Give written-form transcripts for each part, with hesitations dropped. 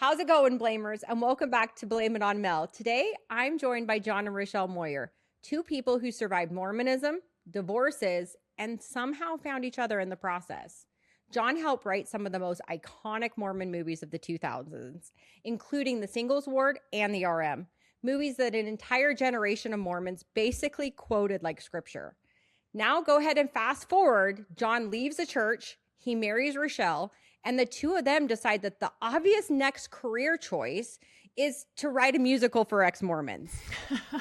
How's it going, Blamers? And welcome back to Blame It on Mel. Today, I'm joined by John and Rachelle Moyer, two people who survived Mormonism, divorces, and somehow found each other in the process. John helped write some of the most iconic Mormon movies of the 2000s, including The Singles Ward and The RM, movies that an entire generation of Mormons basically quoted like scripture. Now go ahead and fast forward. John leaves the church, he marries Rachelle, and the two of them decide that the obvious next career choice is to write a musical for ex-Mormons.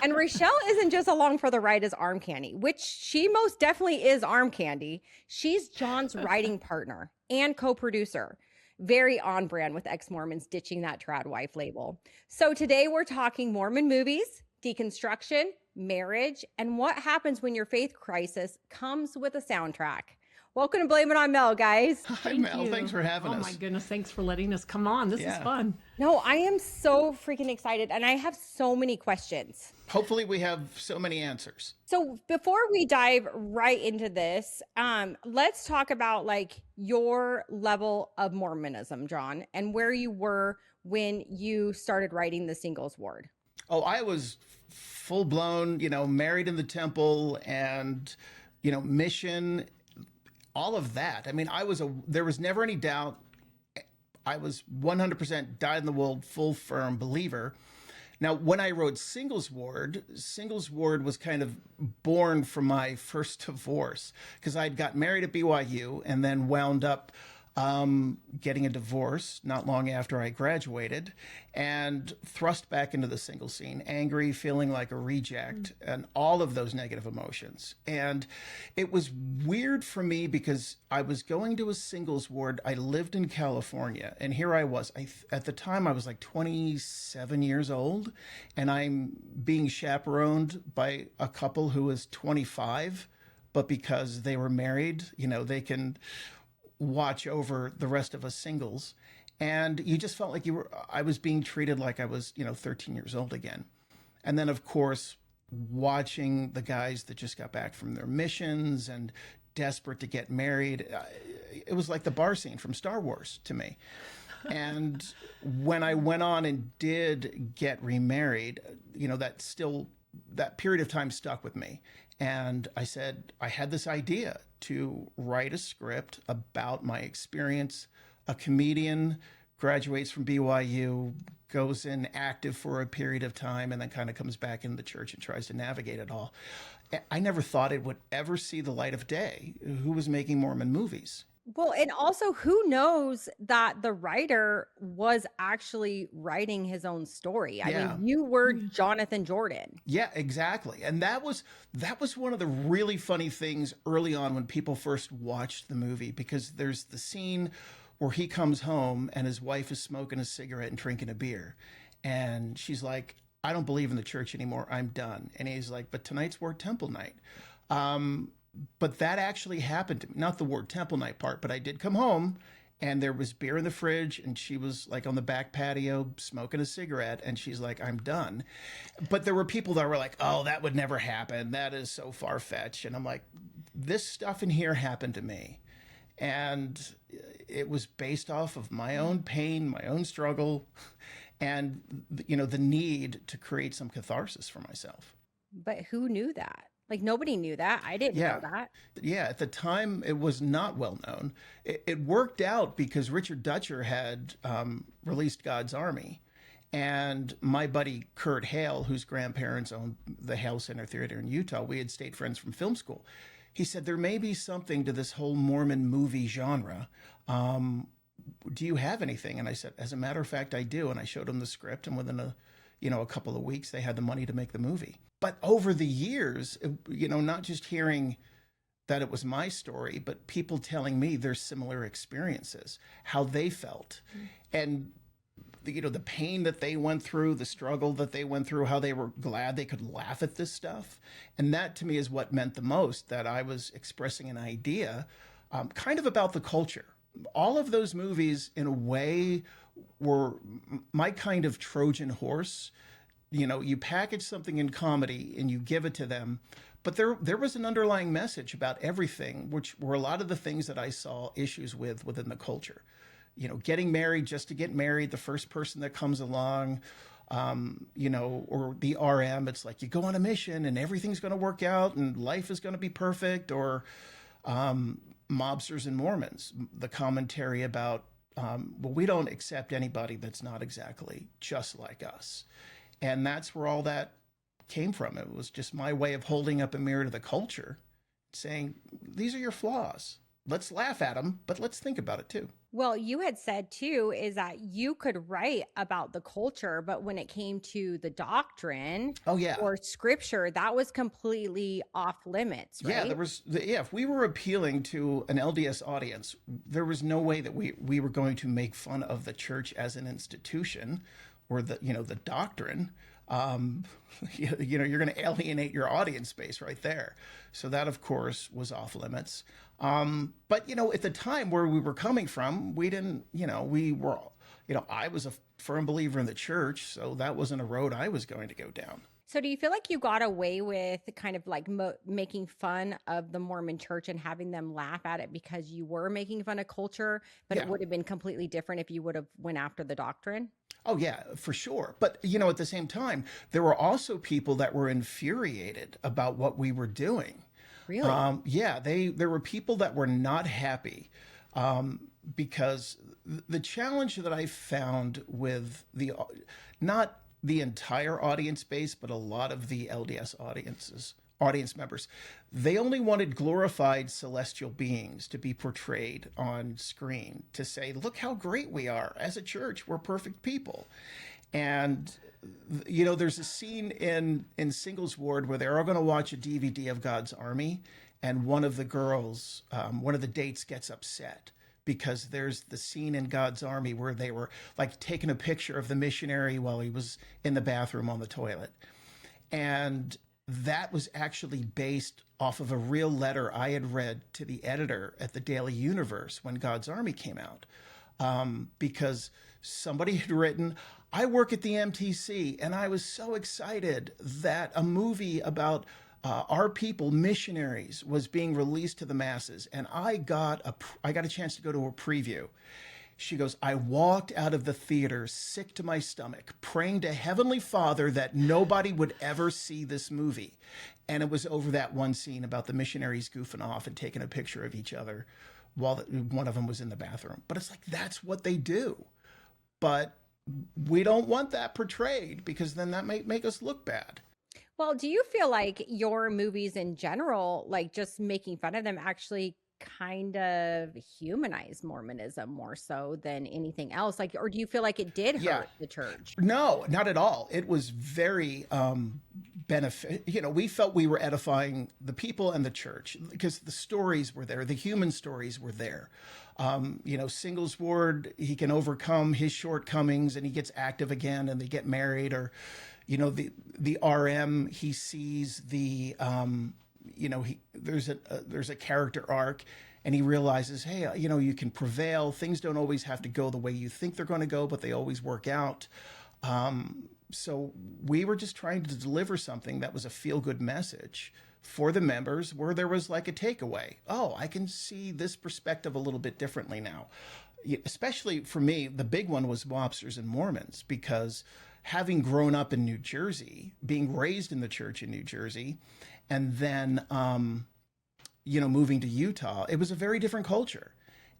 And Rachelle isn't just along for the ride as arm candy, which she most definitely is arm candy. She's John's writing partner and co-producer. Very on brand with ex-Mormons ditching that trad wife label. So today we're talking Mormon movies, deconstruction, marriage, and what happens when your faith crisis comes with a soundtrack. Welcome to Blame It on Mel, guys. Hi, Mel. Thanks for having us. Oh, my goodness. Thanks for letting us come on. This is fun. No, I am so freaking excited, and I have so many questions. Hopefully we have so many answers. So before we dive right into this, let's talk about like your level of Mormonism, John, and where you were when you started writing The Singles Ward. Oh, I was full blown, married in the temple and, mission, all of that. I mean, there was never any doubt. I was 100% dyed in the wool, full firm believer. Now, when I wrote Singles Ward was kind of born from my first divorce because I'd got married at BYU and then wound up getting a divorce not long after I graduated and thrust back into the single scene, angry, feeling like a reject, and all of those negative emotions. And it was weird for me because I was going to a singles ward. I lived in California, and here I was. At the time, I was like 27 years old, and I'm being chaperoned by a couple who was 25, but because they were married, they can watch over the rest of us singles. And you just felt like I was being treated like I was, 13 years old again. And then, of course, watching the guys that just got back from their missions and desperate to get married, it was like the bar scene from Star Wars to me. And when I went on and did get remarried, that period of time stuck with me. And I said, I had this idea to write a script about my experience. A comedian graduates from BYU, goes in active for a period of time, and then kind of comes back into the church and tries to navigate it all. I never thought it would ever see the light of day. Who was making Mormon movies? Well, and also who knows that the writer was actually writing his own story. I mean, you were Jonathan Jordan. Yeah, exactly. And that was one of the really funny things early on when people first watched the movie, because there's the scene where he comes home and his wife is smoking a cigarette and drinking a beer. And she's like, I don't believe in the church anymore. I'm done. And he's like, but tonight's Ward Temple night. But that actually happened to me. Not the Ward Temple night part, but I did come home and there was beer in the fridge and she was like on the back patio smoking a cigarette and she's like, I'm done. But there were people that were like, oh, that would never happen. That is so far-fetched. And I'm like, this stuff in here happened to me. And it was based off of my own pain, my own struggle, and, the need to create some catharsis for myself. But who knew that? Like, nobody knew that. I didn't know that. Yeah, at the time, it was not well known. It worked out because Richard Dutcher had released God's Army. And my buddy Kurt Hale, whose grandparents owned the Hale Center Theater in Utah, we had stayed friends from film school. He said, there may be something to this whole Mormon movie genre. Do you have anything? And I said, as a matter of fact, I do. And I showed him the script. And within a couple of weeks, they had the money to make the movie. But over the years, not just hearing that it was my story, but people telling me their similar experiences, how they felt. And the pain that they went through, the struggle that they went through, how they were glad they could laugh at this stuff. And that to me is what meant the most, that I was expressing an idea kind of about the culture. All of those movies, in a way, were my kind of Trojan horse. You package something in comedy and you give it to them, but there was an underlying message about everything, which were a lot of the things that I saw issues within the culture. getting married just to get married, the first person that comes along, or the RM, it's like you go on a mission and everything's going to work out and life is going to be perfect, or Mobsters and Mormons, the commentary about, we don't accept anybody that's not exactly just like us. And that's where all that came from. It was just my way of holding up a mirror to the culture, saying, these are your flaws. Let's laugh at them, but let's think about it too. Well, you had said too, is that you could write about the culture, but when it came to the doctrine or scripture, that was completely off limits, right? Yeah, if we were appealing to an LDS audience, there was no way that we were going to make fun of the church as an institution or the doctrine. You're going to alienate your audience base right there. So that, of course, was off limits. But at the time where we were coming from, we didn't, I was a firm believer in the church, so that wasn't a road I was going to go down. So do you feel like you got away with kind of like making fun of the Mormon church and having them laugh at it because you were making fun of culture, but it would have been completely different if you would have went after the doctrine? Oh, yeah, for sure. But, at the same time, there were also people that were infuriated about what we were doing. Really? There were people that were not happy because the challenge that I found with not the entire audience base, but a lot of the LDS audience members, they only wanted glorified celestial beings to be portrayed on screen to say, look how great we are. As a church, we're perfect people. And there's a scene in Singles Ward where they're all going to watch a DVD of God's Army, and one of the girls, one of the dates gets upset because there's the scene in God's Army where they were like taking a picture of the missionary while he was in the bathroom on the toilet. And that was actually based off of a real letter I had read to the editor at the Daily Universe when God's Army came out. Because somebody had written, I work at the MTC, and I was so excited that a movie about our people, missionaries, was being released to the masses, and I got a chance to go to a preview. She goes, I walked out of the theater sick to my stomach, praying to Heavenly Father that nobody would ever see this movie. And it was over that one scene about the missionaries goofing off and taking a picture of each other while one of them was in the bathroom. But it's like, that's what they do. But we don't want that portrayed because then that might make us look bad. Well, do you feel like your movies in general, like just making fun of them, actually kind of humanize Mormonism more so than anything else? Like, or do you feel like it did hurt the church? No, not at all. It was very we felt we were edifying the people and the church because the stories were there. The human stories were there. Singles Ward, he can overcome his shortcomings and he gets active again and they get married, or, the RM, he sees there's a character arc and he realizes, hey, you can prevail. Things don't always have to go the way you think they're going to go, but they always work out. So we were just trying to deliver something that was a feel-good message for the members where there was like a takeaway. Oh, I can see this perspective a little bit differently now. Especially for me, the big one was Mobsters and Mormons, because having grown up in New Jersey, being raised in the church in New Jersey, and then, moving to Utah, it was a very different culture.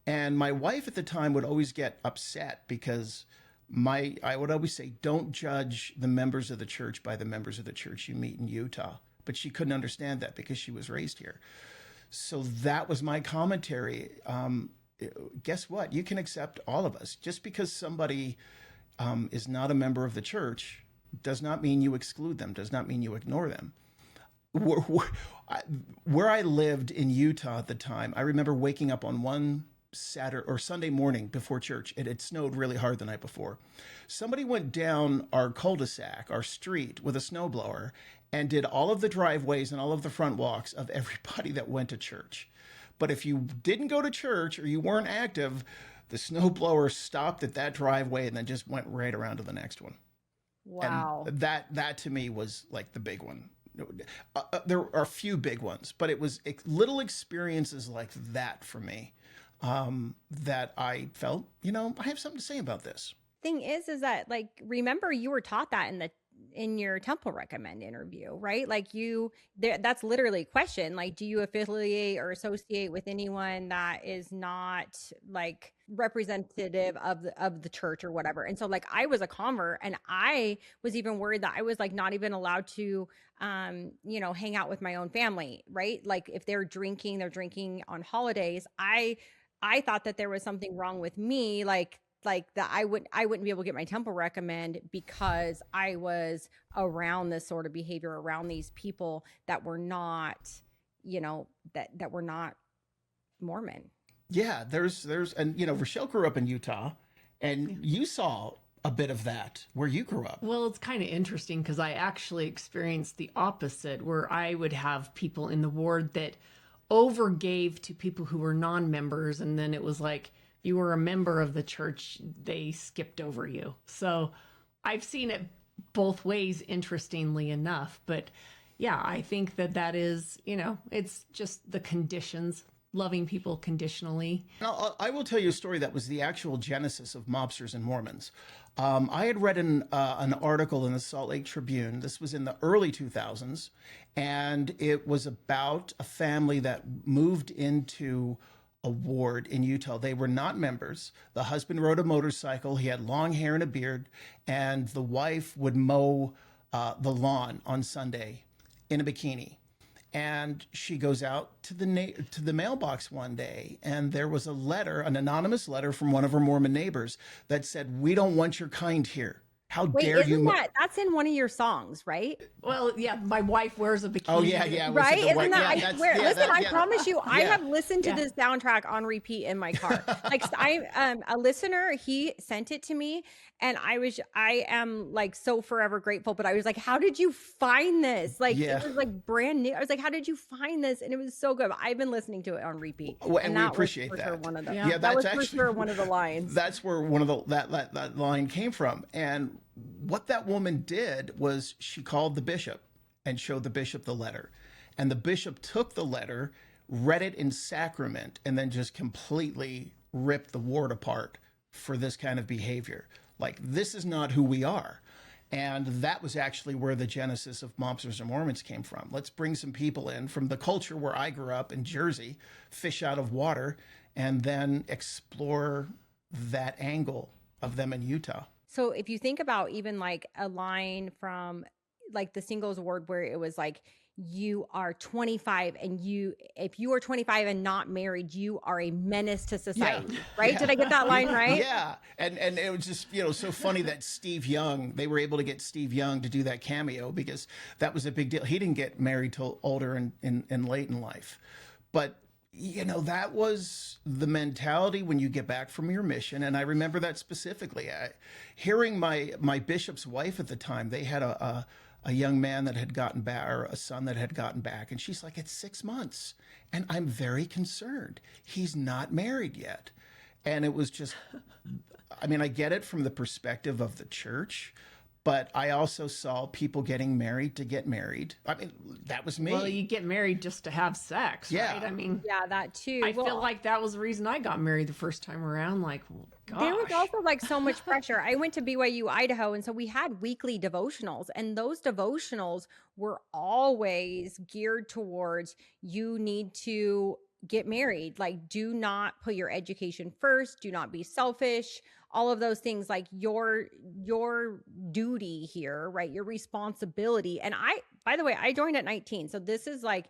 And my wife at the time would always get upset because I would always say, don't judge the members of the church by the members of the church you meet in Utah. But she couldn't understand that because she was raised here. So that was my commentary. Guess what? You can accept all of us. Just because somebody is not a member of the church does not mean you exclude them, does not mean you ignore them. Where I lived in Utah at the time, I remember waking up on one Saturday or Sunday morning before church. It had snowed really hard the night before. Somebody went down our cul-de-sac, our street, with a snowblower and did all of the driveways and all of the front walks of everybody that went to church. But if you didn't go to church or you weren't active, the snowblower stopped at that driveway and then just went right around to the next one. Wow. And that to me was like the big one. There are a few big ones, but it was little experiences like that for me that I felt, I have something to say about this. Thing is that like, remember you were taught that in your Temple Recommend interview, right? Like that's literally a question. Like, do you affiliate or associate with anyone that is not like representative of the church or whatever? And so like, I was a convert, and I was even worried that I was like not even allowed to, hang out with my own family, right? Like if they're drinking on holidays. I thought that there was something wrong with me, like that I wouldn't be able to get my Temple Recommend because I was around this sort of behavior, around these people that were not, that were not Mormon. Yeah, there's and Rachelle grew up in Utah, and you saw a bit of that where you grew up. Well, it's kind of interesting because I actually experienced the opposite, where I would have people in the ward that overgave to people who were non-members, and then it was like, you were a member of the church, they skipped over you. So I've seen it both ways, interestingly enough. But yeah, I think that is, it's just the conditions, loving people conditionally. Now, I will tell you a story that was the actual genesis of Mobsters and Mormons. I had read an article in the Salt Lake Tribune. This was in the early 2000s, and it was about a family that moved into a ward in Utah. They were not members. The husband rode a motorcycle. He had long hair and a beard, and the wife would mow the lawn on Sunday in a bikini. And she goes out to the mailbox one day, and there was a letter, an anonymous letter from one of her Mormon neighbors that said, "We don't want your kind here. How dare you?" That's in one of your songs, right? Well, yeah, my wife wears a bikini. Oh yeah, right. Isn't that? Yeah, I swear. Listen, I promise you, I have listened to Yeah. this soundtrack on repeat in my car. Like a listener, he sent it to me, and I am like so forever grateful. But I was like, how did you find this? Like Yeah. it was like brand new. I was like, how did you find this? And it was so good. I've been listening to it on repeat. Well, and we that appreciate was for that. Sure one of the, Yeah. that that's was actually for sure one of the lines. That's where one of that line came from. And what that woman did was she called the bishop and showed the bishop the letter. And the bishop took the letter, read it in sacrament, and then just completely ripped the ward apart for this kind of behavior. Like, this is not who we are. And that was actually where the genesis of Mobsters and Mormons came from. Let's bring some people in from the culture where I grew up in Jersey, fish out of water, and then explore that angle of them in Utah. So if you think about even like a line from like the singles award where it was like, you are 25 and if you are 25 and not married, you are a menace to society, right? Yeah. Did I get that line right? Yeah. And it was just, so funny that Steve Young, they were able to get Steve Young to do that cameo because that was a big deal. He didn't get married till older and late in life. But that was the mentality when you get back from your mission. And I remember that specifically. Hearing my bishop's wife at the time, they had a young man that had gotten back, or a son that had gotten back. And she's like, it's 6 months. And I'm very concerned. He's not married yet. And it was just, I get it from the perspective of the church, but I also saw people getting married to get married. That was me. Well, you get married just to have sex, Yeah. right? Yeah, that too. I feel like that was the reason I got married the first time around. Like, well, gosh. There was also like so much pressure. I went to BYU, Idaho, and so we had weekly devotionals, and those devotionals were always geared towards you need to get married. Like, do not put your education first. Do not be selfish. All of those things, like your duty here, right? Your responsibility. And by the way, I joined at 19. So this is like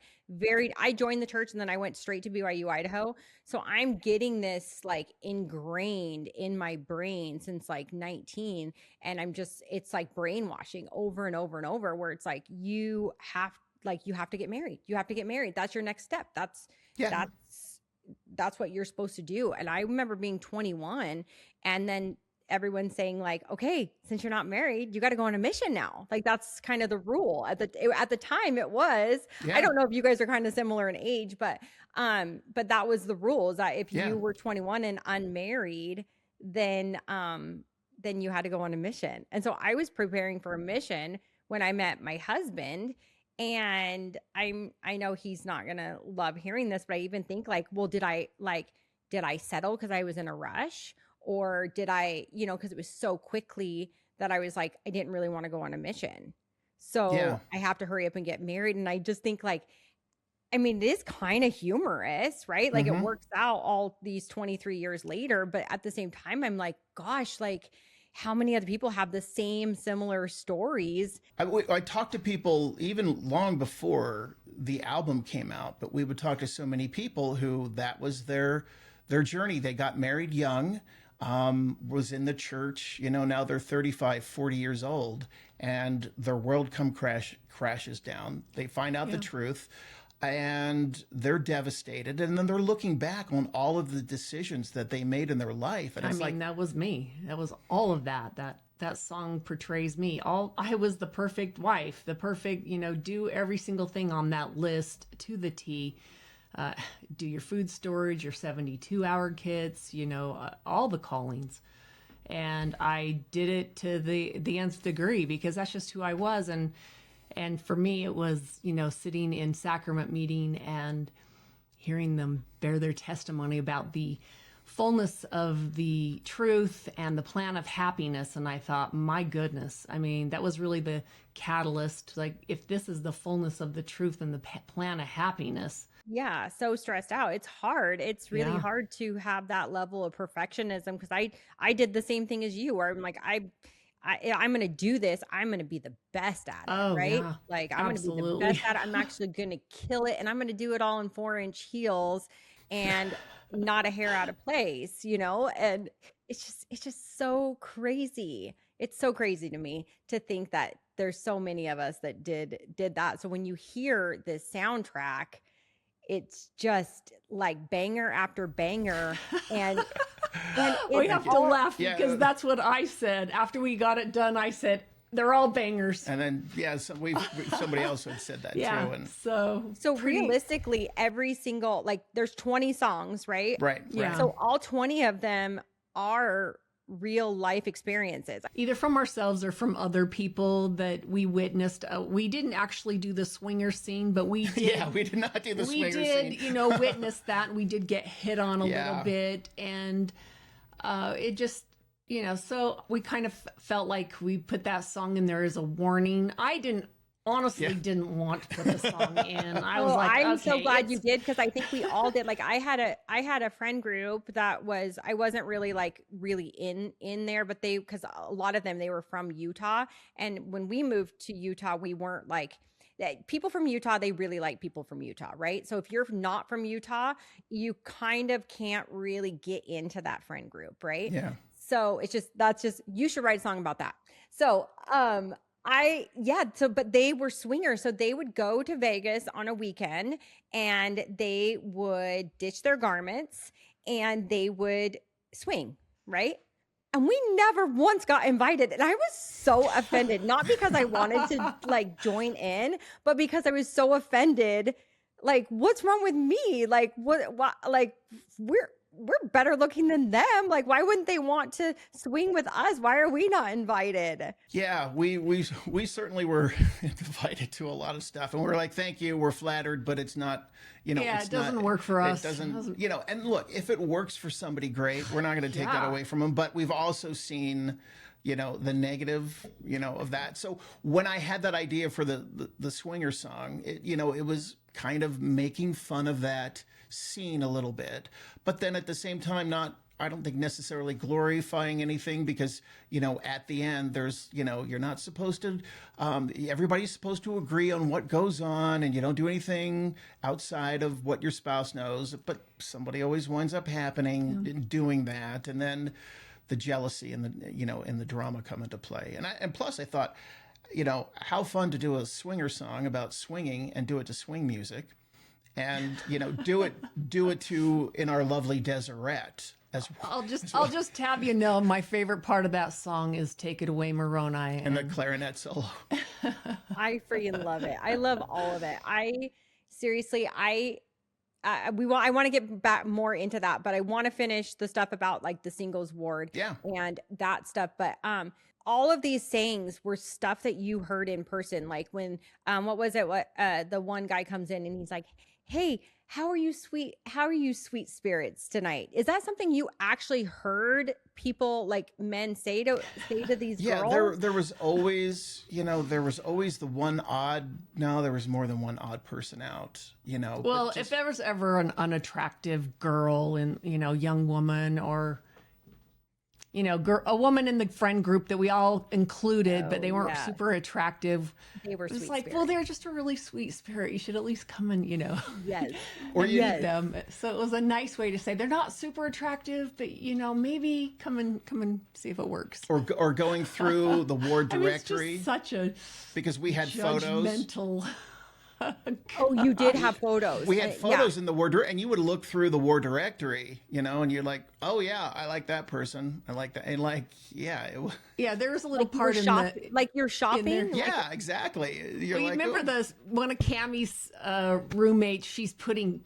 I joined the church and then I went straight to BYU, Idaho. So I'm getting this like ingrained in my brain since like 19. And it's like brainwashing over and over and over, where it's like, you have to get married. You have to get married. That's your next step. That's what you're supposed to do. And I remember being 21 and then everyone saying like, okay, since you're not married, you got to go on a mission now. Like, that's kind of the rule at the time it was. Yeah. I don't know if you guys are kind of similar in age, but that was the rule, is that if you were 21 and unmarried, then you had to go on a mission. And so I was preparing for a mission when I met my husband. And I know he's not going to love hearing this, but I even think like, well, did I like, did I settle because I was in a rush? Or did I, because it was so quickly that I was like, I didn't really want to go on a mission. So I have to hurry up and get married. And I just think like, I mean, it is kind of humorous, right? Like it works out all these 23 years later. But at the same time, I'm like, gosh, like how many other people have the same similar stories? I talked to people even long before the album came out, but we would talk to so many people who that was their journey. They got married young, was in the church, now they're 35, 40 years old, and their world crashes down. They find out the truth, and they're devastated, and then they're looking back on all of the decisions that they made in their life. And it's that was me. That was all of that song portrays me. I was the perfect wife, the perfect, do every single thing on that list to the T. Do your food storage, your 72-hour kits, all the callings. And I did it to the nth degree because that's just who I was. And for me, it was, sitting in sacrament meeting and hearing them bear their testimony about the fullness of the truth and the plan of happiness. And I thought, my goodness, I mean, that was really the catalyst. Like, if this is the fullness of the truth and the plan of happiness. Yeah, so stressed out. It's hard. It's really hard to have that level of perfectionism because I did the same thing as you, where I'm like, I'm going to do this. I'm going to be the best at it, right? Yeah, like I'm going to be the best at it. I'm actually going to kill it. And I'm going to do it all in 4-inch heels and not a hair out of place, and it's just so crazy. It's so crazy to me to think that there's so many of us that did that. So when you hear this soundtrack, it's just like banger after banger. And we have to laugh because that's what I said. After we got it done, I said, they're all bangers. And then, somebody else had said that too. And so realistically, every single, like there's 20 songs, right? Right. Yeah. So all 20 of them are real life experiences, either from ourselves or from other people that we witnessed. We didn't actually do the swinger scene, but we did. Yeah, we did not do the swinger scene. We did, witness that, and we did get hit on a little bit, and it just, so we kind of felt like we put that song in there as a warning. I didn't want to put the song in. I was like, I'm so glad you did, because I think we all did. Like I had a friend group that I wasn't really in there, but because a lot of them, they were from Utah. And when we moved to Utah, we weren't like people from Utah. They really like people from Utah, right? So if you're not from Utah, you kind of can't really get into that friend group, right? Yeah. So you should write a song about that. So, but they were swingers. So they would go to Vegas on a weekend and they would ditch their garments and they would swing, right? And we never once got invited. And I was so offended, not because I wanted to join in, but because I was so offended. Like, what's wrong with me? Like, what we're better looking than them. Like, why wouldn't they want to swing with us? Why are we not invited? Yeah, we certainly were invited to a lot of stuff, and we're like, thank you, we're flattered, but it's not, it doesn't work for us. It doesn't, and look, if it works for somebody, great. We're not going to take that away from them, but we've also seen, the negative, of that. So when I had that idea for the swinger song, it was kind of making fun of that scene a little bit, but then at the same time, I don't think necessarily glorifying anything, because, at the end there's, you're not supposed to, everybody's supposed to agree on what goes on, and you don't do anything outside of what your spouse knows, but somebody always winds up doing that. And then the jealousy and the drama come into play. And plus I thought, how fun to do a swinger song about swinging and do it to swing music. And do it to In Our Lovely Deseret as well. I'll just have my favorite part of that song is "Take It Away, Moroni" and the clarinet solo. I freaking love it. I love all of it. I want to get back more into that, but I want to finish the stuff about the singles ward, and that stuff. But all of these sayings were stuff that you heard in person. Like when, what was it? What, the one guy comes in and he's like, "Hey, how are you sweet spirits tonight?" Is that something you actually heard people, like men, say to these girls? There was always, there was always the one odd. No, there was more than one odd person out. Well, if there was ever an unattractive girl and young woman, or a woman in the friend group that we all included, but they weren't super attractive. They were It's sweet like, spirits. well, they're just a really sweet spirit. You should at least come and, Yes. Or you meet them. So it was a nice way to say they're not super attractive, but maybe come and see if it works. Or going through the ward directory. It's just such a because we had photos. Judgmental. Oh, you did have photos. We had photos in the ward, and you would look through the war directory, and you're like, "Oh yeah, I like that person. I like that." And there was a little like part in like you're shopping. Yeah, exactly. You're you remember one of Cammie's roommates? She's putting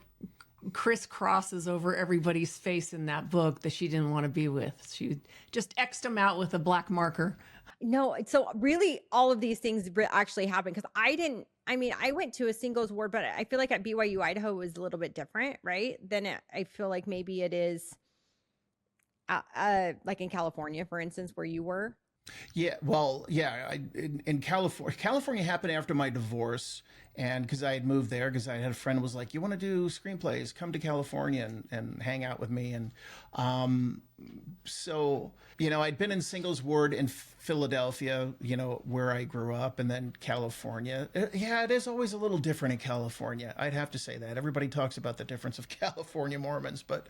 crisscrosses over everybody's face in that book that she didn't want to be with. She just X'd them out with a black marker. No, so really all of these things actually happened, because I went to a singles ward, but I feel like at BYU Idaho was a little bit different, right? I feel like maybe it is like in California, for instance, where you were. Yeah, well, yeah, in California happened after my divorce, and because I had moved there, because I had a friend who was like, "You want to do screenplays? Come to California and hang out with me." And so I'd been in singles ward in Philadelphia, where I grew up, and then California. It is always a little different in California. I'd have to say that. Everybody talks about the difference of California Mormons, but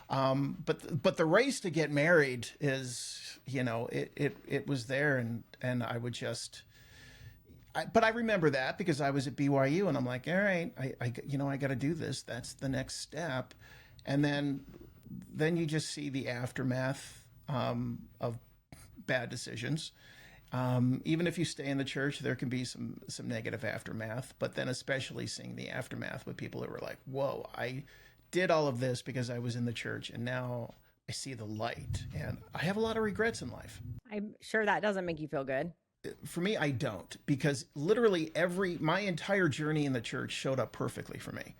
the race to get married is, it was there, and I would just. But I remember that because I was at BYU, and I'm like, all right, I got to do this. That's the next step. And then you just see the aftermath of bad decisions. Even if you stay in the church, there can be some negative aftermath, but then especially seeing the aftermath with people who were like, whoa, I did all of this because I was in the church, and now I see the light, and I have a lot of regrets in life. I'm sure that doesn't make you feel good. For me, I don't, because literally my entire journey in the church showed up perfectly for me.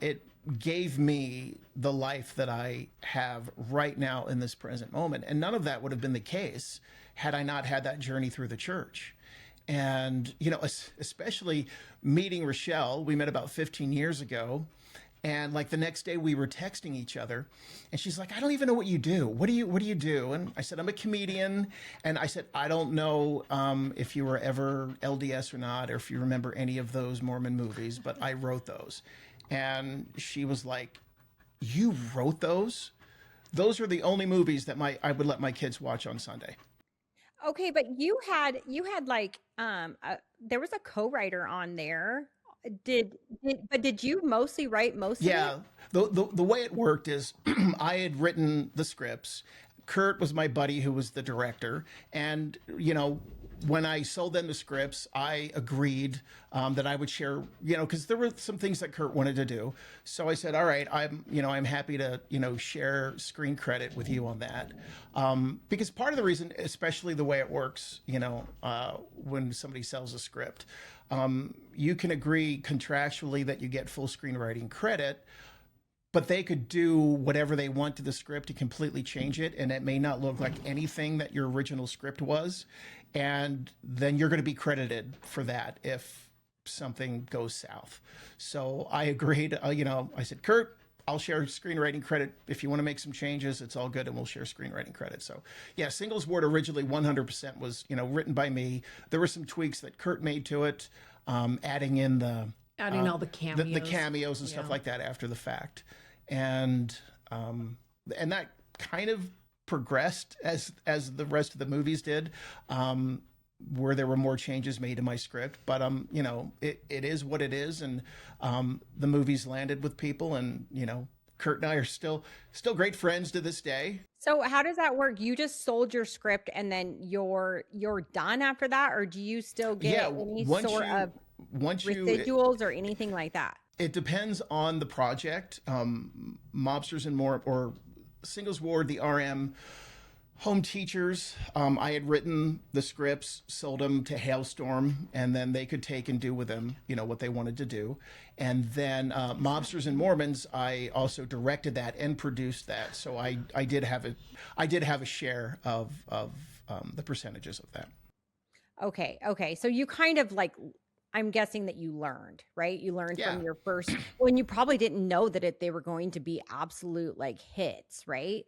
It gave me the life that I have right now in this present moment. And none of that would have been the case had I not had that journey through the church. And, especially meeting Rachelle, we met about 15 years ago. And like the next day we were texting each other, and she's like, "I don't even know what you do. What do you do?" And I said, "I'm a comedian." And I said, "I don't know if you were ever LDS or not, or if you remember any of those Mormon movies, but I wrote those." And she was like, "You wrote those? Those are the only movies that I would let my kids watch on Sunday." Okay, but you had like there was a co-writer on there. Did you mostly write most of it? Yeah, the way it worked is I had written the scripts. Kurt was my buddy who was the director, and when I sold them the scripts, I agreed that I would share, because there were some things that Kurt wanted to do. So I said, all right, I'm happy to, share screen credit with you on that. Because part of the reason, especially the way it works, when somebody sells a script, you can agree contractually that you get full screenwriting credit, but they could do whatever they want to the script to completely change it, and it may not look like anything that your original script was. And then you're going to be credited for that if something goes south. So I agreed, I said, "Kurt, I'll share screenwriting credit. If you want to make some changes, it's all good, and we'll share screenwriting credit." So yeah, Singles Ward originally 100% was, written by me. There were some tweaks that Kurt made to it, adding all the cameos. The cameos and stuff like that after the fact. And that kind of progressed as the rest of the movies did, where there were more changes made to my script. But it is what it is, and the movies landed with people, and Kurt and I are still great friends to this day. So how does that work? You just sold your script and then you're done after that, or do you still get any sort of residuals or anything like that? It depends on the project. Mobsters and More, or Singles Ward, the RM, home teachers. I had written the scripts, sold them to Hailstorm, and then they could take and do with them, what they wanted to do. And then Mobsters and Mormons, I also directed that and produced that. So I did have a share of the percentages of that. Okay. So you kind of like, I'm guessing that you learned, right? You learned Yeah. from your first, when you probably didn't know that they were going to be absolute like hits, right?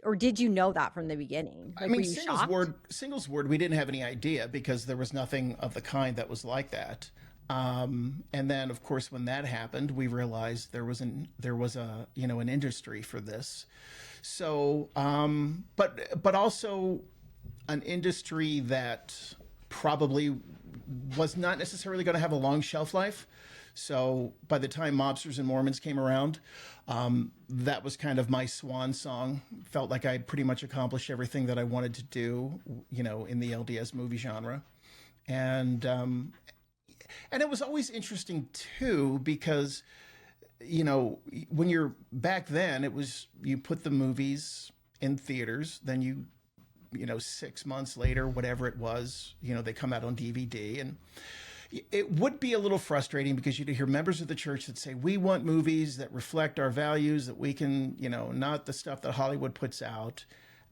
Or did you know that from the beginning? Like, I mean, were you shocked? Singles Ward, we didn't have any idea because there was nothing of the kind that was like that. And then, of course, when that happened, we realized there was an industry for this. So, but also an industry that probably was not necessarily going to have a long shelf life. So by the time Mobsters and Mormons came around, that was kind of my swan song. Felt like I pretty much accomplished everything that I wanted to do, in the LDS movie genre. And it was always interesting too, because, when you're back then, it was, you put the movies in theaters, then you 6 months later, whatever it was, they come out on DVD. And it would be a little frustrating because you'd hear members of the church that say, we want movies that reflect our values, that we can, not the stuff that Hollywood puts out.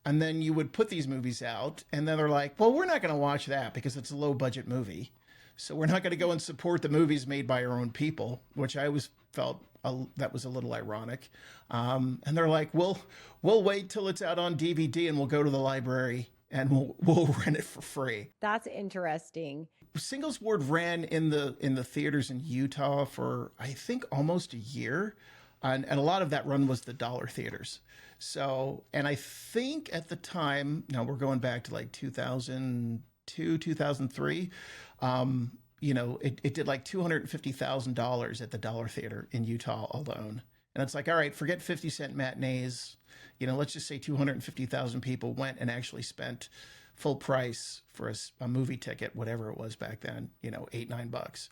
And then you would put these movies out and then they're like, well, we're not going to watch that because it's a low budget movie. So we're not going to go and support the movies made by our own people, which I always felt that was a little ironic. And they're like, we'll wait till it's out on DVD and we'll go to the library and we'll rent it for free. That's interesting. Singles Ward ran in the theaters in Utah for, I think, almost a year. And a lot of that run was the dollar theaters. So, and I think at the time, now we're going back to like 2002, 2003, it did like $250,000 at the dollar theater in Utah alone. And it's like, all right, forget 50-cent matinees. Let's just say 250,000 people went and actually spent full price for a movie ticket, whatever it was back then, $8-9,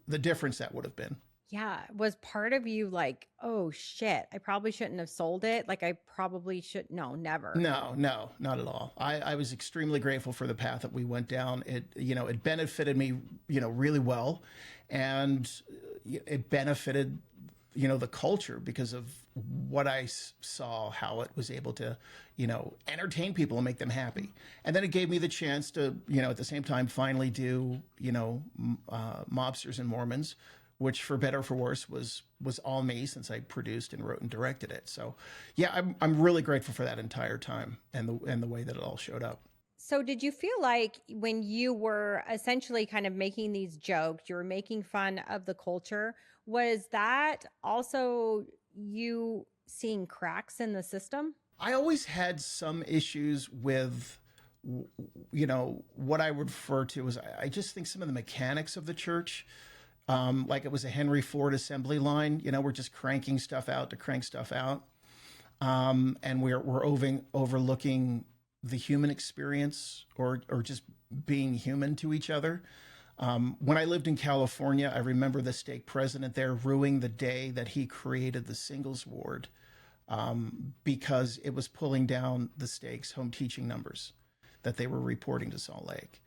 the difference that would have been. Yeah. Was part of you like, oh shit, I probably shouldn't have sold it? Like I probably should. No, never. No, not at all. I was extremely grateful for the path that we went down. It benefited me, really well. And it benefited, the culture because of what I saw, how it was able to, entertain people and make them happy. And then it gave me the chance to, at the same time, finally do, Mobsters and Mormons, which for better or for worse was all me since I produced and wrote and directed it. So yeah, I'm really grateful for that entire time and the way that it all showed up. So did you feel like when you were essentially kind of making these jokes, you were making fun of the culture, was that also you seeing cracks in the system? I always had some issues with, what I would refer to as, I just think some of the mechanics of the church, like it was a Henry Ford assembly line, we're just cranking stuff out to crank stuff out. And we're overlooking the human experience or just being human to each other. When I lived in California, I remember the stake president there ruining the day that he created the Singles Ward because it was pulling down the stake's home teaching numbers that they were reporting to Salt Lake.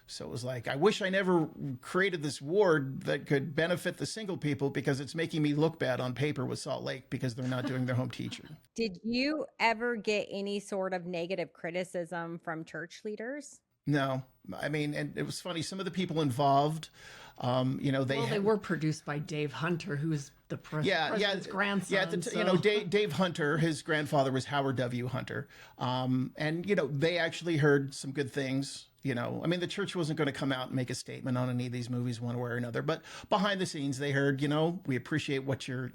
So it was like, I wish I never created this ward that could benefit the single people because it's making me look bad on paper with Salt Lake because they're not doing their home teaching. Did you ever get any sort of negative criticism from church leaders? No, I mean, and it was funny. Some of the people involved, they were produced by Dave Hunter, who is the president's grandson. Yeah, Dave Hunter, his grandfather was Howard W. Hunter. And they actually heard some good things. I mean, the church wasn't going to come out and make a statement on any of these movies one way or another, but behind the scenes, they heard, we appreciate what you're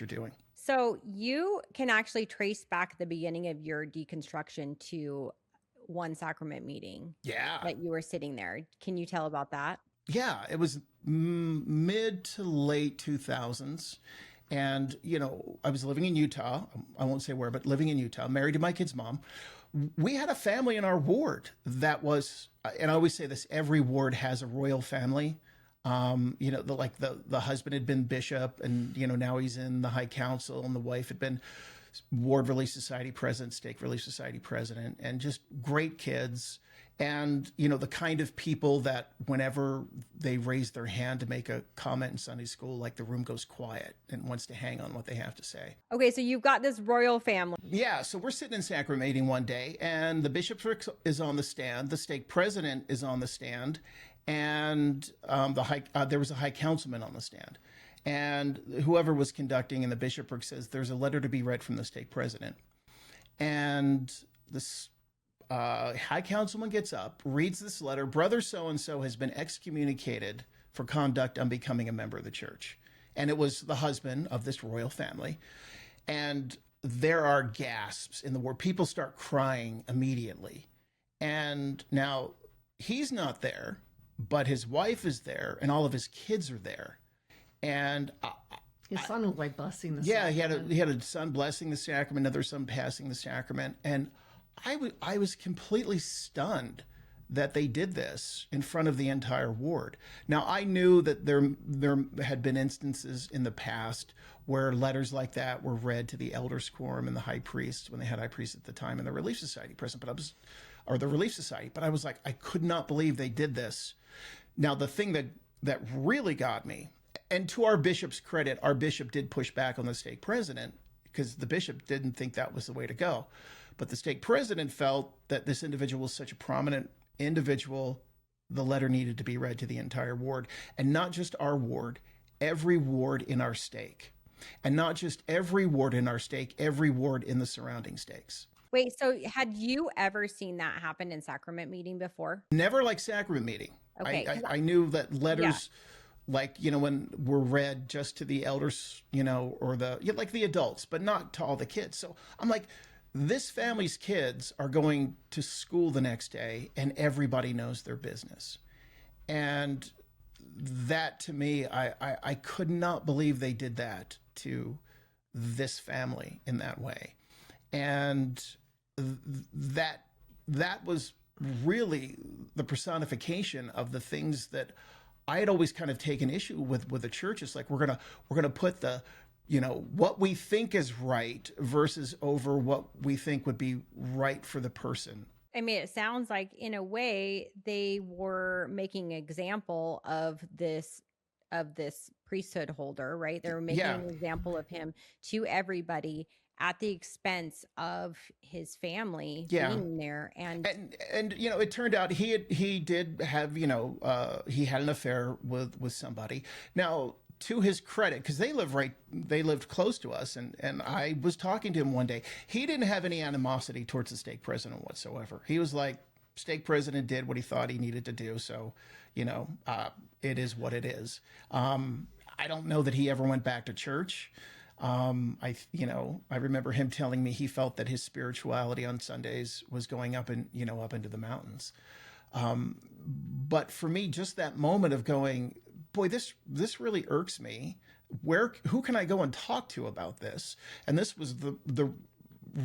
doing. So you can actually trace back the beginning of your deconstruction to one sacrament meeting. Yeah. That you were sitting there. Can you tell about that? Yeah, it was mid to late 2000s. And, I was living in Utah. I won't say where, but living in Utah, married to my kid's mom. We had a family in our ward that was, and I always say this, every ward has a royal family. The husband had been bishop and, now he's in the high council and the wife had been. Ward Relief Society president, Stake Relief Society president, and just great kids. And, you know, the kind of people that whenever they raise their hand to make a comment in Sunday school, like the room goes quiet and wants to hang on what they have to say. Okay, so you've got this royal family. Yeah, so we're sitting in sacrament meeting one day, and the bishopric is on the stand, the stake president is on the stand, and there was a high councilman on the stand. And whoever was conducting in the bishopric says, there's a letter to be read from the stake president. And this high councilman gets up, reads this letter. Brother so-and-so has been excommunicated for conduct unbecoming a member of the church. And it was the husband of this royal family. And there are gasps in the ward. People start crying immediately. And now he's not there, but his wife is there and all of his kids are there. And his son was like blessing the sacrament. He had a son blessing the sacrament, another son passing the sacrament. And I was completely stunned that they did this in front of the entire ward. Now, I knew that there had been instances in the past where letters like that were read to the elders quorum and the high priest, when they had high priests at the time, and the Relief Society president, but I was like, I could not believe they did this. Now, the thing that really got me, and to our bishop's credit, our bishop did push back on the stake president because the bishop didn't think that was the way to go. But the stake president felt that this individual was such a prominent individual, the letter needed to be read to the entire ward. And not just our ward, every ward in our stake. And not just every ward in our stake, every ward in the surrounding stakes. Wait, so had you ever seen that happen in sacrament meeting before? Never like sacrament meeting. Okay. I knew that letters... Yeah. Like, you know, when we're read just to the elders, you know, or like the adults, but not to all the kids. So I'm like, this family's kids are going to school the next day and everybody knows their business. And that to me, I could not believe they did that to this family in that way. And that was really the personification of the things that I had always kind of taken issue with the church. It's like, we're gonna put the, you know, what we think is right versus over what we think would be right for the person. I mean, it sounds like in a way they were making an example of this priesthood holder, right? They were making an example of him to everybody at the expense of his family being there. And you know, it turned out he did have, you know, he had an affair with somebody. Now, to his credit, because they lived close to us, and I was talking to him one day. He didn't have any animosity towards the stake president whatsoever. He was like, stake president did what he thought he needed to do, so, you know, it is what it is. I don't know that he ever went back to church. I remember him telling me he felt that his spirituality on Sundays was going up into the mountains. But for me, just that moment of going, boy, this really irks me. Who can I go and talk to about this? And this was the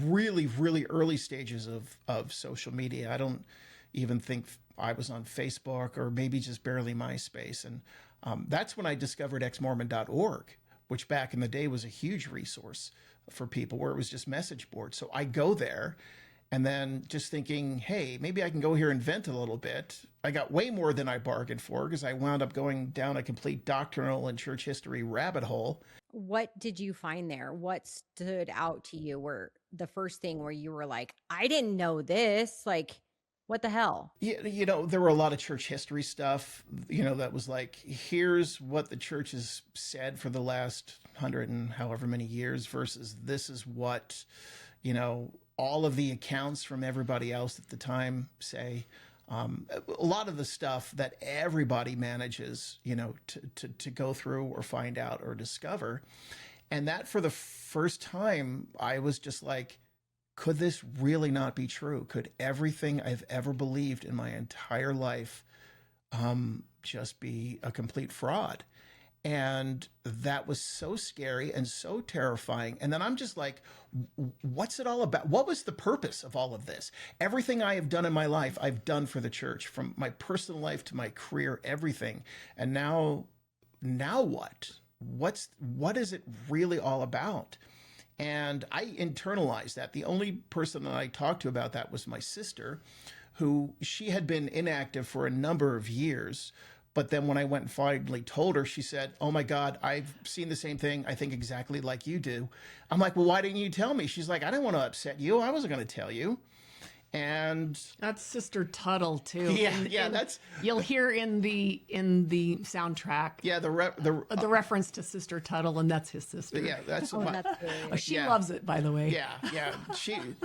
really, really early stages of social media. I don't even think I was on Facebook, or maybe just barely MySpace. And that's when I discovered Ex-Mormon.org, which back in the day was a huge resource for people, where it was just message boards. So I go there, and then just thinking, hey, maybe I can go here and vent a little bit. I got way more than I bargained for, because I wound up going down a complete doctrinal and church history rabbit hole. What did you find there? What stood out to you? Were the first thing where you were like, I didn't know this, like, what the hell? You know, there were a lot of church history stuff, you know, that was like, here's what the church has said for the last 100 and however many years versus this is what, you know, all of the accounts from everybody else at the time say. A lot of the stuff that everybody manages, you know, to go through or find out or discover. And that, for the first time, I was just like, could this really not be true? Could everything I've ever believed in my entire life just be a complete fraud? And that was so scary and so terrifying. And then I'm just like, what's it all about? What was the purpose of all of this? Everything I have done in my life, I've done for the church, from my personal life to my career, everything. And now what? What is it really all about? And I internalized that. The only person that I talked to about that was my sister, who she had been inactive for a number of years. But then when I went and finally told her, she said, "Oh my God, I've seen the same thing. I think exactly like you do." I'm like, "Well, why didn't you tell me?" She's like, "I didn't want to upset you. I wasn't going to tell you." And that's Sister Tuttle too. Yeah, that's you'll hear in the soundtrack. Yeah, the reference to Sister Tuttle, and that's his sister. Yeah, that's she loves it, by the way. Yeah.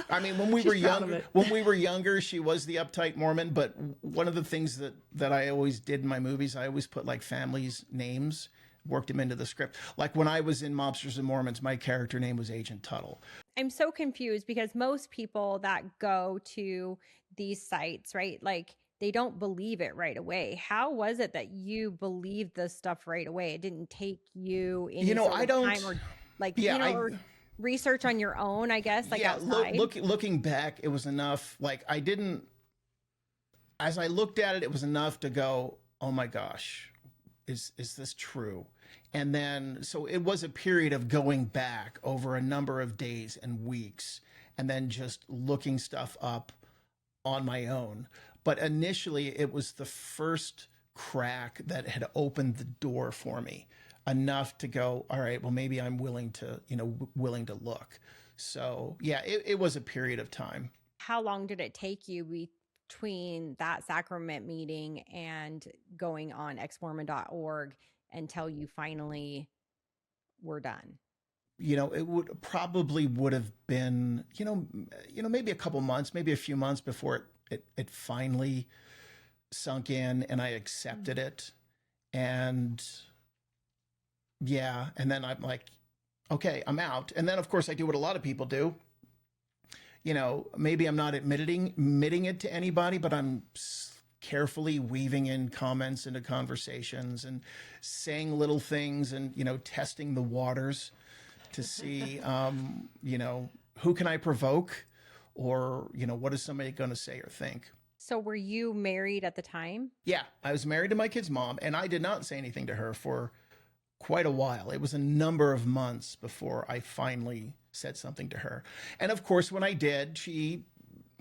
I mean, when we were younger, she was the uptight Mormon. But one of the things that I always did in my movies, I always put like families' names, worked them into the script. Like when I was in Mobsters and Mormons, my character name was Agent Tuttle. I'm so confused because most people that go to these sites, right, like they don't believe it right away. How was it that you believed this stuff right away? It didn't take you any time or like or research on your own, I guess. Like outside. Looking back, it was enough. Like I didn't. As I looked at it, it was enough to go, "Oh my gosh, is this true?" And then, so it was a period of going back over a number of days and weeks, and then just looking stuff up on my own. But initially, it was the first crack that had opened the door for me enough to go, all right, well, maybe I'm willing to look. So yeah, it was a period of time. How long did it take you between that sacrament meeting and going on Ex-Mormon.org until you finally were done? It would have been, maybe a couple months, maybe a few months before it finally sunk in and I accepted it. And yeah, and then I'm like, okay, I'm out. And then of course I do what a lot of people do. Maybe I'm not admitting it to anybody, but I'm carefully weaving in comments into conversations and saying little things and, testing the waters to see, who can I provoke or, what is somebody going to say or think? So were you married at the time? Yeah, I was married to my kid's mom, and I did not say anything to her for quite a while. It was a number of months before I finally said something to her. And of course, when I did, she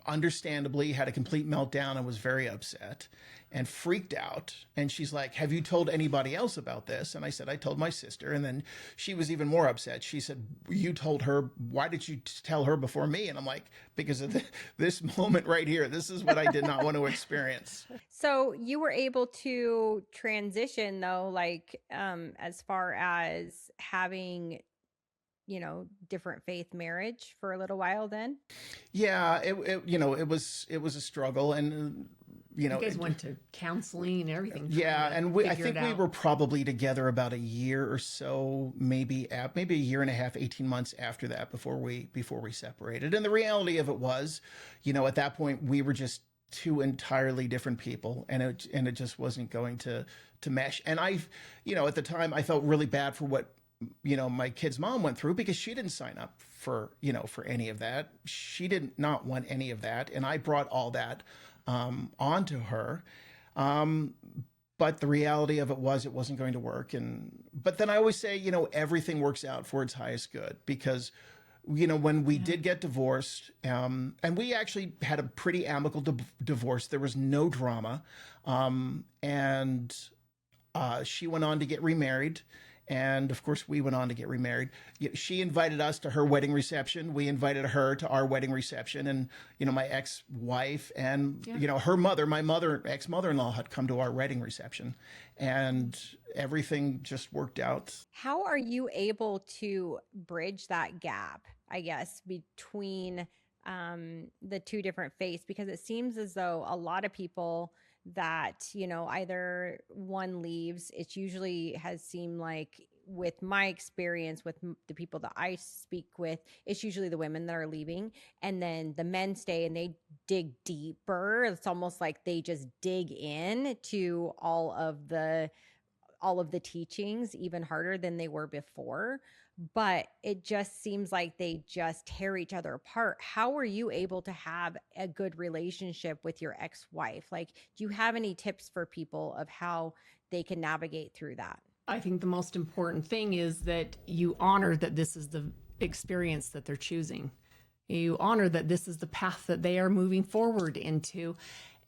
understandably had a complete meltdown and was very upset and freaked out. And she's like, "Have you told anybody else about this?" And I said, "I told my sister." And then she was even more upset. She said, "You told her. Why did you tell her before me?" And I'm like, "Because of this moment right here. This is what I did not want to experience." So you were able to transition though, like as far as having different faith marriage for a little while then? Yeah, it was a struggle, and you guys went to counseling and everything. Yeah, and I think we were probably together about a year or so, maybe a year and a half, 18 months after that before we separated. And the reality of it was, at that point we were just two entirely different people, and it just wasn't going to mesh. And I, at the time I felt really bad for what my kid's mom went through, because she didn't sign up for any of that. She did not want any of that. And I brought all that onto her. But the reality of it was it wasn't going to work. But then I always say, everything works out for its highest good, because when we did get divorced, and we actually had a pretty amicable divorce, there was no drama. And she went on to get remarried. And of course, we went on to get remarried. She invited us to her wedding reception. We invited her to our wedding reception. And, my ex-wife and, her mother, my ex-mother-in-law had come to our wedding reception. And everything just worked out. How are you able to bridge that gap, I guess, between the two different faiths? Because it seems as though a lot of people that, either one leaves, it usually has seemed like, with my experience with the people that I speak with, it's usually the women that are leaving, and then the men stay and they dig deeper. It's almost like they just dig in to all of the teachings even harder than they were before. But it just seems like they just tear each other apart. How were you able to have a good relationship with your ex-wife? Like, do you have any tips for people of how they can navigate through that? I think the most important thing is that you honor that this is experience that they're choosing. You honor that this is the path that they are moving forward into,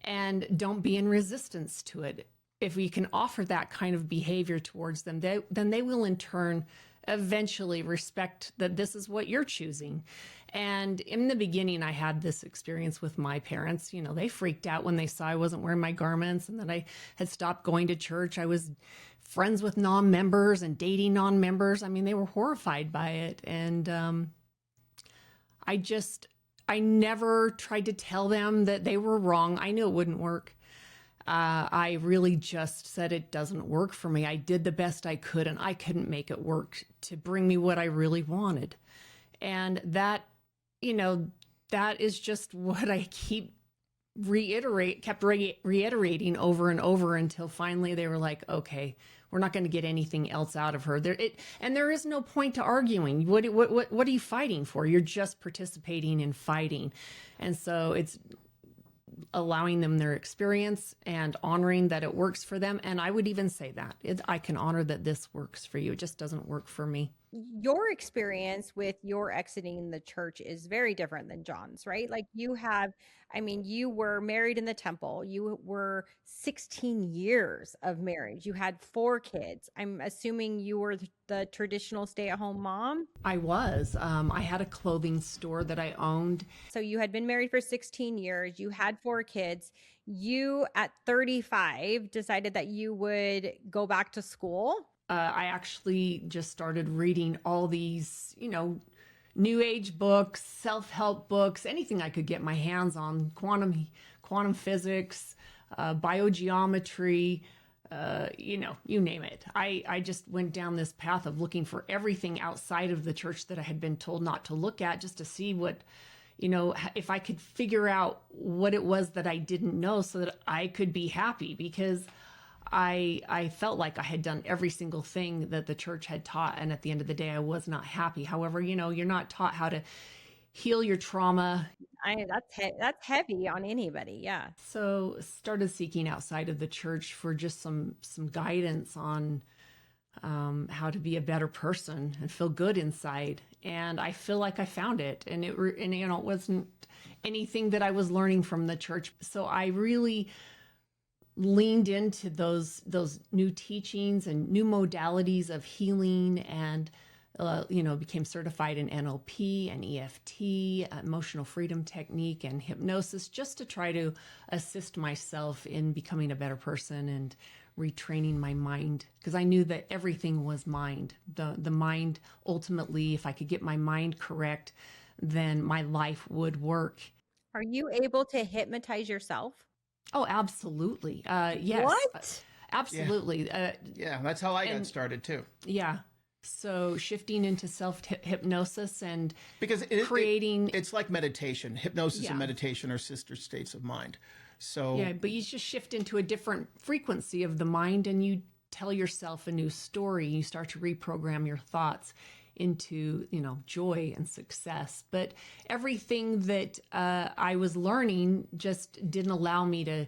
and don't be in resistance to it. If we can offer that kind of behavior towards them, then they will in turn eventually respect that this is what you're choosing. And in the beginning, I had this experience with my parents. You know, they freaked out when they saw I wasn't wearing my garments and that I had stopped going to church. I was friends with non-members and dating non-members. I mean, they were horrified by it. And I never tried to tell them that they were wrong. I knew it wouldn't work. I really just said it doesn't work for me. I did the best I could, and I couldn't make it work to bring me what I really wanted. And that, you know, that is just what I kept reiterating over and over until finally they were like, okay, we're not going to get anything else out of her. And there is no point to arguing. What are you fighting for? You're just participating in fighting. And so it's allowing them their experience and honoring that it works for them. And I would even say that I can honor that this works for you. It just doesn't work for me. Your experience with your exiting the church is very different than John's, right? Like you were married in the temple. You were 16 years of marriage. You had 4 kids. I'm assuming you were the traditional stay-at-home mom. I was. I had a clothing store that I owned. So you had been married for 16 years. You had 4 kids. You, at 35, decided that you would go back to school. I actually just started reading all these, you know, new age books, self-help books, anything I could get my hands on, quantum physics, biogeometry, you know, you name it. I just went down this path of looking for everything outside of the church that I had been told not to look at, just to see what, you know, if I could figure out what it was that I didn't know so that I could be happy, because I felt like I had done every single thing that the church had taught. And at the end of the day, I was not happy. However, you know, you're not taught how to heal your trauma. That's heavy on anybody. Yeah. So started seeking outside of the church for just some guidance on how to be a better person and feel good inside. And I feel like I found it. And it wasn't anything that I was learning from the church. So I really leaned into those new teachings and new modalities of healing, and became certified in NLP and EFT, emotional freedom technique, and hypnosis, just to try to assist myself in becoming a better person and retraining my mind, because I knew that everything was mind. The mind, ultimately, if I could get my mind correct, then my life would work. Are you able to hypnotize yourself? Oh, absolutely. Yes. What? Absolutely. Yeah, that's how I got started too. Yeah. So shifting into self-hypnosis and because creating... it's like meditation. Hypnosis and meditation are sister states of mind. So yeah, but you just shift into a different frequency of the mind, and you tell yourself a new story. You start to reprogram your thoughts into, you know, joy and success. But everything that I was learning just didn't allow me to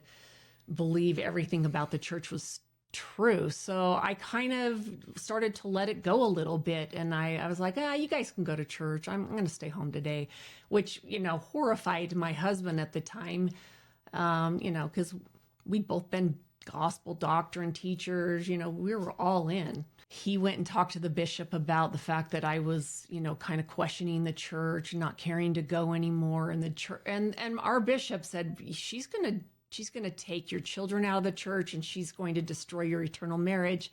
believe everything about the church was true. So I kind of started to let it go a little bit. And I was like, you guys can go to church. I'm going to stay home today, which, you know, horrified my husband at the time, you know, because we'd both been gospel doctrine teachers, you know, we were all in. He went and talked to the bishop about the fact that I was, you know, kind of questioning the church, not caring to go anymore. And the church, and our bishop said, she's going to take your children out of the church, and she's going to destroy your eternal marriage.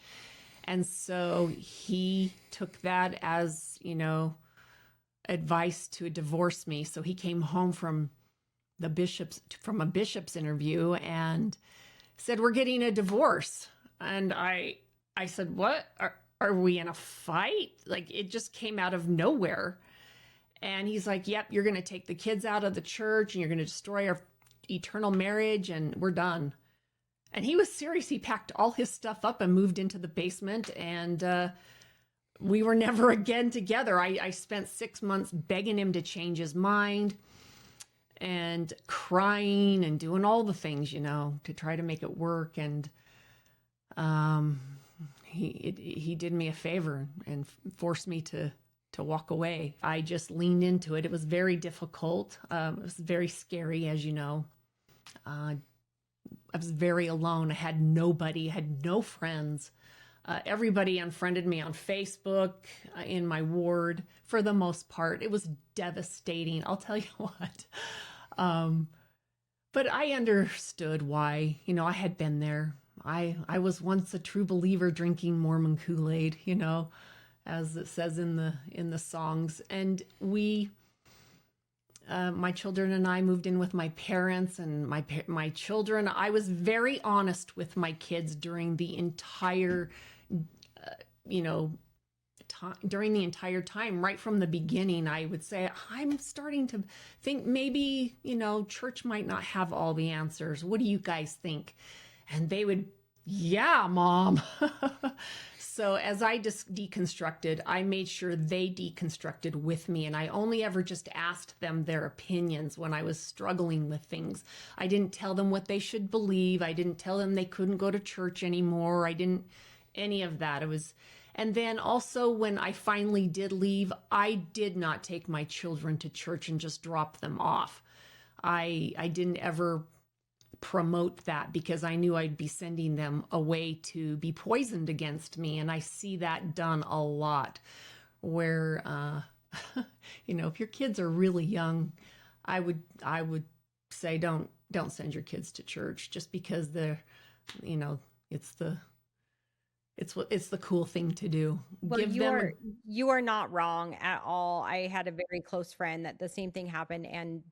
And so he took that as, you know, advice to divorce me. So he came home from a bishop's interview and said, we're getting a divorce. And I said, what? Are we in a fight? Like, it just came out of nowhere. And he's like, yep, you're going to take the kids out of the church and you're going to destroy our eternal marriage and we're done. And he was serious. He packed all his stuff up and moved into the basement, and we were never again together. I spent 6 months begging him to change his mind and crying and doing all the things, you know, to try to make it work. And he did me a favor and forced me to to walk away. I just leaned into it. It was very difficult. It was very scary, as you know. I was very alone. I had nobody, I had no friends. Everybody unfriended me on Facebook, in my ward, for the most part. It was devastating, I'll tell you what. But I understood why. You know, I had been there. I was once a true believer drinking Mormon Kool-Aid, you know, as it says in the songs. And we, my children and I moved in with my parents and my children. I was very honest with my kids during the entire, during the entire time. Right from the beginning, I would say, I'm starting to think maybe, church might not have all the answers. What do you guys think? And they would, yeah, Mom. So as I just deconstructed, I made sure they deconstructed with me. And I only ever just asked them their opinions when I was struggling with things. I didn't tell them what they should believe. I didn't tell them they couldn't go to church anymore. I didn't, any of that. And then also when I finally did leave, I did not take my children to church and just drop them off. I didn't ever promote that because I knew I'd be sending them away to be poisoned against me. And I see that done a lot where, if your kids are really young, I would say don't send your kids to church just because they're, it's the cool thing to do. Well, you are not wrong at all. I had a very close friend that the same thing happened, and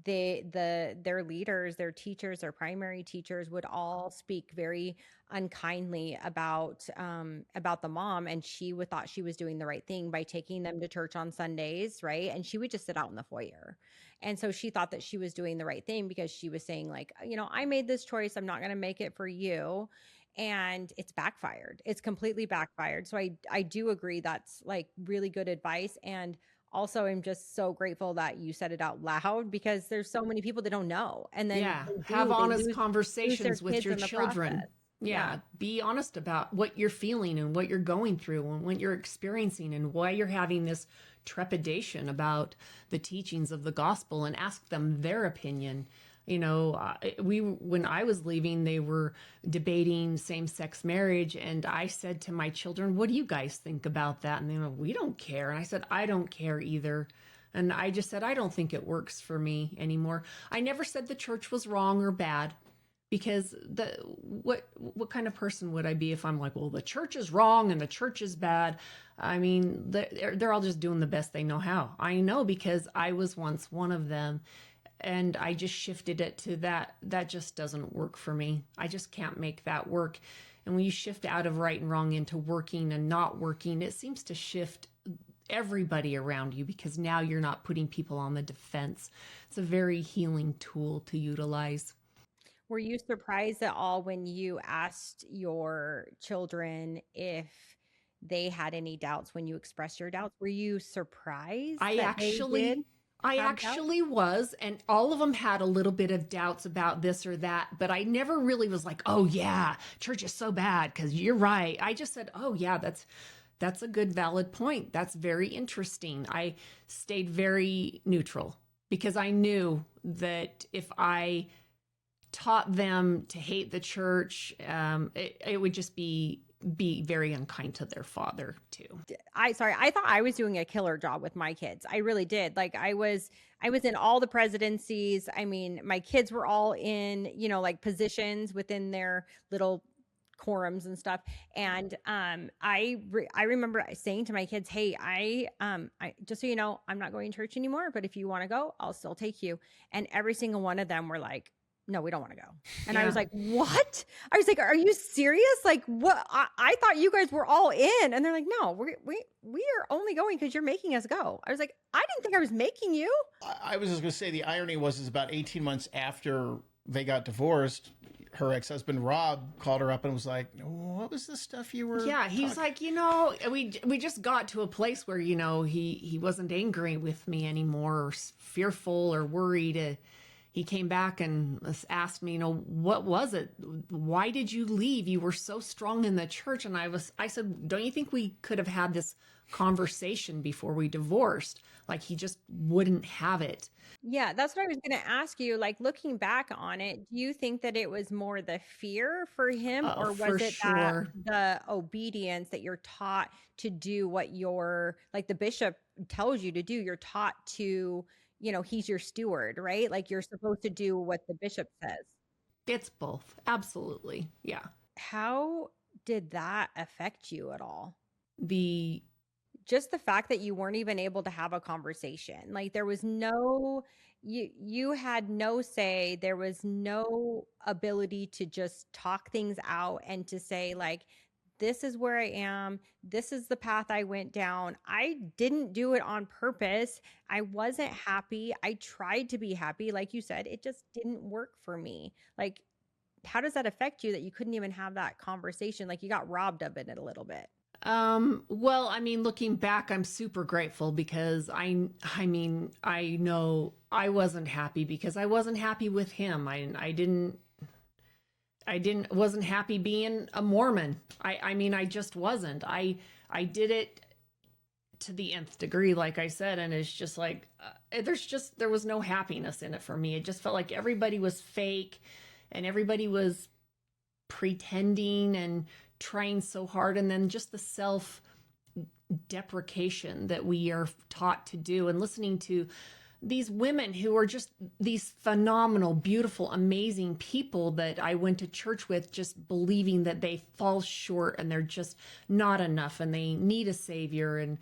their leaders, their teachers, their primary teachers would all speak very unkindly about the mom, and she thought she was doing the right thing by taking them to church on Sundays, right? And she would just sit out in the foyer. And so she thought that she was doing the right thing because she was saying like, I made this choice. I'm not going to make it for you. And it's backfired. It's completely backfired. So I do agree that's like really good advice. And also I'm just so grateful that you said it out loud because there's so many people that don't know. And then have honest conversations with your children. Yeah. Be honest about what you're feeling and what you're going through and what you're experiencing and why you're having this trepidation about the teachings of the gospel, and ask them their opinion. When I was leaving, they were debating same-sex marriage, and I said to my children, what do you guys think about that? And they were, we don't care. And I said, I don't care either. And I just said, I don't think it works for me anymore. I never said the church was wrong or bad, because what kind of person would I be if I'm like, well, the church is wrong and the church is bad? I mean, they're all just doing the best they know how. I know because I was once one of them. And I just shifted it to that just doesn't work for me. I just can't make that work. And when you shift out of right and wrong into working and not working, it seems to shift everybody around you because now you're not putting people on the defense. It's a very healing tool to utilize. Were you surprised at all when you asked your children if they had any doubts when you expressed your doubts? Were you surprised? I actually was, and all of them had a little bit of doubts about this or that, but I never really was like, oh yeah, church is so bad because you're right. I just said, oh yeah, that's a good valid point. That's very interesting. I stayed very neutral because I knew that if I taught them to hate the church, it would just be very unkind to their father too. I thought I was doing a killer job with my kids. I really did. Like I was in all the presidencies. I mean, my kids were all in, like positions within their little quorums and stuff. And I remember saying to my kids, hey, I just so you know, I'm not going to church anymore, but if you want to go, I'll still take you. And every single one of them were like, no, we don't want to go. And I was like, what? I was like, are you serious? Like what? I thought you guys were all in. And they're like, no, we are only going because you're making us go. I was like, I didn't think I was making you. I was just going to say the irony is about 18 months after they got divorced, her ex-husband, Rob, called her up and was like, what was the stuff you were he's like, we just got to a place where, he wasn't angry with me anymore or fearful or worried. he came back and asked me, what was it? Why did you leave? You were so strong in the church. And I said, don't you think we could have had this conversation before we divorced? Like, he just wouldn't have it. Yeah, that's what I was going to ask you. Like, looking back on it, do you think that it was more the fear for him, or was For it sure. that the obedience that you're taught to do what like the bishop tells you to do? You're taught to, he's your steward, right? Like, you're supposed to do what the bishop says. It's both. Absolutely. Yeah. How did that affect you at all? Just the fact that you weren't even able to have a conversation. Like, there was you had no say. There was no ability to just talk things out and to say, like, this is where I am. This is the path I went down. I didn't do it on purpose. I wasn't happy. I tried to be happy. Like you said, it just didn't work for me. Like, how does that affect you that you couldn't even have that conversation? Like, you got robbed of it a little bit. Well, I mean, looking back, I'm super grateful because I know I wasn't happy because I wasn't happy with him. Wasn't happy being a Mormon. I just wasn't. I did it to the nth degree, like I said, and it's just like, there was no happiness in it for me. It just felt like everybody was fake and everybody was pretending and trying so hard, and then just the self-deprecation that we are taught to do, and listening to these women who are just these phenomenal, beautiful, amazing people that I went to church with, just believing that they fall short and they're just not enough and they need a savior. And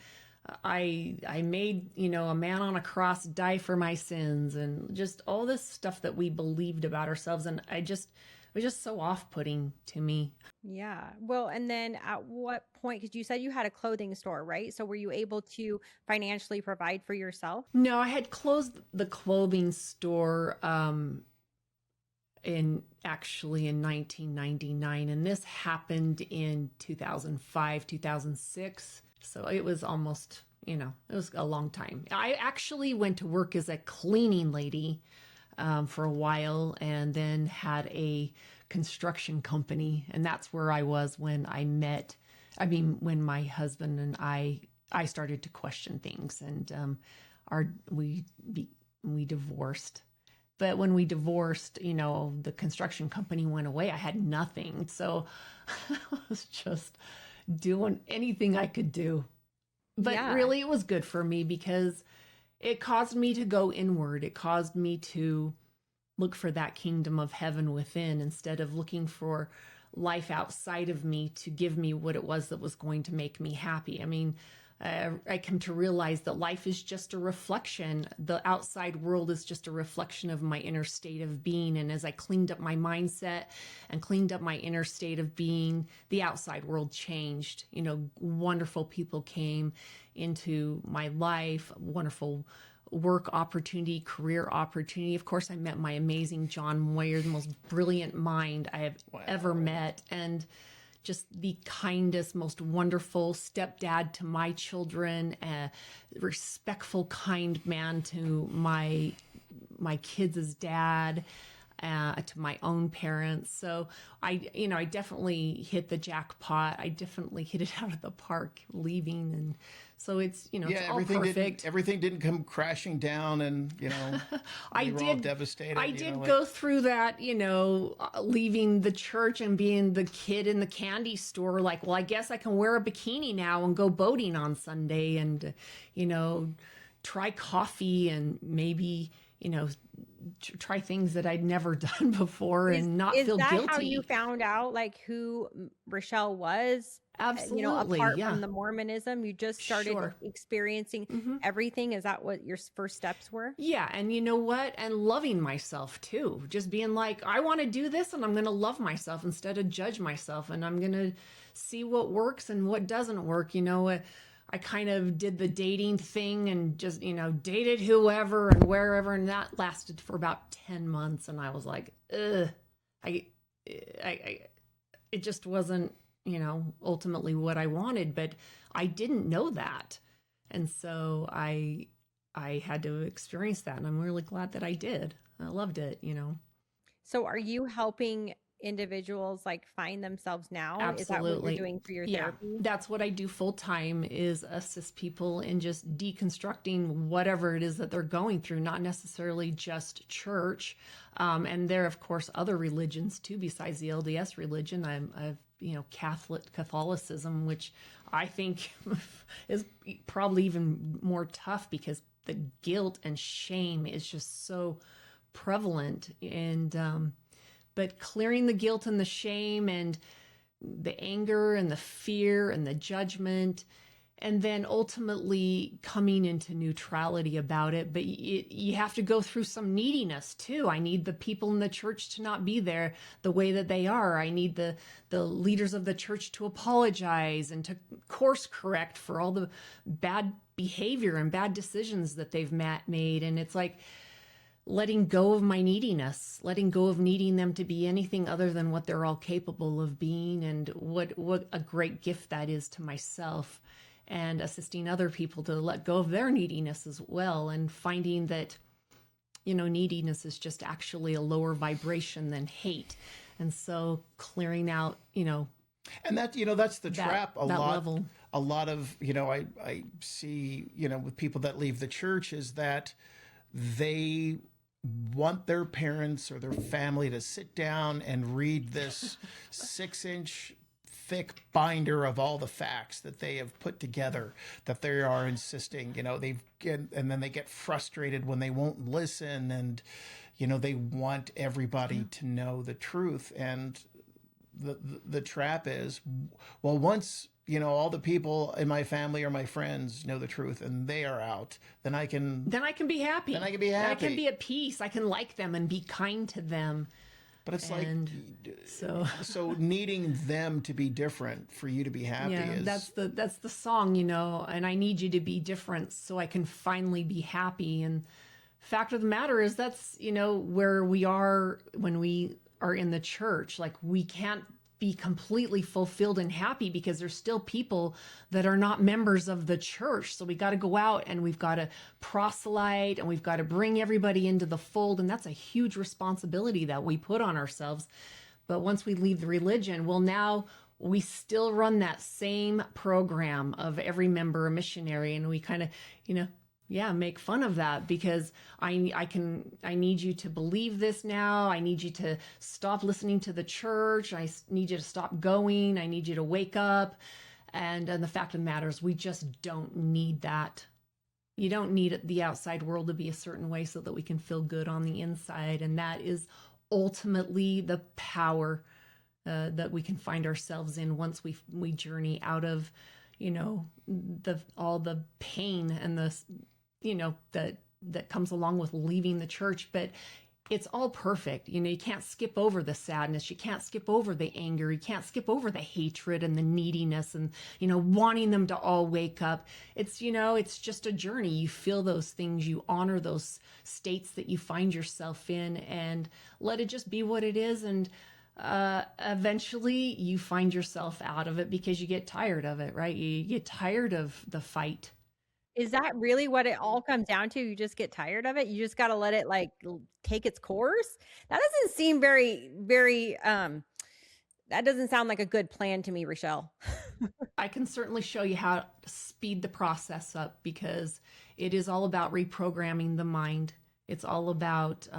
I made, a man on a cross die for my sins, and just all this stuff that we believed about ourselves. And it was just so off-putting to me. Yeah. Well, and then at what point, because you said you had a clothing store, right? So were you able to financially provide for yourself? No, I had closed the clothing store in 1999, and this happened in 2005, 2006. So it was almost, it was a long time. I actually went to work as a cleaning lady for a while, and then had a construction company, and that's where I was when when my husband and I started to question things, and we divorced. But when we divorced, the construction company went away. I had nothing, so I was just doing anything I could do. But really, it was good for me because it caused me to go inward. It caused me to look for that kingdom of heaven within, instead of looking for life outside of me to give me what it was that was going to make me happy. I mean, I come to realize that life is just a reflection. The outside world is just a reflection of my inner state of being. And as I cleaned up my mindset and cleaned up my inner state of being, the outside world changed. Wonderful people came into my life, wonderful work opportunity, career opportunity. Of course, I met my amazing John Moyer, the most brilliant mind I have ever met, and just the kindest, most wonderful stepdad to my children, a respectful, kind man to my kids' dad, to my own parents. So I definitely hit the jackpot. I definitely hit it out of the park leaving. And so it's, it's all perfect. Everything didn't come crashing down, and, we were all devastated. I did go through that, leaving the church and being the kid in the candy store, like, well, I guess I can wear a bikini now and go boating on Sunday and, try coffee and maybe, try things that I'd never done before and not feel guilty. Is that how you found out, like, who Rachelle was? Absolutely. Apart from the Mormonism, you just started experiencing everything. Is that what your first steps were? Yeah. And you know what? And loving myself too. Just being like, I want to do this, and I'm going to love myself instead of judge myself. And I'm going to see what works and what doesn't work. I kind of did the dating thing and just, dated whoever and wherever. And that lasted for about 10 months. And I was like, it just wasn't, ultimately what I wanted, but I didn't know that. And so I had to experience that. And I'm really glad that I did. I loved it, So are you helping individuals like find themselves now? Absolutely. Is that what you're doing for your Yeah, therapy? that's what I do full time, is assist people in just deconstructing whatever it is that they're going through, not necessarily just church. And there, of course, other religions too, besides the LDS religion. I've Catholicism, which I think is probably even more tough because the guilt and shame is just so prevalent. And but clearing the guilt and the shame and the anger and the fear and the judgment, and then ultimately coming into neutrality about it. But you have to go through some neediness too. I need the people in the church to not be there the way that they are. I need the leaders of the church to apologize and to course correct for all the bad behavior and bad decisions that they've made. And it's like letting go of my neediness, letting go of needing them to be anything other than what they're all capable of being, and what a great gift that is to myself, and assisting other people to let go of their neediness as well, and finding that, neediness is just actually a lower vibration than hate. And so clearing out, And that's the trap. that level. A lot of, I see, with people that leave the church, is that they want their parents or their family to sit down and read this 6-inch thick binder of all the facts that they have put together, that they are insisting, and then they get frustrated when they won't listen, and, they want everybody to know the truth. And the trap is, well, once, all the people in my family or my friends know the truth and they are out, then I can be happy. Then I can be happy. I can be at peace. I can like them and be kind to them. But it's so needing them to be different for you to be happy is that's the song, and I need you to be different so I can finally be happy. And fact of the matter is, that's, where we are when we are in the church. Like, we can't be completely fulfilled and happy because there's still people that are not members of the church. So we got to go out and we've got to proselyte and we've got to bring everybody into the fold. And that's a huge responsibility that we put on ourselves. But once we leave the religion, well, now we still run that same program of every member a missionary. And we kind of, make fun of that, because I need you to believe this now. I need you to stop listening to the church. I need you to stop going. I need you to wake up. And the fact of the matter is, we just don't need that. You don't need the outside world to be a certain way so that we can feel good on the inside. And that is ultimately the power that we can find ourselves in once we journey out of, all the pain and the that comes along with leaving the church. But it's all perfect. You can't skip over the sadness. You can't skip over the anger. You can't skip over the hatred and the neediness and, wanting them to all wake up. It's, it's just a journey. You feel those things, you honor those states that you find yourself in, and let it just be what it is. And eventually you find yourself out of it because you get tired of it, right? You get tired of the fight. Is that really what it all comes down to? You just get tired of it? You just got to let it take its course? That doesn't seem very, very, that doesn't sound like a good plan to me, Rachelle. I can certainly show you how to speed the process up, because it is all about reprogramming the mind. It's all about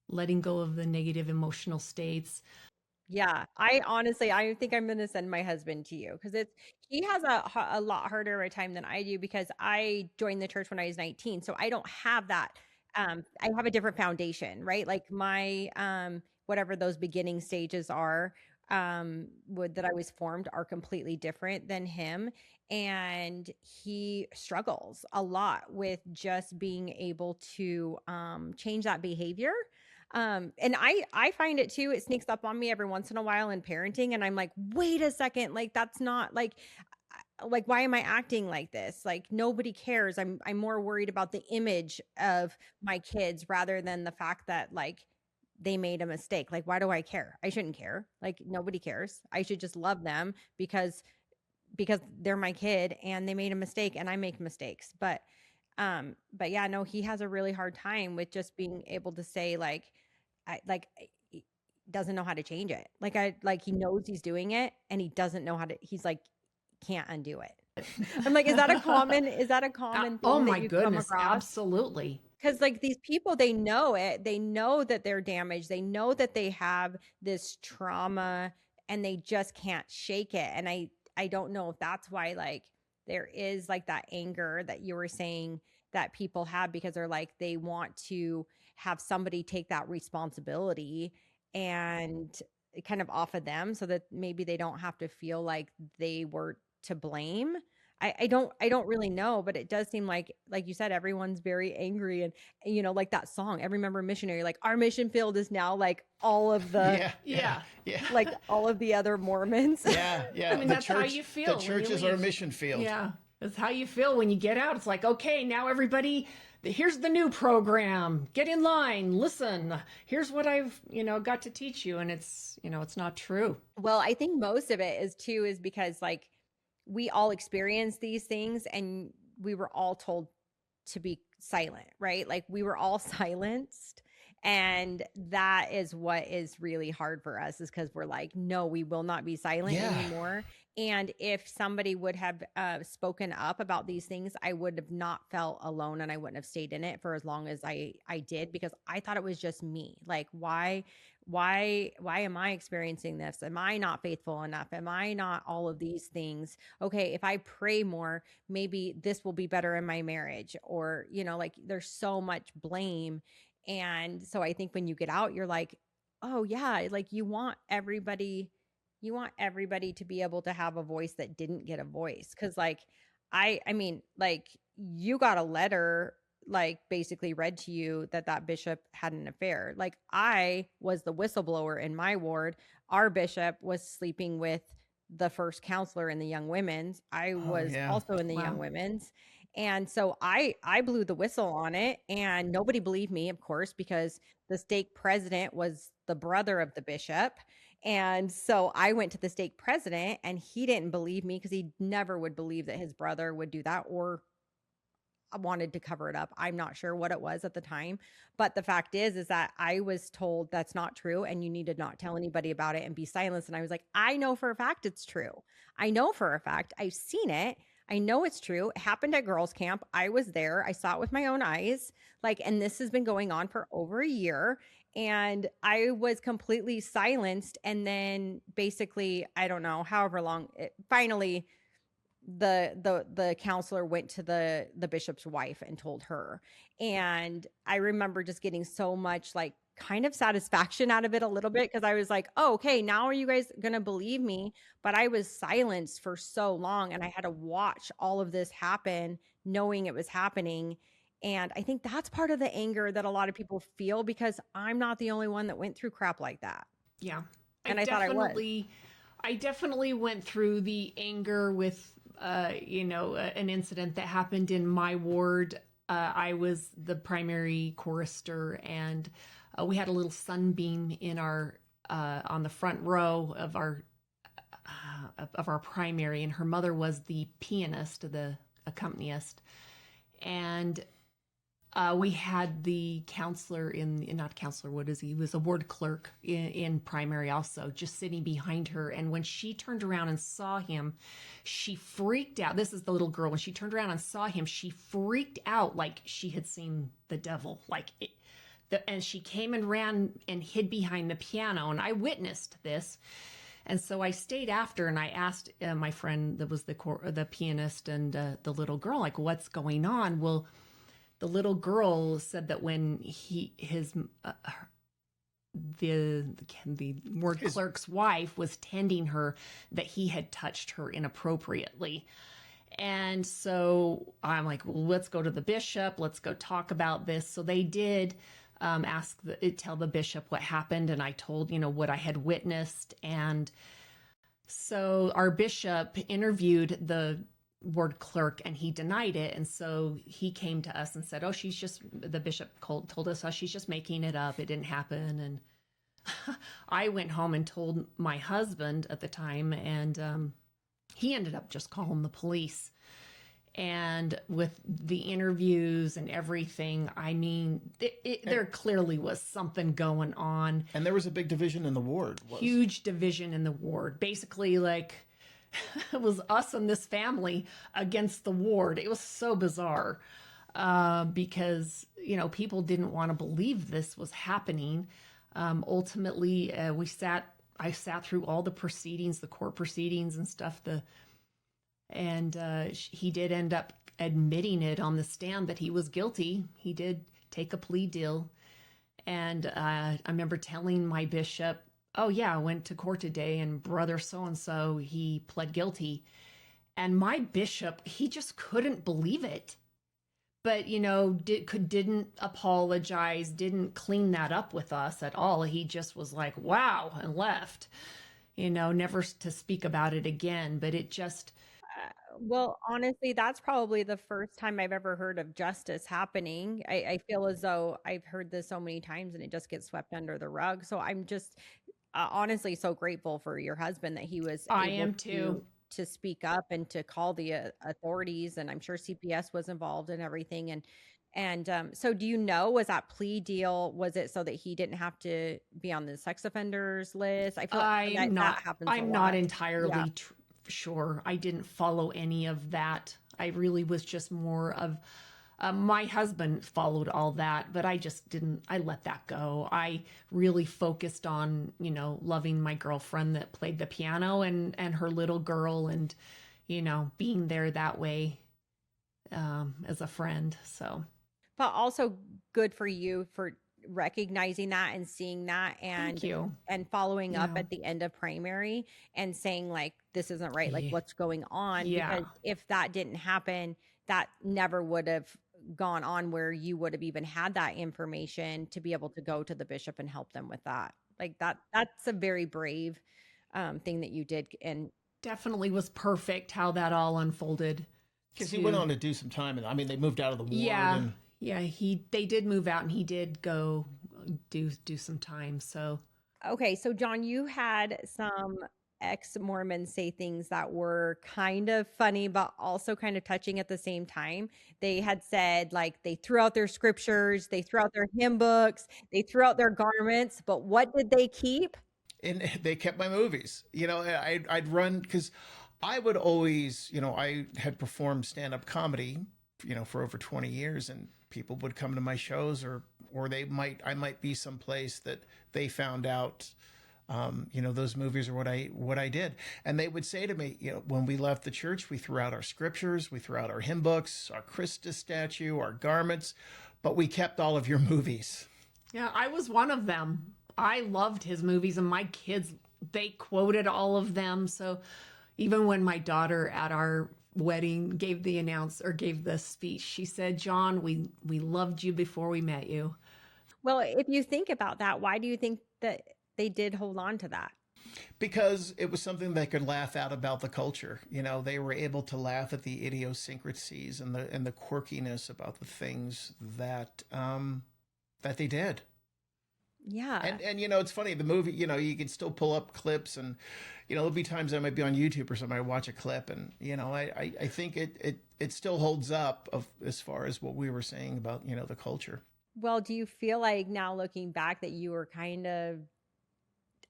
letting go of the negative emotional states. Yeah, I think I'm going to send my husband to you, because he has a lot harder a time than I do, because I joined the church when I was 19. So I don't have that. I have a different foundation, right? Like my, whatever those beginning stages are, that I was formed are completely different than him. And he struggles a lot with just being able to, change that behavior. And I find it too, it sneaks up on me every once in a while in parenting. And I'm like, wait a second, that's not like, why am I acting like this? Like, nobody cares. I'm more worried about the image of my kids rather than the fact that they made a mistake. Why do I care? I shouldn't care. Nobody cares. I should just love them because they're my kid and they made a mistake and I make mistakes. But, But yeah, no, he has a really hard time with just being able to say he doesn't know how to change it. He knows he's doing it and he doesn't know how to, he's like, can't undo it. I'm like, is that a common thing Oh my that you come goodness, across? absolutely. Because like these people, they know it. They know that they're damaged. They know that they have this trauma and they just can't shake it. And I don't know if that's why like there is like that anger that you were saying that people have, because they're like, they want to have somebody take that responsibility and kind of off of them so that maybe they don't have to feel like they were to blame. I don't really know, but it does seem like you said, everyone's very angry and like that song, Every Member Missionary, like our mission field is now like all of the Yeah. like all of the other Mormons. Yeah. I mean, that's how you feel. The church is our mission field. Yeah. That's how you feel when you get out. It's like, okay, now everybody, here's the new program. Get in line. Listen, here's what I've, got to teach you. And it's, it's not true. Well, I think most of it is because like we all experience these things and we were all told to be silent, right? Like we were all silenced. And that is what is really hard for us, is because we're like, no, we will not be silent anymore. And if somebody would have spoken up about these things, I would have not felt alone and I wouldn't have stayed in it for as long as I did, because I thought it was just me. Like, why am I experiencing this? Am I not faithful enough? Am I not all of these things? Okay, if I pray more, maybe this will be better in my marriage, or, like there's so much blame. And so I think when you get out, you're like, oh yeah, like you want everybody to be able to have a voice that didn't get a voice. Cause like, I mean, like you got a letter, like basically read to you that bishop had an affair. Like I was the whistleblower in my ward. Our bishop was sleeping with the first counselor in the young women's. I was also in the young women's. And so I blew the whistle on it and nobody believed me, of course, because the stake president was the brother of the bishop. And so I went to the stake president and he didn't believe me because he never would believe that his brother would do that or wanted to cover it up. I'm not sure what it was at the time, but the fact is that I was told that's not true and you need to not tell anybody about it and be silenced. And I was like, I know for a fact it's true. I know for a fact. I've seen it. I know it's true. It happened at girls' camp. I was there. I saw it with my own eyes. And this has been going on for over a year. And I was completely silenced. And then basically, I don't know, however long, finally, the counselor went to the bishop's wife and told her. And I remember just getting so much kind of satisfaction out of it a little bit, because I was like, oh, okay, now are you guys going to believe me? But I was silenced for so long and I had to watch all of this happen, knowing it was happening. And I think that's part of the anger that a lot of people feel, because I'm not the only one that went through crap like that. Yeah. And I thought I was. I definitely went through the anger with, an incident that happened in my ward. I was the primary chorister, and we had a little sunbeam in our on the front row of our primary, and her mother was the pianist, the accompanist, and we had the counselor not counselor, what is he? He was a ward clerk in primary also, just sitting behind her. And when she turned around and saw him, she freaked out. This is the little girl. When she turned around and saw him, she freaked out like she had seen the devil. And she came and ran and hid behind the piano. And I witnessed this. And so I stayed after and I asked my friend that was the pianist and the little girl, like, what's going on? Well, the little girl said that when the ward clerk's wife was tending her, that he had touched her inappropriately. And so I'm like, well, let's go to the bishop. Let's go talk about this. So they did tell the bishop what happened. And I told, what I had witnessed. And so our bishop interviewed the ward clerk and he denied it. And so he came to us and said, oh, the bishop told us, oh, she's just making it up. It didn't happen. And I went home and told my husband at the time, and he ended up just calling the police. And with the interviews and everything, I mean, there clearly was something going on. And there was a big division in the ward. Huge division in the ward. Basically, like, it was us and this family against the ward. It was so bizarre because, you know, people didn't want to believe this was happening. Ultimately, I sat through all the proceedings, the court proceedings and stuff, and he did end up admitting it on the stand that he was guilty. He did take a plea deal. And I remember telling my bishop, oh yeah, I went to court today and brother so-and-so, he pled guilty. And my bishop, he just couldn't believe it. But, you know, didn't apologize, didn't clean that up with us at all. He just was like, wow, and left, you know, never to speak about it again. But it just... Well, honestly, that's probably the first time I've ever heard of justice happening. I feel as though I've heard this so many times and it just gets swept under the rug. So I'm just honestly so grateful for your husband that he was able to speak up and to call the authorities. And I'm sure CPS was involved in everything. And so do you know, was that plea deal, was it so that he didn't have to be on the sex offenders list? I feel like that happens a lot. I'm not entirely sure. I didn't follow any of that. I really was just more of my husband followed all that, but I just didn't. I let that go. I really focused on, you know, loving my girlfriend that played the piano and her little girl, and, you know, being there that way as a friend. So, but also good for you for recognizing that and seeing that and following up at the end of primary and saying, like, this isn't right, like what's going on. Because if that didn't happen, that never would have gone on where you would have even had that information to be able to go to the bishop and help them with that. Like that's a very brave thing that you did, and definitely was perfect how that all unfolded. Because he went on to do some time, and I mean, they moved out of the ward. They did move out, and he did go do some time. So, okay, so John, you had some ex-Mormons say things that were kind of funny, but also kind of touching at the same time. They had said, like, they threw out their scriptures, they threw out their hymn books, they threw out their garments, but what did they keep? And they kept my movies. You know, I'd run, because I would always, you know, I had performed stand-up comedy, you know, for over 20 years, and people would come to my shows, or I might be someplace that they found out, you know, those movies are what I did. And they would say to me, you know, when we left the church, we threw out our scriptures, we threw out our hymn books, our Christus statue, our garments, but we kept all of your movies. Yeah, I was one of them. I loved his movies, and my kids, they quoted all of them. So even when my daughter at our wedding gave the speech, she said, John, we loved you before we met you. Well, if you think about that, why do you think that they did hold on to that? Because it was something they could laugh at about the culture. You know, they were able to laugh at the idiosyncrasies and the quirkiness about the things that they did. Yeah. And you know, it's funny, the movie, you know, you can still pull up clips, and, you know, there'll be times I might be on YouTube or something, I watch a clip, and, you know, I think it still holds up as far as what we were saying about, you know, the culture. Well, do you feel like now looking back that you were kind of,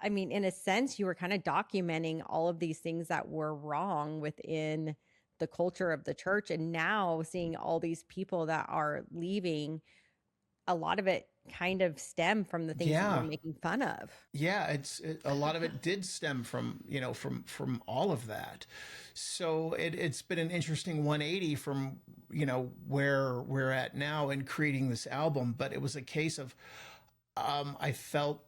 I mean, in a sense, you were kind of documenting all of these things that were wrong within the culture of the church, and now seeing all these people that are leaving, a lot of it kind of stem from the things that we're making fun of. Yeah, a lot of it did stem from, you know, from all of that. So it's been an interesting 180 from, you know, where we're at now in creating this album. But it was a case of, I felt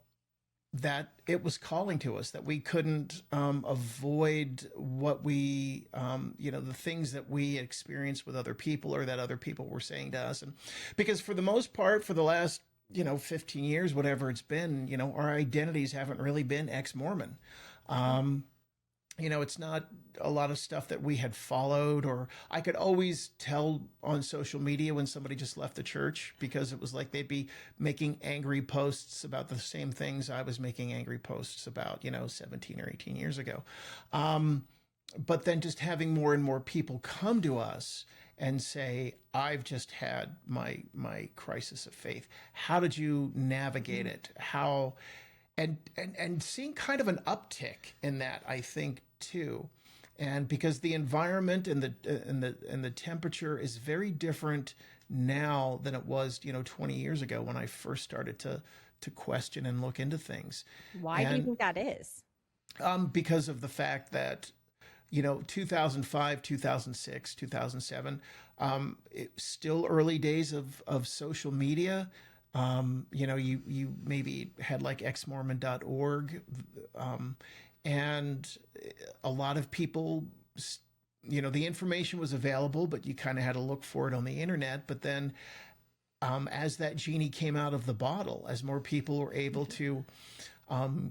that it was calling to us, that we couldn't avoid what we, you know, the things that we experienced with other people, or that other people were saying to us. And because for the most part, for the last, you know, 15 years, whatever it's been, you know, our identities haven't really been ex-Mormon. You know, it's not a lot of stuff that we had followed, or I could always tell on social media when somebody just left the church, because it was like they'd be making angry posts about the same things I was making angry posts about, you know, 17 or 18 years ago. But then just having more and more people come to us and say, I've just had my crisis of faith. How did you navigate it? How, and seeing kind of an uptick in that, I think, too. And because the environment and the temperature is very different now than it was, 20 years ago when I first started to question and look into things. Why do you think that is? Because of the fact that, 2005, 2006, 2007, it's still early days of social media. You maybe had like Ex-Mormon.org, and a lot of people, the information was available, but you kind of had to look for it on the internet. But then as that genie came out of the bottle, as more people were able to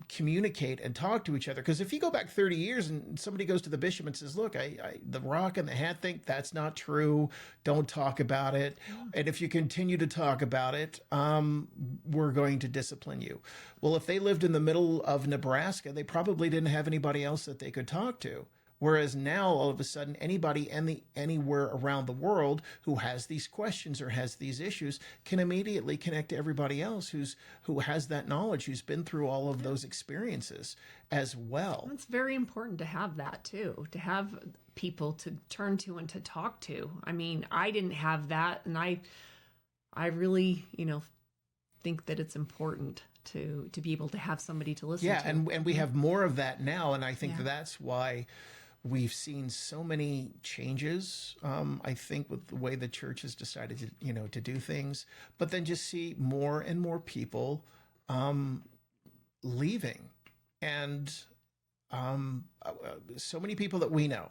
communicate and talk to each other. Because if you go back 30 years and somebody goes to the bishop and says, look, the rock and the hat thing, that's not true. Don't talk about it. And if you continue to talk about it, we're going to discipline you. Well, if they lived in the middle of Nebraska, they probably didn't have anybody else that they could talk to. Whereas now, all of a sudden, anybody anywhere around the world who has these questions or has these issues can immediately connect to everybody else who has that knowledge, who's been through all of those experiences as well. It's very important to have that too, to have people to turn to and to talk to. I mean, I didn't have that, and I really, think that it's important to be able to have somebody to listen to. Yeah, and we have more of that now, and I think that's why we've seen so many changes, I think, with the way the church has decided to do things, but then just see more and more people leaving. And so many people that we know,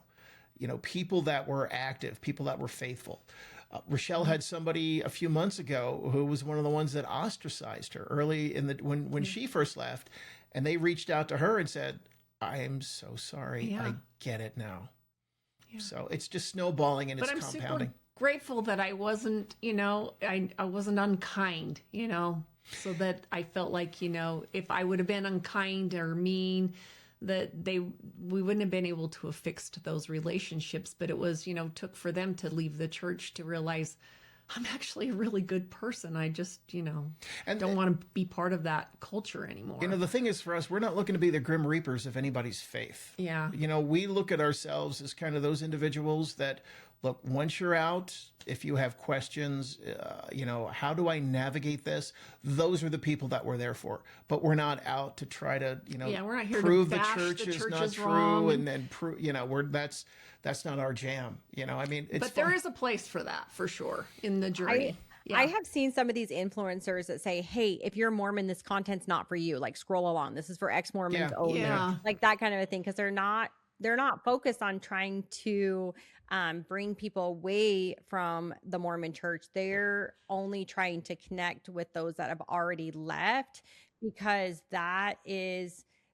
people that were active, people that were faithful. Rachelle had somebody a few months ago who was one of the ones that ostracized her early when she first left, and they reached out to her and said, I am so sorry. Yeah. I get it now. Yeah. So it's just snowballing and it's compounding. I'm super grateful that I wasn't, I wasn't unkind, so that I felt like, if I would have been unkind or mean, that we wouldn't have been able to have fixed those relationships. But it was, took for them to leave the church to realize I'm actually a really good person. I just, don't want to be part of that culture anymore. The thing is, for us, we're not looking to be the grim reapers of anybody's faith. Yeah. We look at ourselves as kind of those individuals that, look, once you're out, if you have questions, how do I navigate this? Those are the people that we're there for. But we're not out to try to, we're not here prove to bash the church is not true wrong. and then prove, that's not our jam. It's but there is a place for that, for sure, in the journey. I have seen some of these influencers that say, hey, if you're a Mormon, this content's not for you. Like, scroll along. This is for ex-Mormons only. Yeah. Like that kind of a thing. Because they're not focused on trying to bring people away from the Mormon church. They're only trying to connect with those that have already left, because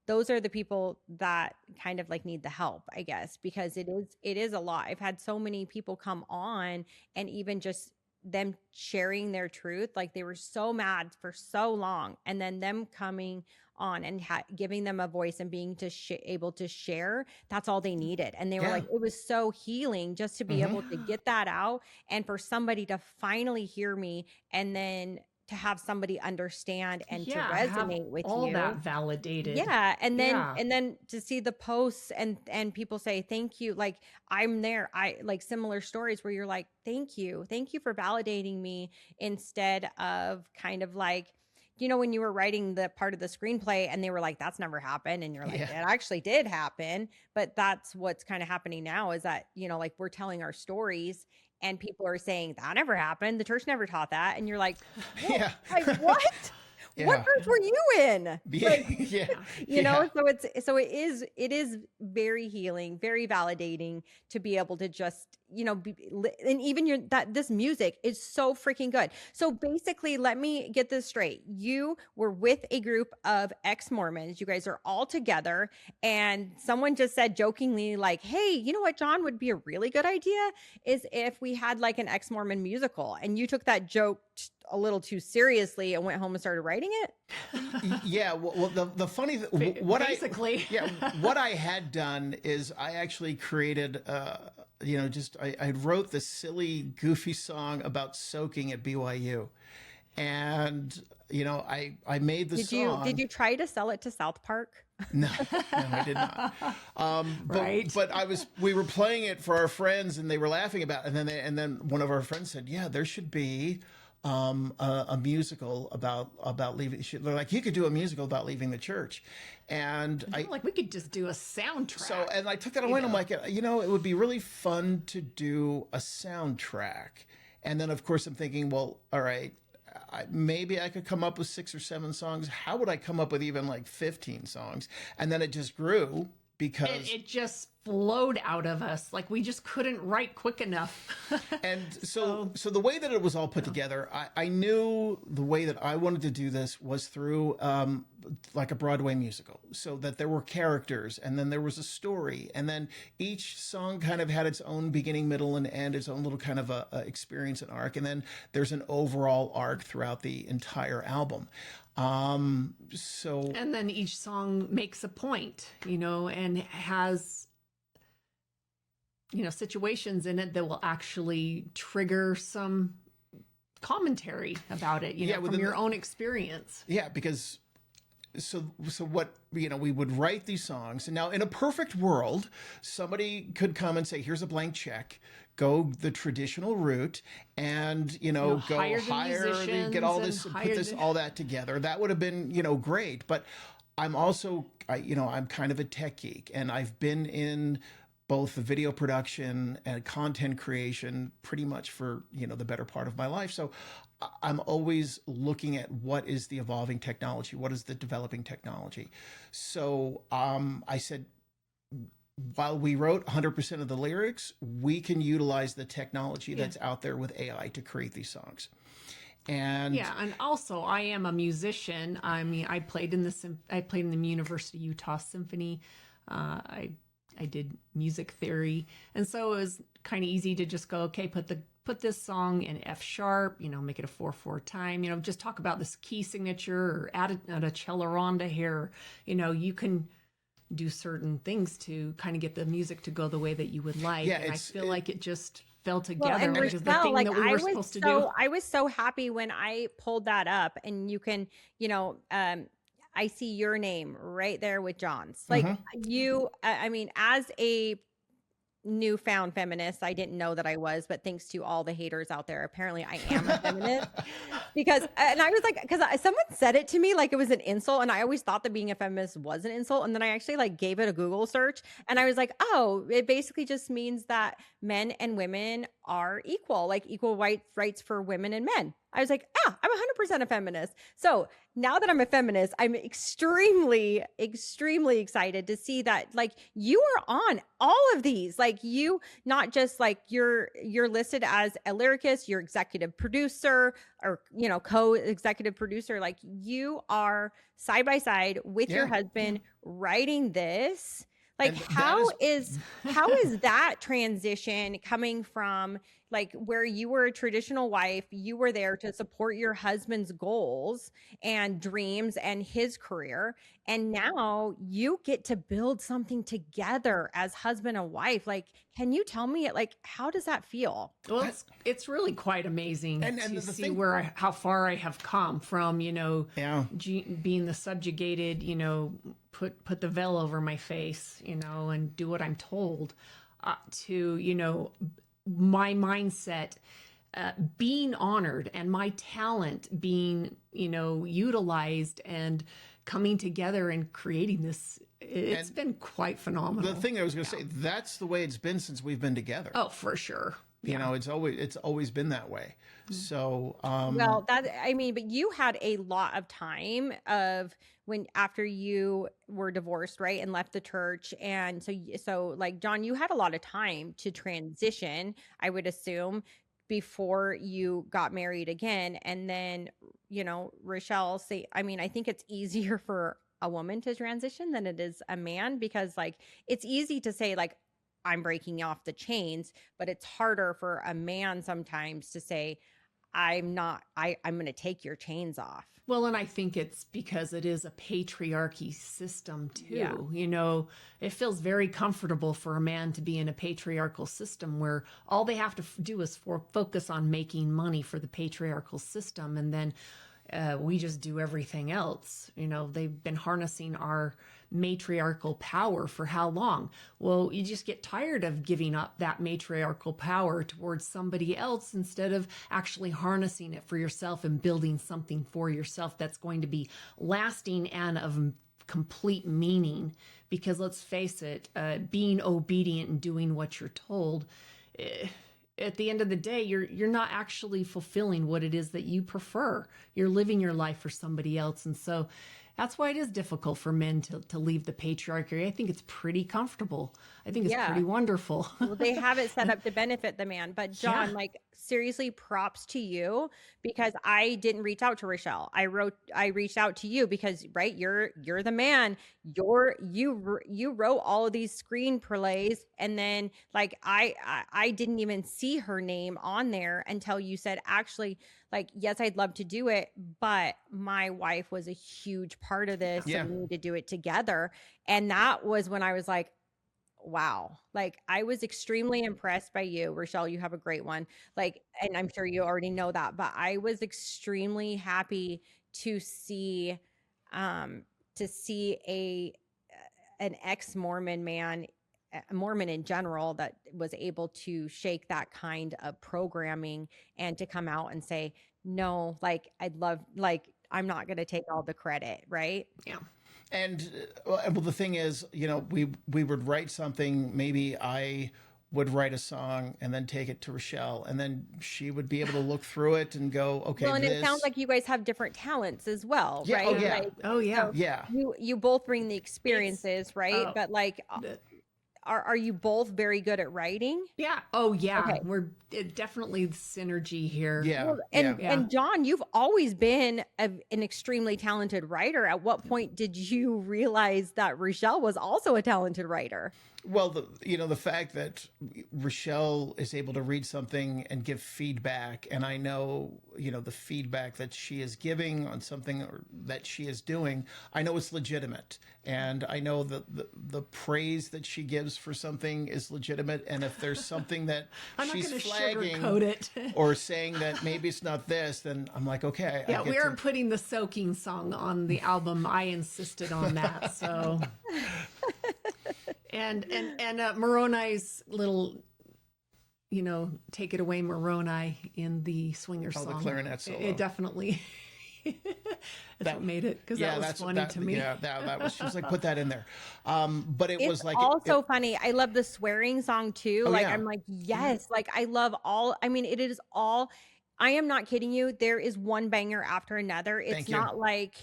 those are the people that kind of like need the help, I guess, because it is a lot. I've had so many people come on, and even just them sharing their truth, like they were so mad for so long, and then them coming on and giving them a voice and being able to share, that's all they needed. And they were like, it was so healing just to be able to get that out, and for somebody to finally hear me, and then to have somebody understand and to resonate with all you. That validated. Yeah. And then to see the posts and people say, thank you. Like, I'm there. I like similar stories where you're like, thank you for validating me, instead of kind of like, when you were writing the part of the screenplay and they were like, that's never happened. And you're like, it actually did happen. But that's what's kind of happening now, is that, like, we're telling our stories and people are saying that never happened. The church never taught that. And you're like, like what? What group were you in? So it is very healing, very validating to be able to just, and even this music is so freaking good. So basically, let me get this straight. You were with a group of ex-Mormons. You guys are all together, and someone just said jokingly, like, hey, you know what, John, would be a really good idea is if we had like an Ex-Mormon musical. And you took that joke a little too seriously and went home and started writing it. Yeah. Well, the funny what I had done is I actually created I wrote this silly, goofy song about soaking at BYU. And, I made the song. Did you try to sell it to South Park? No, I did not. Right. But we were playing it for our friends, and they were laughing about it. And then one of our friends said, "Yeah, there should be a musical about leaving." They're like, "You could do a musical about leaving the church," and like we could just do a soundtrack. So, and I took that away, and I'm like, it would be really fun to do a soundtrack. And then, of course, I'm thinking, well, all right. Maybe I could come up with 6 or 7 songs. How would I come up with even like 15 songs? And then it just grew because it just flowed out of us. Like we just couldn't write quick enough. And so the way that it was all put together, I knew the way that I wanted to do this was through like a Broadway musical, so that there were characters, and then there was a story, and then each song kind of had its own beginning, middle, and end, its own little kind of a experience and arc, and then there's an overall arc throughout the entire album. And then each song makes a point, and has situations in it that will actually trigger some commentary about it, from your own experience. Yeah, because so what, we would write these songs, and now in a perfect world, somebody could come and say, here's a blank check, go the traditional route, and go hire, get all this, put this, all that together. That would have been, great. But I'm also, I'm kind of a tech geek, and I've been in both the video production and content creation pretty much for, the better part of my life. So I'm always looking at what is the evolving technology, what is the developing technology. So I said, while we wrote 100% of the lyrics, we can utilize the technology that's out there with AI to create these songs. And also I am a musician. I mean, I played in the University of Utah Symphony. I did music theory, and so it was kind of easy to just go, okay, put this song in F sharp, make it a 4/4 time, just talk about this key signature, or add a cello here. You can do certain things to kind of get the music to go the way that you would like. Yeah, and I feel like it just fell together, Well, and which is the thing that we were supposed to do. I was so happy when I pulled that up, and you can, I see your name right there with John's. Like I mean, as a newfound feminist, I didn't know that I was, but thanks to all the haters out there, apparently I am a feminist. And I was like, because someone said it to me like it was an insult, and I always thought that being a feminist was an insult, and then I actually like gave it a Google search, and I was like, oh, it basically just means that men and women are equal, like equal rights for women and men. I was like, I'm 100% a feminist. So now that I'm a feminist, I'm extremely, extremely excited to see that like you are on all of these. Like you, not just like you're listed as a lyricist, you're executive producer, or, co-executive producer. Like you are side by side with your husband writing this. Like how is that transition coming from like where you were a traditional wife, you were there to support your husband's goals and dreams and his career, and now you get to build something together as husband and wife? Like, can you tell me like how does that feel? Well, it's really quite amazing to see how far I have come from, being the subjugated, put the veil over my face, and do what I'm told, to, my mindset being honored and my talent being, utilized and coming together and creating this. It's been quite phenomenal. The thing I was going to say, that's the way it's been since we've been together. Oh, for sure. It's always been that way. So, but you had a lot of time after you were divorced, right? And left the church. And so like, John, you had a lot of time to transition, I would assume, before you got married again. And then, Rachelle, I think it's easier for a woman to transition than it is a man, because like, it's easy to say like, I'm breaking off the chains, but it's harder for a man sometimes to say, I'm going to take your chains off. Well, and I think it's because it is a patriarchy system too. Yeah. You know, it feels very comfortable for a man to be in a patriarchal system where all they have to do is focus on making money for the patriarchal system. And then we just do everything else. You know, they've been harnessing our matriarchal power for how long? Well, you just get tired of giving up that matriarchal power towards somebody else instead of actually harnessing it for yourself and building something for yourself that's going to be lasting and of complete meaning. Because let's face it, being obedient and doing what you're told, at the end of the day, you're not actually fulfilling what it is that you prefer. You're living your life for somebody else. And so that's why it is difficult for men to leave the patriarchy. I think it's pretty comfortable. I think it's pretty wonderful. Well, they have it set up to benefit the man. But John, like, seriously, props to you, because I didn't reach out to Rachelle. I reached out to you because, right, you're the man. You wrote all of these screenplays, and then like I didn't even see her name on there until you said, actually, like, yes, I'd love to do it, but my wife was a huge part of this. Yeah. So we need to do it together. And that was when I was like, wow. Like, I was extremely impressed by you, Rachelle. You have a great one. Like, and I'm sure you already know that, but I was extremely happy to see an ex-Mormon man, a Mormon in general, that was able to shake that kind of programming and to come out and say, no, like, I'm not going to take all the credit. Right. Yeah. And well, the thing is, you know, we would write something. Maybe I would write a song and then take it to Rachelle, and then she would be able to look through it and go, okay. Well, and it sounds like you guys have different talents as well, Yeah, right? oh, yeah. Like, Oh, yeah. so Yeah. You both bring the experiences, right? But like, are you both very good at writing? Yeah. Oh, yeah. Okay. We're definitely synergy here. Yeah. Well, yeah. and John, you've always been an extremely talented writer. At what point did you realize that Rachelle was also a talented writer? Well, the fact that Rachelle is able to read something and give feedback, and I know, the feedback that she is giving on something or that she is doing, I know it's legitimate. And I know that the praise that she gives for something is legitimate. And if there's something that she's flagging it. or saying that maybe it's not this, then I'm like, okay. Yeah, we aren't putting the soaking song on the album. I insisted on that. So... And Moroni's little, take it away, Moroni, in the swinger song. The clarinet solo. It definitely, that's what made it, because that was funny to me. Yeah, that was, she was like, put that in there. But it was like... also funny. I love the swearing song too. Oh, like, yeah. I'm like, yes, like, I love it is all... I am not kidding you. There is one banger after another. It's not like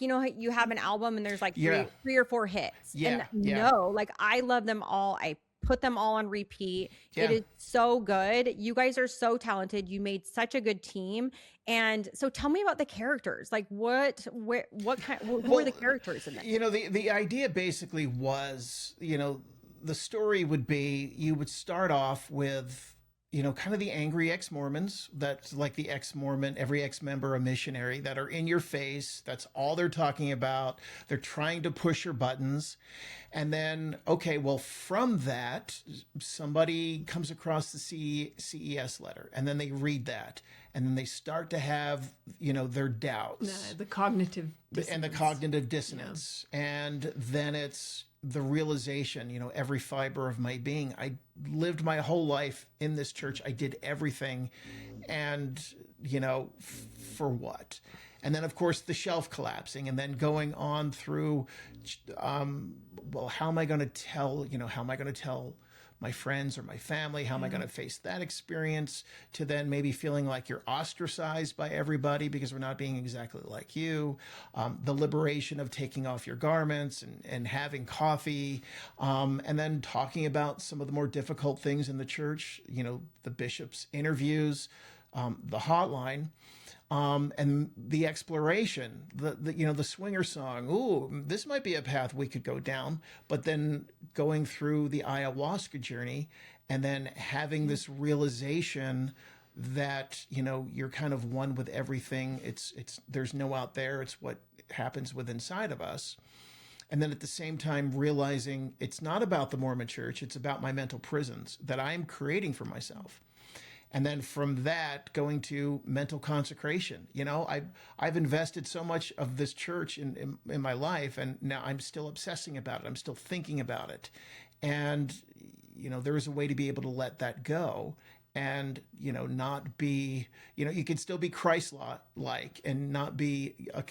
you have an album and there's like three or four hits. Yeah. No, like, I love them all. I put them all on repeat. Yeah. It is so good. You guys are so talented. You made such a good team. And so tell me about the characters. Like, who are the characters in this? The idea basically was, the story would be, you would start off with, kind of the angry ex-Mormons, that's like the ex-Mormon, every ex-member a missionary, that are in your face. That's all they're talking about. They're trying to push your buttons. And then, okay, well, from that, somebody comes across the CES letter, and then they read that. And then they start to have, their doubts. The cognitive dissonance. And the cognitive dissonance. Yeah. And then it's the realization, every fiber of my being. I lived my whole life in this church. I did everything. And, for what? And then, of course, the shelf collapsing, and then going on through, how am I going to tell, my friends or my family? How am I going to face that experience? To then maybe feeling like you're ostracized by everybody because we're not being exactly like you. The liberation of taking off your garments and having coffee. And then talking about some of the more difficult things in the church, the bishop's interviews, the hotline. And the exploration, the swinger song. Ooh, this might be a path we could go down. But then going through the ayahuasca journey, and then having this realization that, you're kind of one with everything. There's no out there. It's what happens with inside of us. And then at the same time, realizing it's not about the Mormon church. It's about my mental prisons that I'm creating for myself. And then from that, going to mental consecration. I've invested so much of this church in my life, and now I'm still obsessing about it. I'm still thinking about it. And, there is a way to be able to let that go and, not be, you can still be Christ-like and not be a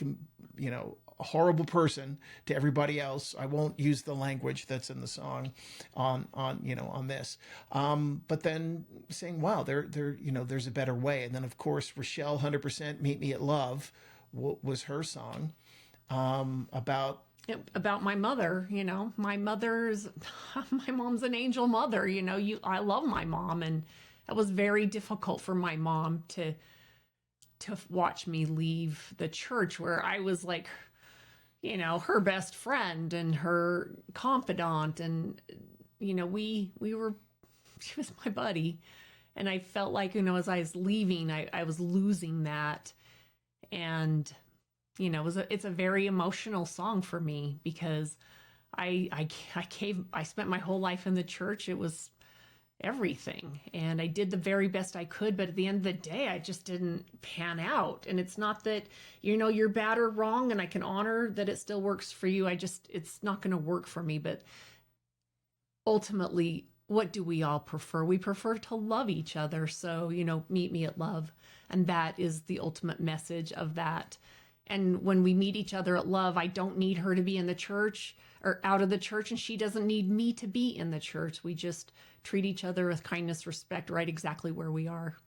horrible person to everybody else. I won't use the language that's in the song on this. But then saying, wow, there's a better way. And then of course, Rachelle, 100% Meet Me at Love was her song, about my mother. My mom's an angel mother. I love my mom, and that was very difficult for my mom to watch me leave the church where I was like, her best friend and her confidant. And, she was my buddy. And I felt like, as I was leaving, I was losing that. And, it's a very emotional song for me because I spent my whole life in the church. It was everything. And I did the very best I could, but at the end of the day, I just didn't pan out. And it's not that, you're bad or wrong, and I can honor that it still works for you. It's not going to work for me. But ultimately, what do we all prefer? We prefer to love each other. So, meet me at love. And that is the ultimate message of that. And when we meet each other at love, I don't need her to be in the church or out of the church, and she doesn't need me to be in the church. We just treat each other with kindness, respect, right exactly where we are.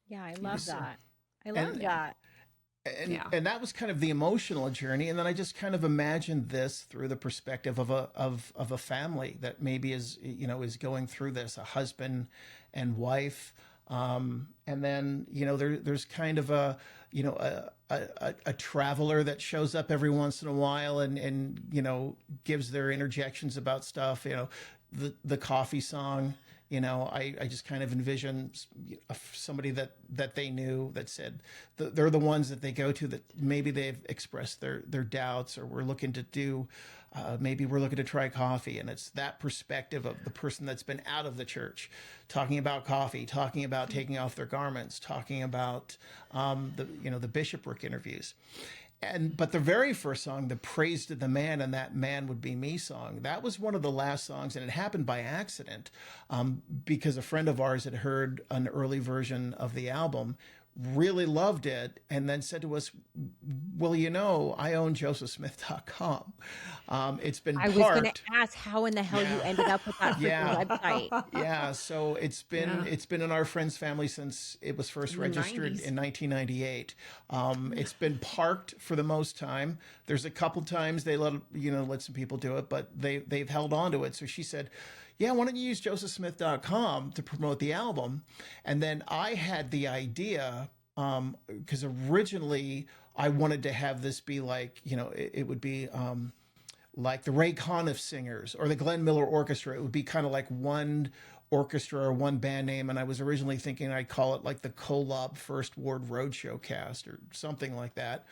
Yeah, I love that. I love that. And that was kind of the emotional journey. And then I just kind of imagined this through the perspective of a family that maybe is going through this, a husband and wife. And then, there's kind of a traveler that shows up every once in a while and gives their interjections about stuff, the coffee song, I just kind of envision somebody that they knew that said they're the ones that they go to that maybe they've expressed their doubts, or we're looking to do, maybe we're looking to try coffee. And it's that perspective of the person that's been out of the church, talking about coffee, talking about taking off their garments, talking about the bishopric interviews. But the very first song, the Praise to the Man and That Man Would Be Me song, that was one of the last songs, and it happened by accident, because a friend of ours had heard an early version of the album, really loved it, and then said to us, well, I own josephsmith.com. It's been I was going to ask how in the hell you ended up with that freaking website. Yeah, so it's been in our friend's family since it was first registered 90s. in 1998. It's been parked for the most time. There's a couple times they let some people do it, but they've held on to it. So she said, yeah, why don't you use josephsmith.com to promote the album? And then I had the idea, because originally I wanted to have this be like, it would be like the Ray Conniff Singers or the Glenn Miller Orchestra. It would be kind of like one orchestra or one band name. And I was originally thinking I'd call it like the Kolob First Ward Roadshow Cast or something like that.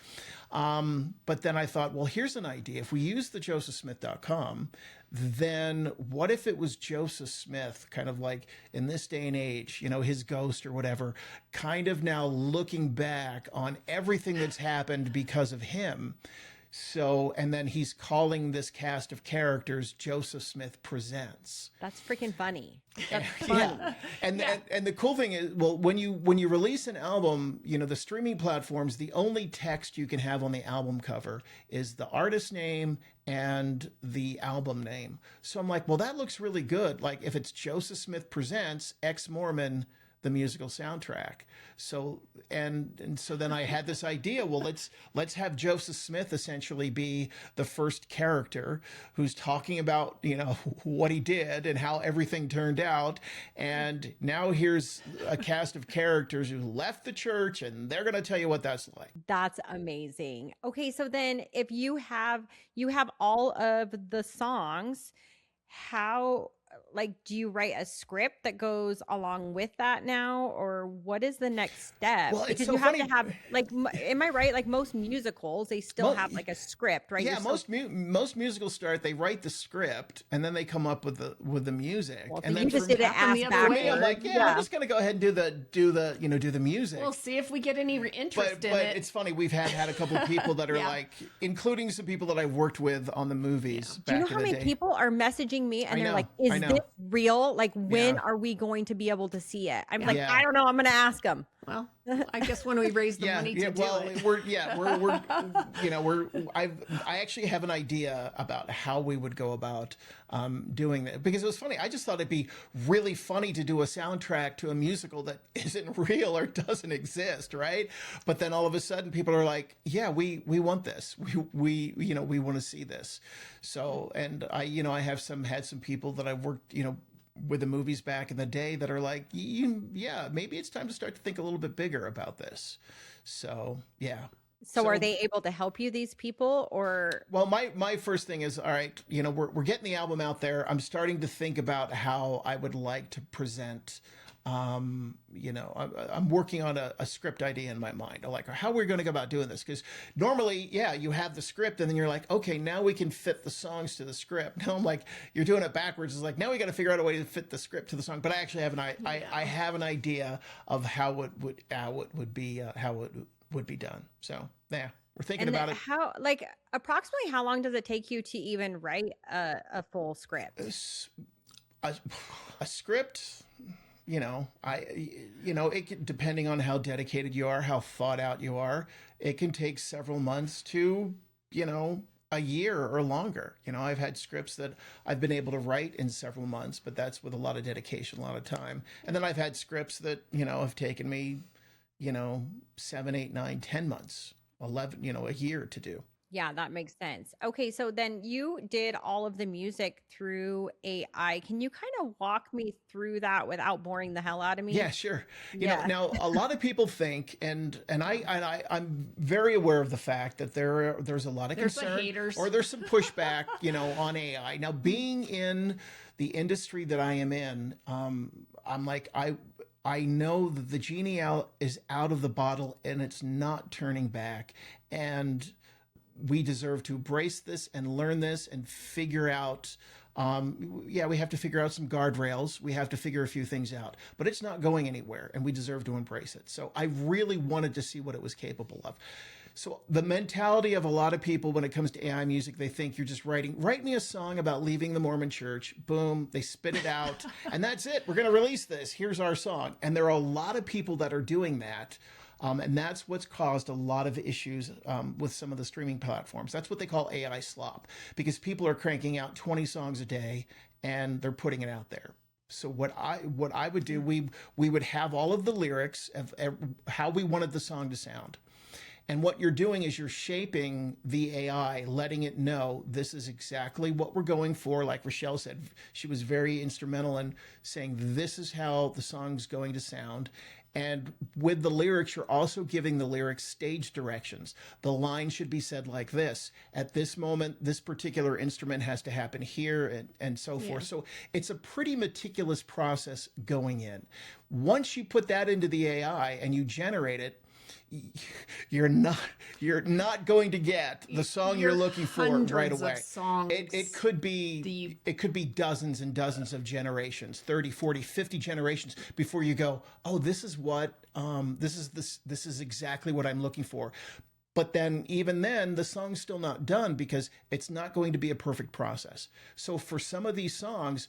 But then I thought, well, here's an idea. If we use the josephsmith.com, then what if it was Joseph Smith, kind of like in this day and age, his ghost or whatever, kind of now looking back on everything that's happened because of him. So, and then he's calling this cast of characters Joseph Smith Presents. That's freaking funny. That's funny. Yeah. And the cool thing is, well, when you release an album, the streaming platforms, the only text you can have on the album cover is the artist name and the album name. So I'm like, well, that looks really good. Like if it's Joseph Smith Presents Ex-Mormon the Musical soundtrack. So and so then I had this idea, well, let's have Joseph Smith essentially be the first character who's talking about, what he did and how everything turned out. And now here's a cast of characters who left the church, and they're going to tell you what that's like. That's amazing. Okay, so then if you have all of the songs, how like, do you write a script that goes along with that now, or what is the next step? Well, it's Because so you have funny. to have, like, am I right? Like most musicals, they still Mo- have like a script, right? Yeah, You're still, most musicals start. They write the script and then they come up with the music. well, so And you then just for, did it happened ass the other for way. me, I'm backwards. like, yeah, we're just gonna go ahead and do the music. We'll see if we get any interest in But it. it's funny. We've had a couple of people that are Yeah. like, including some people that I've worked with on the movies. Do you know back in how the many day. people are messaging me and I they're know, like, I is know. this real? Like, when Yeah. are we going to be able to see it? I'm like, Yeah. I don't know. I'm going to ask them. Well, I guess when we raise the money to do it. I actually have an idea about how we would go about doing that, because it was funny. I just thought it'd be really funny to do a soundtrack to a musical that isn't real or doesn't exist, right? But then all of a sudden people are like, yeah, we want this. We want to see this. So, and I have had some people that I've worked, with the movies back in the day that are like, yeah, maybe it's time to start to think a little bit bigger about this. So, yeah. So are they able to help you, these people, or? Well, my first thing is, all right, we're getting the album out there. I'm starting to think about how I would like to present. I'm working on a script idea in my mind. I like how we're going to go about doing this, because normally, yeah, you have the script and then you're like, okay, now we can fit the songs to the script. Now I'm like, you're doing it backwards. It's like, now we got to figure out a way to fit the script to the song. But I actually have I have an idea of how it would be done. So yeah, we're thinking about it. How, like, approximately how long does it take you to even write a full script? A script, it can, depending on how dedicated you are, how thought out you are, it can take several months to, a year or longer. I've had scripts that I've been able to write in several months, but that's with a lot of dedication, a lot of time. And then I've had scripts that, have taken me, 7, 8, 9, 10 months, 11, a year to do. Yeah, that makes sense. Okay, so then you did all of the music through AI. Can you kind of walk me through that without boring the hell out of me? Yeah, sure. Yeah. Now a lot of people think, and I'm very aware of the fact that there's a lot of concern, haters. or there's some pushback, on AI. Now, being in the industry that I am in, I'm like, I know that the genie is out of the bottle and it's not turning back, and we deserve to embrace this and learn this and figure out. We have to figure out some guardrails. We have to figure a few things out, but it's not going anywhere, and we deserve to embrace it. So I really wanted to see what it was capable of. So the mentality of a lot of people when it comes to AI music, they think you're just write me a song about leaving the Mormon church. Boom, they spit it out, and that's it. We're going to release this. Here's our song. And there are a lot of people that are doing that. And that's what's caused a lot of issues with some of the streaming platforms. That's what they call AI slop, because people are cranking out 20 songs a day and they're putting it out there. So what I would do, we would have all of the lyrics of how we wanted the song to sound. And what you're doing is you're shaping the AI, letting it know this is exactly what we're going for. Like Rachelle said, she was very instrumental in saying this is how the song's going to sound. And with the lyrics, you're also giving the lyrics stage directions. The line should be said like this. At this moment, this particular instrument has to happen here, and so forth. So it's a pretty meticulous process going in. Once you put that into the AI and you generate it, you're not going to get the song you're looking for right away. It could be dozens and dozens of generations, 30, 40, 50 generations before you go, oh, this is exactly what I'm looking for. But then even then, the song's still not done because it's not going to be a perfect process. So for some of these songs,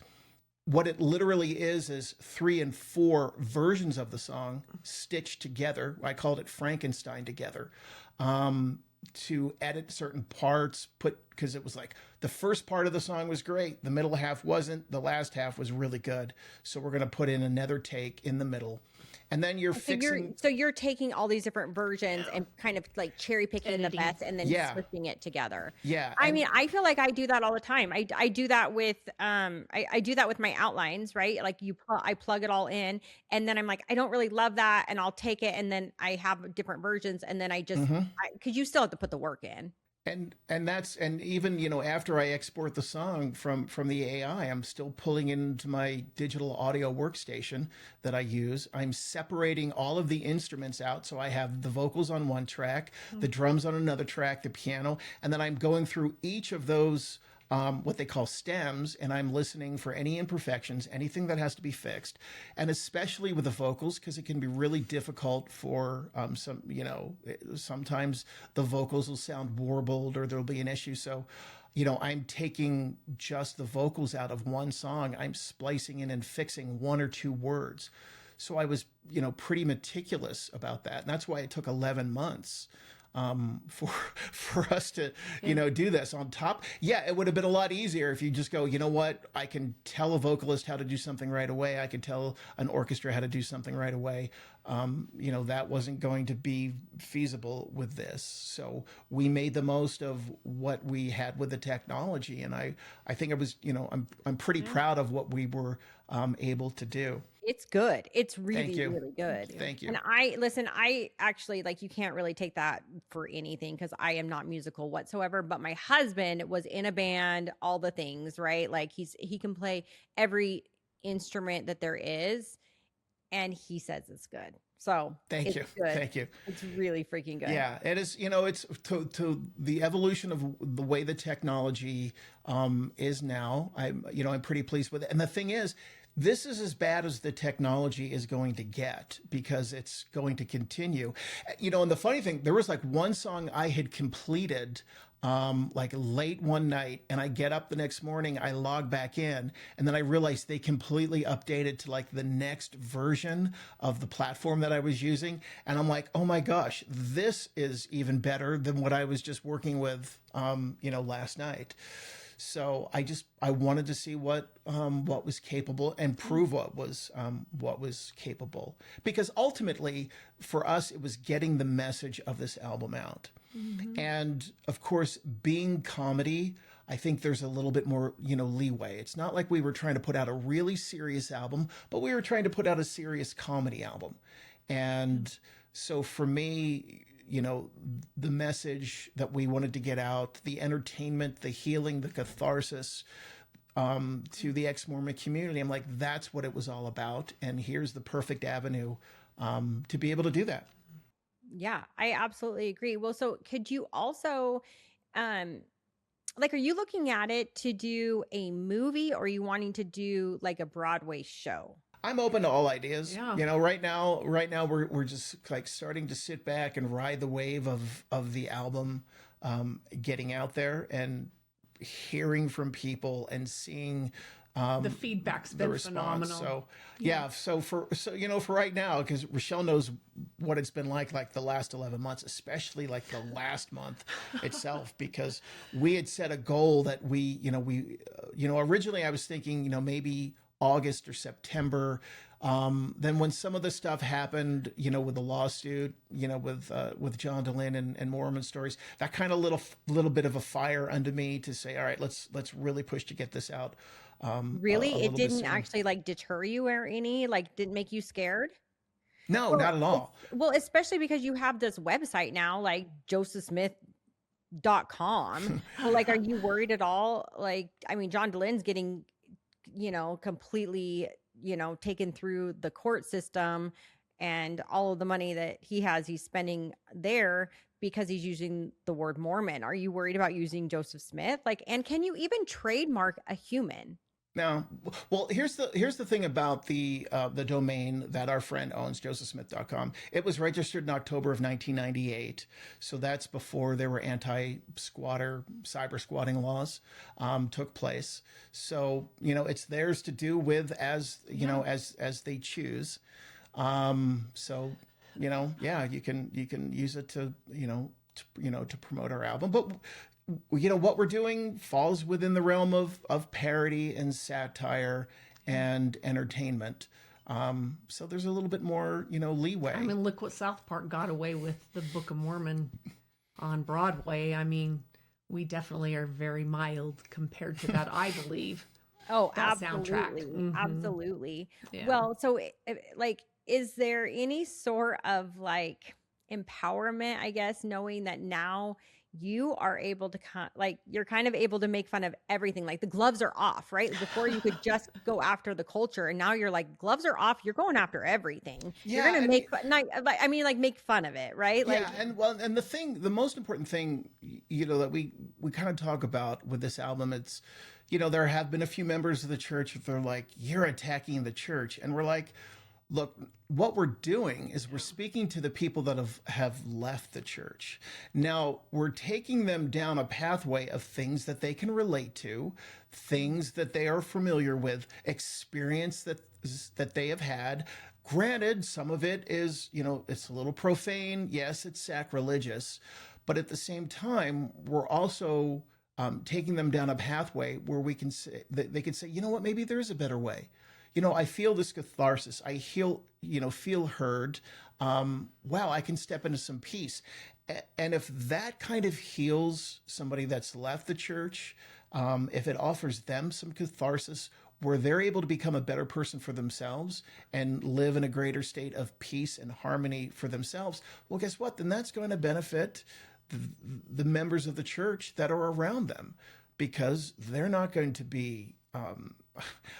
what it literally is 3 and 4 versions of the song stitched together. I called it Frankenstein together, to edit certain parts, because it was like the first part of the song was great. The middle half wasn't. The last half was really good. So we're going to put in another take in the middle. And then you're fixing. So you're taking all these different versions and kind of like cherry picking the best and then switching it together. Yeah. I mean, I feel like I do that all the time. I do that with I do that with my outlines, right? Like I plug it all in, and then I'm like, I don't really love that, and I'll take it, and then I have different versions, and then I just because you still have to put the work in. And even, after I export the song from the AI, I'm still pulling into my digital audio workstation that I use. I'm separating all of the instruments out, so I have the vocals on one track, the drums on another track, the piano, and then I'm going through each of those, what they call stems, and I'm listening for any imperfections, anything that has to be fixed, and especially with the vocals, because it can be really difficult for sometimes the vocals will sound warbled or there'll be an issue. So, I'm taking just the vocals out of one song, I'm splicing in and fixing one or two words. So I was, pretty meticulous about that. And that's why it took 11 months for us to do this on top. Yeah, it would have been a lot easier if you just go, you know what, I can tell a vocalist how to do something right away, I can tell an orchestra how to do something right away. That wasn't going to be feasible with this, so we made the most of what we had with the technology, and I think it was, I'm pretty proud of what we were able to do. It's good. It's Thank really, you. really good. Thank you. And I actually, like, you can't really take that for anything because I am not musical whatsoever. But my husband was in a band, all the things, right? Like he can play every instrument that there is, and he says it's good. So Thank you. Good. Thank you. It's really freaking good. Yeah, it is. It's to the evolution of the way the technology is now. I'm pretty pleased with it. And the thing is, this is as bad as the technology is going to get because it's going to continue. And the funny thing, there was like one song I had completed like late one night, and I get up the next morning, I log back in, and then I realized they completely updated to like the next version of the platform that I was using. And I'm like, oh my gosh, this is even better than what I was just working with, last night. So I wanted to see what was capable and prove what was capable, because ultimately for us it was getting the message of this album out. Mm-hmm. And of course, being comedy, I think there's a little bit more leeway. It's not like we were trying to put out a really serious album, but we were trying to put out a serious comedy album. And so for me, the message that we wanted to get out, the entertainment, the healing, the catharsis to the ex-Mormon community, I'm like, that's what it was all about. And here's the perfect avenue to be able to do that. Yeah, I absolutely agree. Well, so could you also, are you looking at it to do a movie, or are you wanting to do like a Broadway show? I'm open to all ideas. Yeah. Right now we're just like starting to sit back and ride the wave of the album getting out there and hearing from people and seeing the feedback's been phenomenal. So so for right now, because Rachelle knows what it's been like the last 11 months, especially like the last month itself, because we had set a goal that we originally I was thinking maybe August or September. Then when some of the stuff happened, with the lawsuit, with John DeLynn and Mormon Stories, that kind of little bit of a fire under me to say, all right, let's really push to get this out. Really? It didn't actually deter you or didn't make you scared? No, not at all. Well, especially because you have this website now, like josephsmith.com. So are you worried at all? John DeLynn's getting, completely, taken through the court system, and all of the money that he's spending there because he's using the word Mormon. Are you worried about using Joseph Smith? And can you even trademark a human? No. Well, here's the thing about the domain that our friend owns, josephsmith.com. It was registered in October of 1998. So that's before there were anti-squatter, cyber squatting laws took place. So, it's theirs to do with as they choose. So, you can use it to promote our album. But what we're doing falls within the realm of parody and satire and entertainment. So there's a little bit more, leeway. Look what South Park got away with, the Book of Mormon on Broadway. We definitely are very mild compared to that, I believe. Oh, that absolutely. Soundtrack. Mm-hmm. Absolutely. Yeah. Well, so is there any sort of empowerment, I guess, knowing that now you are able to you're kind of able to make fun of everything. Like the gloves are off, right? Before you could just go after the culture, and now you're like, gloves are off. You're going after everything. You're Yeah, going to I make mean, fun, like make fun of it, right? Like, yeah, and the most important thing, that we kind of talk about with this album, it's, there have been a few members of the church that they're like, you're attacking the church, and we're like, look, what we're doing is we're speaking to the people that have left the church. Now, we're taking them down a pathway of things that they can relate to, things that they are familiar with, experience that they have had. Granted, some of it is, it's a little profane. Yes, it's sacrilegious. But at the same time, we're also taking them down a pathway where we can say, they can say, you know what, maybe there is a better way. I feel this catharsis. I feel heard. Wow, I can step into some peace. And if that kind of heals somebody that's left the church, if it offers them some catharsis where they're able to become a better person for themselves and live in a greater state of peace and harmony for themselves, well, guess what? Then that's going to benefit the members of the church that are around them, because they're not going to be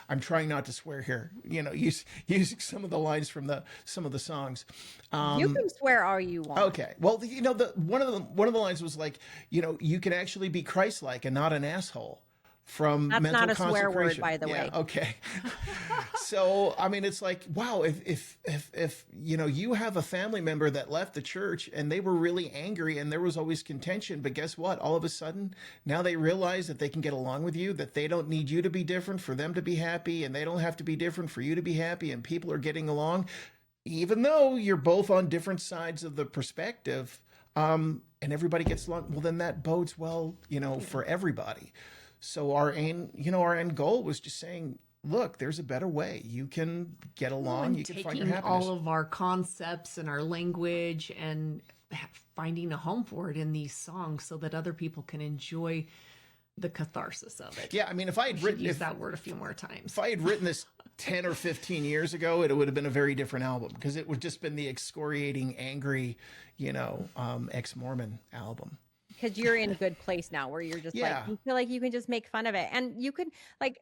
I'm trying not to swear here, using some of the lines from some of the songs. you can swear all you want. Okay. Well, one of the lines was like, you can actually be Christ-like and not an asshole. From That's mental not a swear word, consecration. by the Yeah, way. okay. So, I mean, it's like, wow, if you have a family member that left the church and they were really angry and there was always contention, but guess what? All of a sudden, now they realize that they can get along with you, that they don't need you to be different for them to be happy, and they don't have to be different for you to be happy, and people are getting along, even though you're both on different sides of the perspective, and everybody gets along. Well, then that bodes well, for everybody. So our end goal was just saying, look, there's a better way. You can get along. You can find your happiness. Taking all of our concepts and our language and finding a home for it in these songs so that other people can enjoy the catharsis of it. Yeah, I mean, if I had used that word a few more times. If I had written this 10 or 15 years ago, it would have been a very different album, because it would have just been the excoriating, angry, Ex-Mormon album. Because you're in a good place now where you're just Yeah. like, you feel like you can just make fun of it. And you could, like,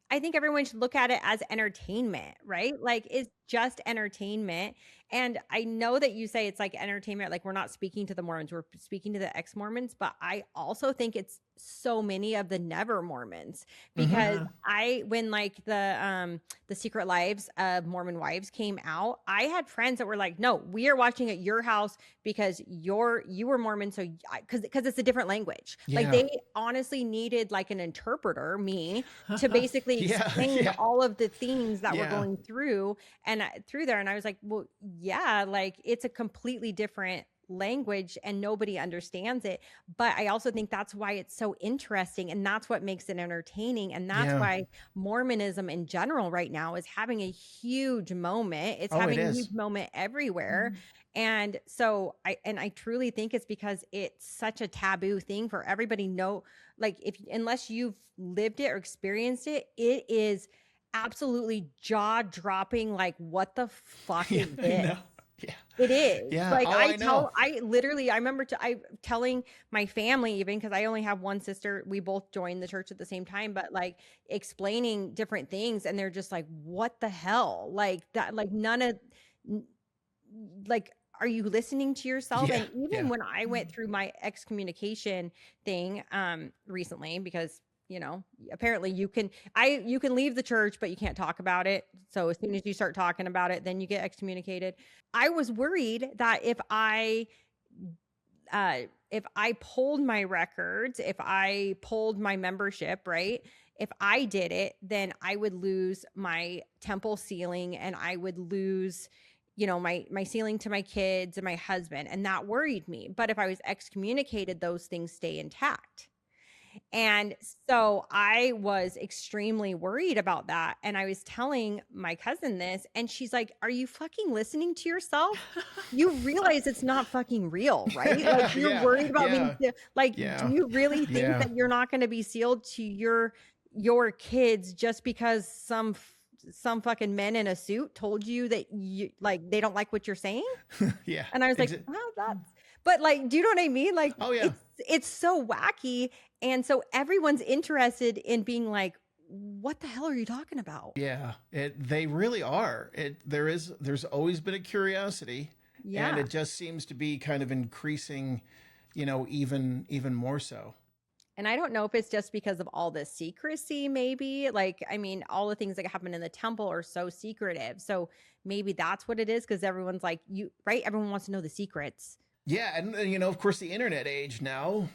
I think everyone should look at it as entertainment, right? Like, it's just entertainment. And I know that you say it's like entertainment, like we're not speaking to the Mormons, we're speaking to the ex-Mormons, but I also think it's so many of the never Mormons, because when like the Secret Lives of Mormon Wives came out, I had friends that were like, no, we are watching at your house because you were Mormon. So because it's a different language. Like, Yeah. they honestly needed like an interpreter, me, to basically explain all of the things that were going through there. And I was like, well, yeah, like it's a completely different language and nobody understands it. But I also think that's why it's so interesting, and that's what makes it entertaining. And that's why Mormonism in general right now is having a huge moment. It's having a huge moment everywhere. And so I truly think it's because it's such a taboo thing for everybody. Like, unless you've lived it or experienced it, it is absolutely jaw-dropping, like, what the fuck is this? Yeah. It is. Yeah. Like, I remember telling my family, even because I only have one sister, we both joined the church at the same time, but like explaining different things, and they're just like, what the hell? Like that, like are you listening to yourself? Yeah. And even when I went through my excommunication thing recently, because apparently you can leave the church, but you can't talk about it. So as soon as you start talking about it, then you get excommunicated. I was worried that if I pulled my records, if I pulled my membership, right? If I did it, then I would lose my temple sealing, and I would lose, my sealing to my kids and my husband. And that worried me. But if I was excommunicated, those things stay intact. And so I was extremely worried about that. And I was telling my cousin this, and she's like, are you fucking listening to yourself? You realize it's not fucking real, right? Like, you're worried about being, like, do you really think that you're not going to be sealed to your kids just because some fucking men in a suit told you that they don't like what you're saying? Yeah. And I was like, well, But like, do you know what I mean? Like, Oh, yeah. it's so wacky. And so everyone's interested in being like, what the hell are you talking about? Yeah, they really are. There's always been a curiosity, Yeah. and it just seems to be kind of increasing, even more so. And I don't know if it's just because of all the secrecy, maybe. Like, I mean, all the things that happen in the temple are so secretive. So maybe that's what it is, because everyone's like, right? Everyone wants to know the secrets. Yeah, and of course, the internet age now,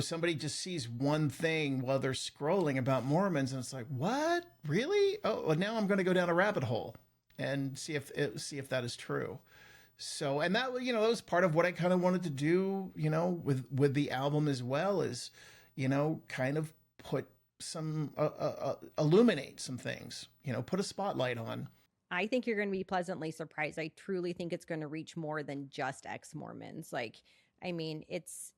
somebody just sees one thing while they're scrolling about Mormons, and it's like, what? Really? Oh, well, now I'm going to go down a rabbit hole and see if that is true. So, and that that was part of what I kind of wanted to do, with the album as well, is, kind of put some illuminate some things, put a spotlight on. I think you're going to be pleasantly surprised. I truly think it's going to reach more than just ex-Mormons. Like, I mean, it's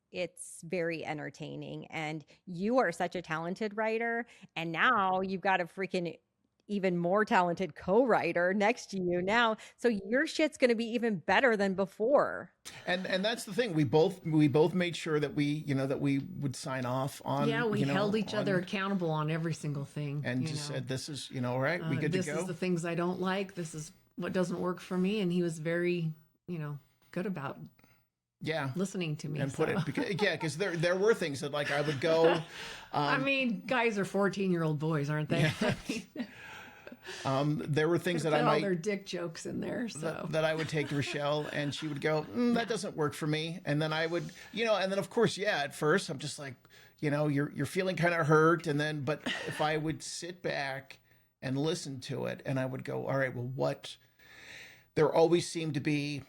very entertaining, and you are such a talented writer. And now you've got a freaking even more talented co-writer next to you now. So your shit's going to be even better than before. And that's the thing. We both made sure that we would sign off on. Yeah, we held each other accountable on every single thing. And just said, this is, all right, we good to go. This is the things I don't like. This is what doesn't work for me. And he was very, good about listening to me. And put it, because there were things that, like, I would go. I mean, guys are 14-year-old boys, aren't they? Yeah. There were things that I might all their dick jokes in there, so that I would take to Rachelle, and she would go, that doesn't work for me. And then I would, and then of course, at first I'm just like, you're feeling kind of hurt, and then, but if I would sit back and listen to it, and I would go, all right, well, there always seemed to be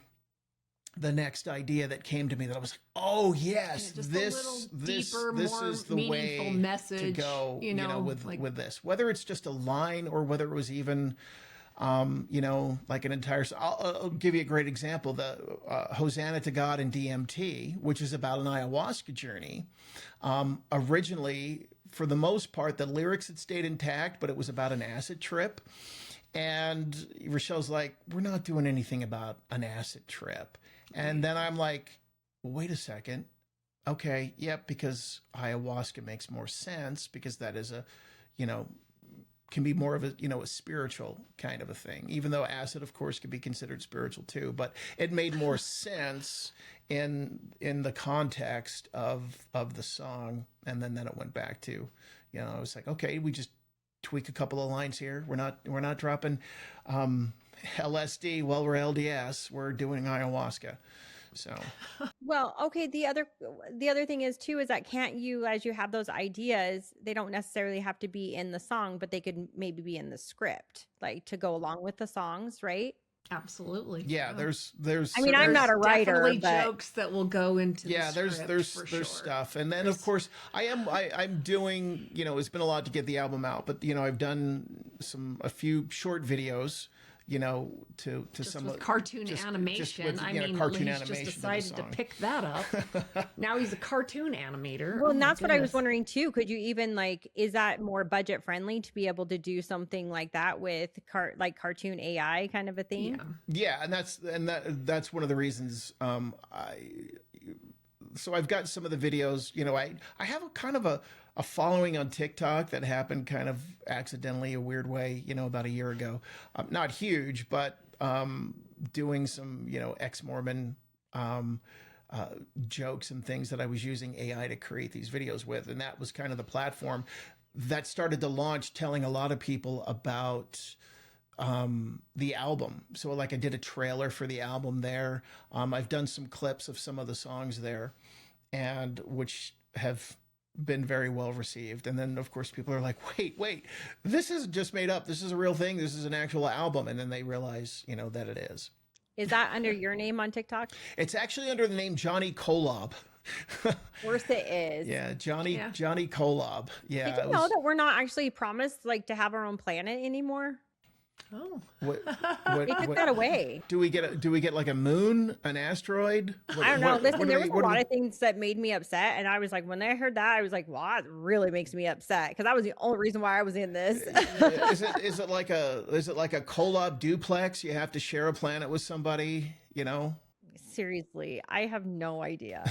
the next idea that came to me that I was like, oh yes, this is the way message, to go, with this, whether it's just a line or whether it was even, like an entire, I'll give you a great example. The Hosanna to God in DMT, which is about an ayahuasca journey. Originally, for the most part, the lyrics had stayed intact, but it was about an acid trip. And Rachelle's like, we're not doing anything about an acid trip. And then I'm like, well, wait a second. Okay, yep, because ayahuasca makes more sense, because that is can be more of a spiritual kind of a thing, even though acid, of course, can be considered spiritual too. But it made more sense in the context of the song. And then it went back to, I was like, okay, we just tweak a couple of lines here. We're not dropping LSD while we're LDS. We're doing ayahuasca. So, well, okay. The other thing is too, is that can't you, as you have those ideas, they don't necessarily have to be in the song, but they could maybe be in the script, like to go along with the songs, right? Absolutely. Yeah, there's. I mean, I'm not a writer, definitely but jokes that will go into. Yeah, the script, there's stuff, and then of course I'm doing. It's been a lot to get the album out, but I've done a few short videos. To just some with cartoon animation. With, I mean, cartoon he's animation just decided to pick that up. Now he's a cartoon animator. Well, and that's what I was wondering too. Could you even is that more budget friendly to be able to do something like that with cartoon AI kind of a thing? Yeah, and that's one of the reasons. So I've got some of the videos. I have a kind of a following on TikTok that happened kind of accidentally, a weird way, about a year ago. Not huge, but doing some, ex-Mormon jokes and things that I was using AI to create these videos with. And that was kind of the platform that started to launch, telling a lot of people about the album. So like I did a trailer for the album there. I've done some clips of some of the songs there, and which have been very well received. And then of course people are like, wait, this isn't just made up. This is a real thing. This is an actual album. And then they realize, that it is. Is that under your name on TikTok? It's actually under the name Johnny Kolob. Of course it is. Yeah, Johnny Kolob. Yeah. Did you know that we're not actually promised to have our own planet anymore? Oh, they took that away. Do we get like a moon, an asteroid? I don't know. Listen, there was a lot of things that made me upset, and I was like, when I heard that, I was like, well, that really makes me upset, because that was the only reason why I was in this. Is it like a Kolob duplex? You have to share a planet with somebody, Seriously, I have no idea.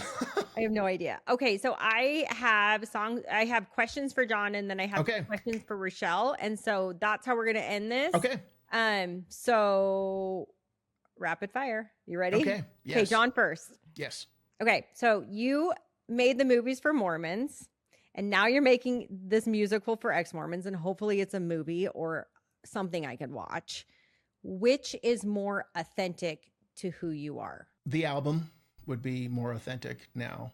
I have no idea. Okay, so I have questions for John, and then I have Okay. questions for Rachelle, and so that's how we're gonna end this. Okay. So rapid fire. You ready? Okay. Okay, Yes. John first. Yes. Okay, so you made the movies for Mormons, and now you're making this musical for ex-Mormons, and hopefully it's a movie or something I could watch. Which is more authentic to who you are? The album would be more authentic now.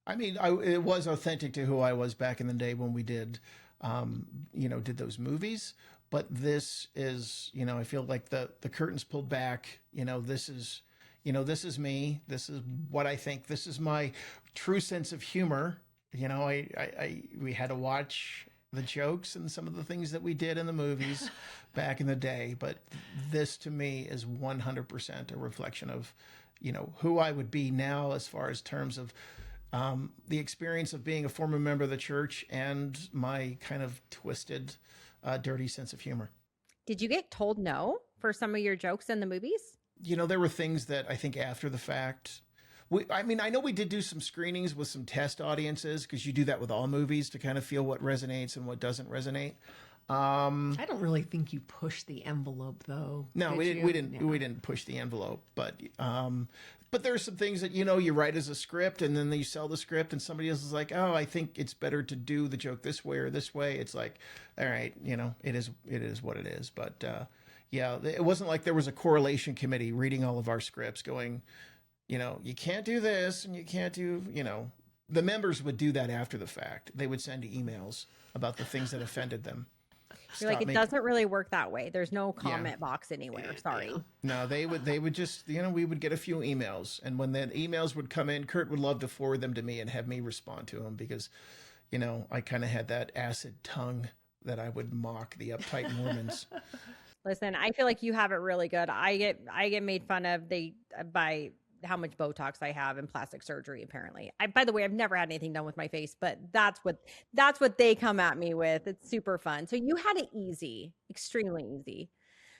I mean, it was authentic to who I was back in the day when we did, did those movies. But this is, I feel like the curtains pulled back. This is me. This is what I think. This is my true sense of humor. We had to watch the jokes and some of the things that we did in the movies back in the day. But this to me is 100% a reflection of, who I would be now as far as terms of the experience of being a former member of the church and my kind of twisted, dirty sense of humor. Did you get told no for some of your jokes in the movies? There were things that I think after the fact, I know we did do some screenings with some test audiences because you do that with all movies to kind of feel what resonates and what doesn't resonate. I don't really think you pushed the envelope, though. No, we didn't push the envelope, but there are some things that you write as a script, and then you sell the script, and somebody else is like, "Oh, I think it's better to do the joke this way or this way." It's like, all right, it is what it is. But yeah, it wasn't like there was a correlation committee reading all of our scripts, going, you can't do this and you can't do, the members would do that after the fact. They would send emails about the things that offended them. You're like, it doesn't really work that way. There's no comment box anywhere. Sorry. No, they would just, we would get a few emails. And when the emails would come in, Kurt would love to forward them to me and have me respond to them because, I kind of had that acid tongue that I would mock the uptight Mormons. Listen, I feel like you have it really good. I get made fun of by how much Botox I have and plastic surgery. Apparently, by the way, I've never had anything done with my face, but that's what they come at me with. It's super fun. So you had it easy, extremely easy.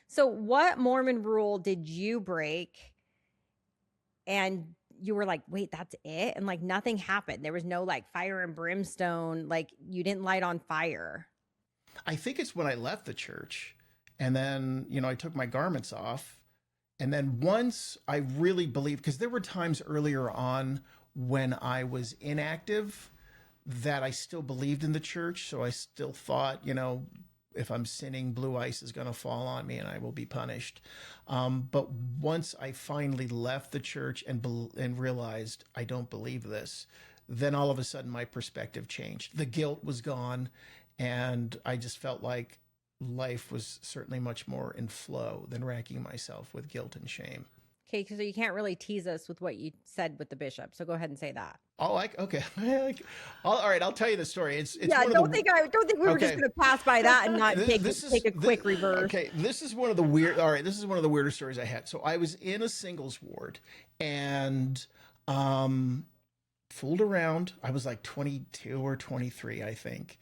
So what Mormon rule did you break? And you were like, wait, that's it? And like nothing happened. There was no like fire and brimstone. Like you didn't light on fire. I think it's when I left the church and then, I took my garments off. And then once I really believed, because there were times earlier on when I was inactive that I still believed in the church. So I still thought, if I'm sinning, blue ice is going to fall on me and I will be punished. But once I finally left the church and realized I don't believe this, then all of a sudden my perspective changed. The guilt was gone. And I just felt like life was certainly much more in flow than racking myself with guilt and shame. Okay, so you can't really tease us with what you said with the bishop. So go ahead and say that. Okay. All right, I'll tell you the story. It's don't think we were just going to pass by that and not take a quick reverse. Okay, this is one of the weirder stories I had. So I was in a singles ward and fooled around. I was like 22 or 23, I think.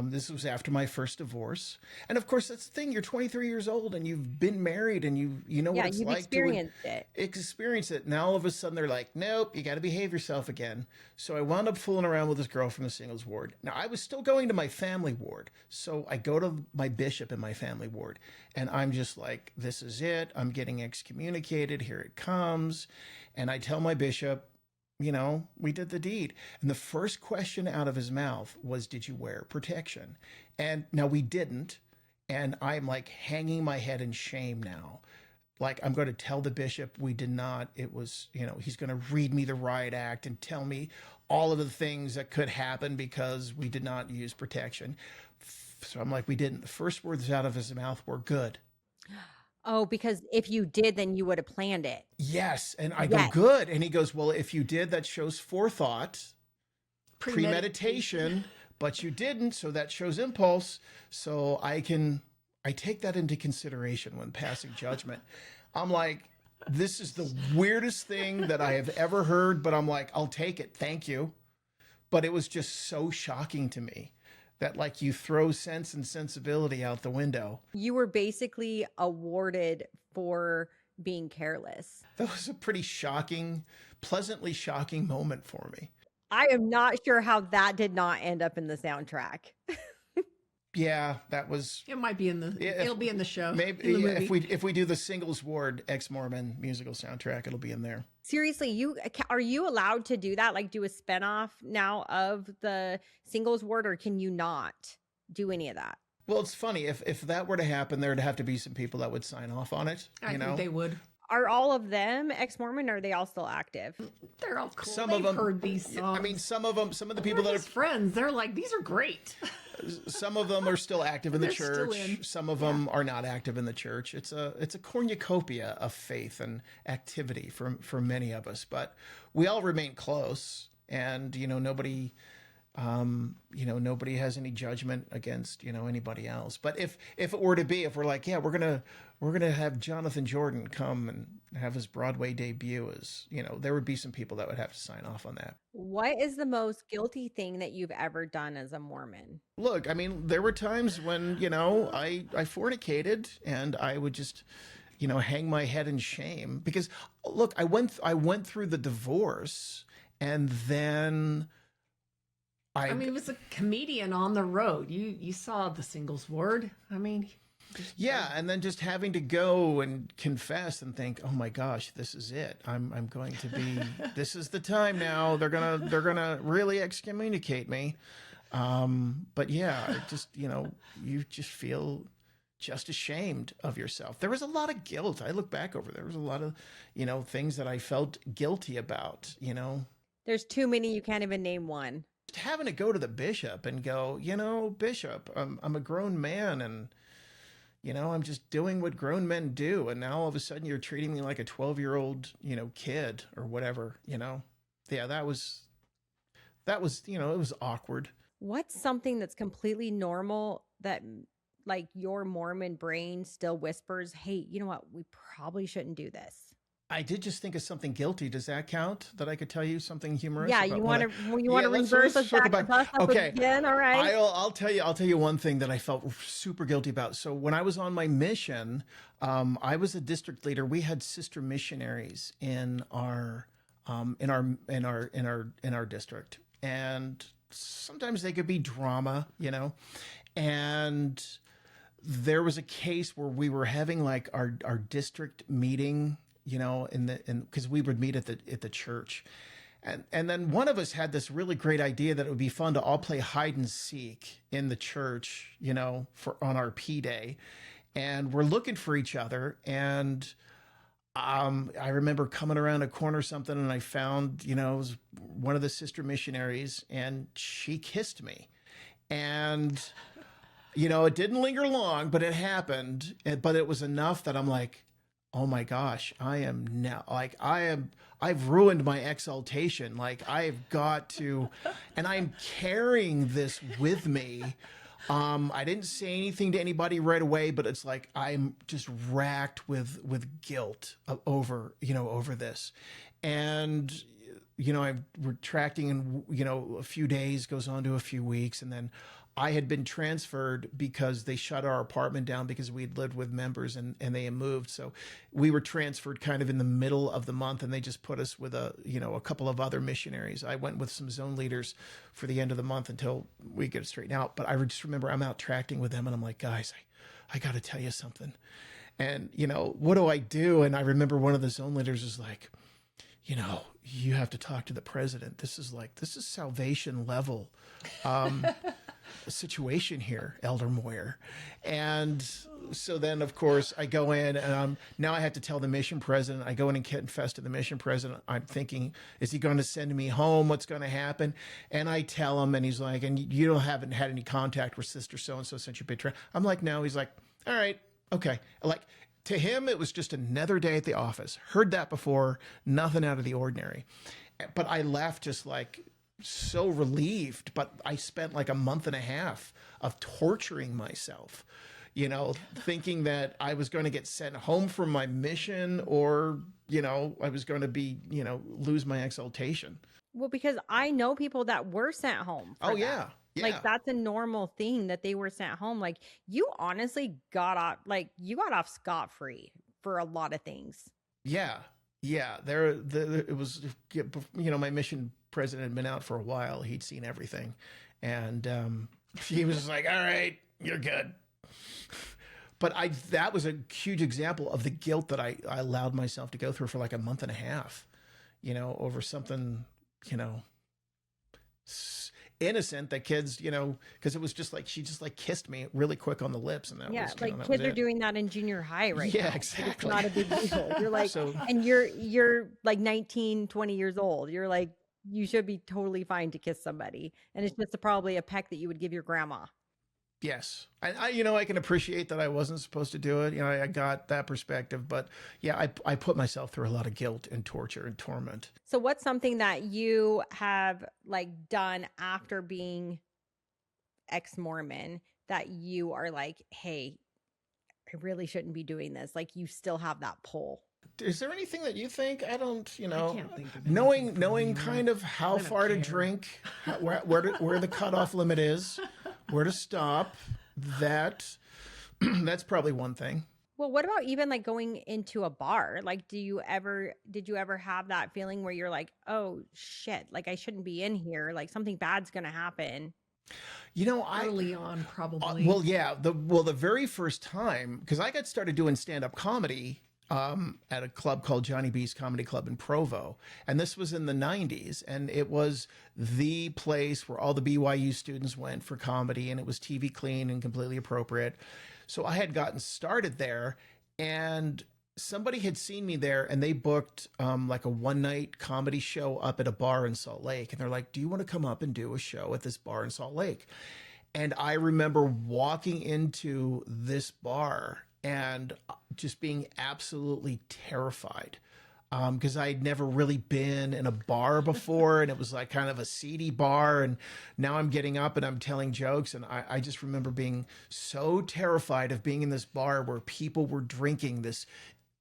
This was after my first divorce. And of course, that's the thing. You're 23 years old and you've been married and you know what it's like to experience it. Now all of a sudden they're like, nope, you got to behave yourself again. So I wound up fooling around with this girl from the singles ward. Now I was still going to my family ward. So I go to my bishop in my family ward and I'm just like, this is it. I'm getting excommunicated. Here it comes. And I tell my bishop, we did the deed. And the first question out of his mouth was, did you wear protection? And now we didn't. And I'm like hanging my head in shame now. Like, I'm going to tell the bishop we did not. It was, he's going to read me the riot act and tell me all of the things that could happen because we did not use protection. So I'm like, we didn't. The first words out of his mouth were good. Oh, because if you did, then you would have planned it. Yes. And I go, good. And he goes, well, if you did, that shows forethought, premeditation, but you didn't. So that shows impulse. So I take that into consideration when passing judgment. I'm like, this is the weirdest thing that I have ever heard, but I'm like, I'll take it. Thank you. But it was just so shocking to me that like you throw sense and sensibility out the window. You were basically awarded for being careless. That was a pretty pleasantly shocking moment for me. I am not sure how that did not end up in the soundtrack. Yeah, that was. It might be it'll be in the show. Maybe in the movie. if we do the Singles Ward Ex-Mormon musical soundtrack, it'll be in there. Seriously, are you allowed to do that? Like do a spinoff now of the Singles Ward, or can you not do any of that? Well, it's funny if that were to happen, there'd have to be some people that would sign off on it. I think they would. Are all of them ex-Mormon, or are they all still active? They're all cool. Some They've of them heard these songs. I mean, some of the people that are friends, they're like, these are great. Some of them are still active in the They're church. Some of them are not active in the church. It's a cornucopia of faith and activity for many of us, but we all remain close, and nobody has any judgment against anybody else. But if it were to be, if we're like, yeah, we're gonna have Jonathan Jordan come and have his Broadway debut, as there would be some people that would have to sign off on that. What is the most guilty thing that you've ever done as a Mormon? Look, I mean, there were times when I fornicated, and I would just hang my head in shame, because look, I went through the divorce, and then I mean, it was a comedian on the road. You saw the Singles Ward. I mean, yeah, and then just having to go and confess and think, oh my gosh, this is it. I'm going to be. This is the time now. They're gonna really excommunicate me. But yeah, just you just feel just ashamed of yourself. There was a lot of guilt. I look back over. There was a lot of things that I felt guilty about. There's too many. You can't even name one. Having to go to the bishop and go, Bishop, I'm a grown man, and I'm just doing what grown men do, and now all of a sudden you're treating me like a 12-year-old kid or whatever. Yeah, that was it was awkward. What's something that's completely normal that like your Mormon brain still whispers, hey, you know what, we probably shouldn't do this? I did just think of something guilty. Does that count? That I could tell you something humorous? Yeah, you want to reverse us back up okay. again? All right. I'll tell you one thing that I felt super guilty about. So when I was on my mission, I was a district leader. We had sister missionaries in our district, and sometimes they could be drama, and there was a case where we were having like our district meeting, because we would meet at the church. And then one of us had this really great idea that it would be fun to all play hide and seek in the church, on our P day. And we're looking for each other. And I remember coming around a corner or something, and I found, it was one of the sister missionaries, and she kissed me. And, it didn't linger long, but it happened. But it was enough that I'm like, oh my gosh, I've ruined my exaltation. Like, I've got to, and I'm carrying this with me. I didn't say anything to anybody right away, but it's like, I'm just racked with guilt over this. And, I'm retracting, and, a few days goes on to a few weeks. And then I had been transferred because they shut our apartment down because we'd lived with members and they had moved. So we were transferred kind of in the middle of the month, and they just put us with a couple of other missionaries. I went with some zone leaders for the end of the month until we get it straightened out. But I just remember I'm out tracting with them, and I'm like, guys, I got to tell you something. And, what do I do? And I remember one of the zone leaders was like, you have to talk to the president. This is salvation level situation here, Elder Moyer. And so then, of course, I go in, and now I have to tell the mission president. I go in and confess to the mission president. I'm thinking, is he going to send me home? What's going to happen? And I tell him, and he's like, and you haven't had any contact with Sister So-and-so since you betrayed. I'm like, no. He's like, all right, okay. Like, to him, it was just another day at the office. Heard that before, nothing out of the ordinary. But I left just like so relieved. But I spent like a month and a half of torturing myself, thinking that I was going to get sent home from my mission, or, I was going to be, lose my exaltation. Well, because I know people that were sent home. Oh, yeah. Yeah. Like, that's a normal thing that they were sent home. Like, you honestly got off scot-free for a lot of things. Yeah. Yeah. It was, my mission president had been out for a while. He'd seen everything. And he was just like, all right, you're good. But that was a huge example of the guilt that I allowed myself to go through for like a month and a half, over something, innocent that kids, because it was just like, she just like kissed me really quick on the lips. And that was, like that kids was are it. doing that in junior high right Yeah, now. exactly. It's not a big deal. You're like, So- and you're like 19, 20 years old. You're like, you should be totally fine to kiss somebody. And it's just probably a peck that you would give your grandma. Yes. I can appreciate that I wasn't supposed to do it. I got that perspective, but yeah, I put myself through a lot of guilt and torture and torment. So what's something that you have like done after being ex-Mormon that you are like, hey, I really shouldn't be doing this? Like you still have that pull. Is there anything that you think? I don't, I can't think of knowing anything kind of how I don't far to care. drink, where the cutoff limit is, where to stop, that's probably one thing. Well, what about even like going into a bar? Like, did you ever have that feeling where you're like, oh shit, like I shouldn't be in here. Like something bad's going to happen. Early on, probably. Well, yeah, the very first time, because I got started doing stand-up comedy at a club called Johnny B's Comedy Club in Provo. And this was in the 90s. And it was the place where all the BYU students went for comedy. And it was TV clean and completely appropriate. So I had gotten started there. And somebody had seen me there. And they booked like a one-night comedy show up at a bar in Salt Lake. And they're like, do you want to come up and do a show at this bar in Salt Lake? And I remember walking into this bar and just being absolutely terrified because I'd never really been in a bar before. And it was like kind of a seedy bar. And now I'm getting up and I'm telling jokes. And I just remember being so terrified of being in this bar where people were drinking this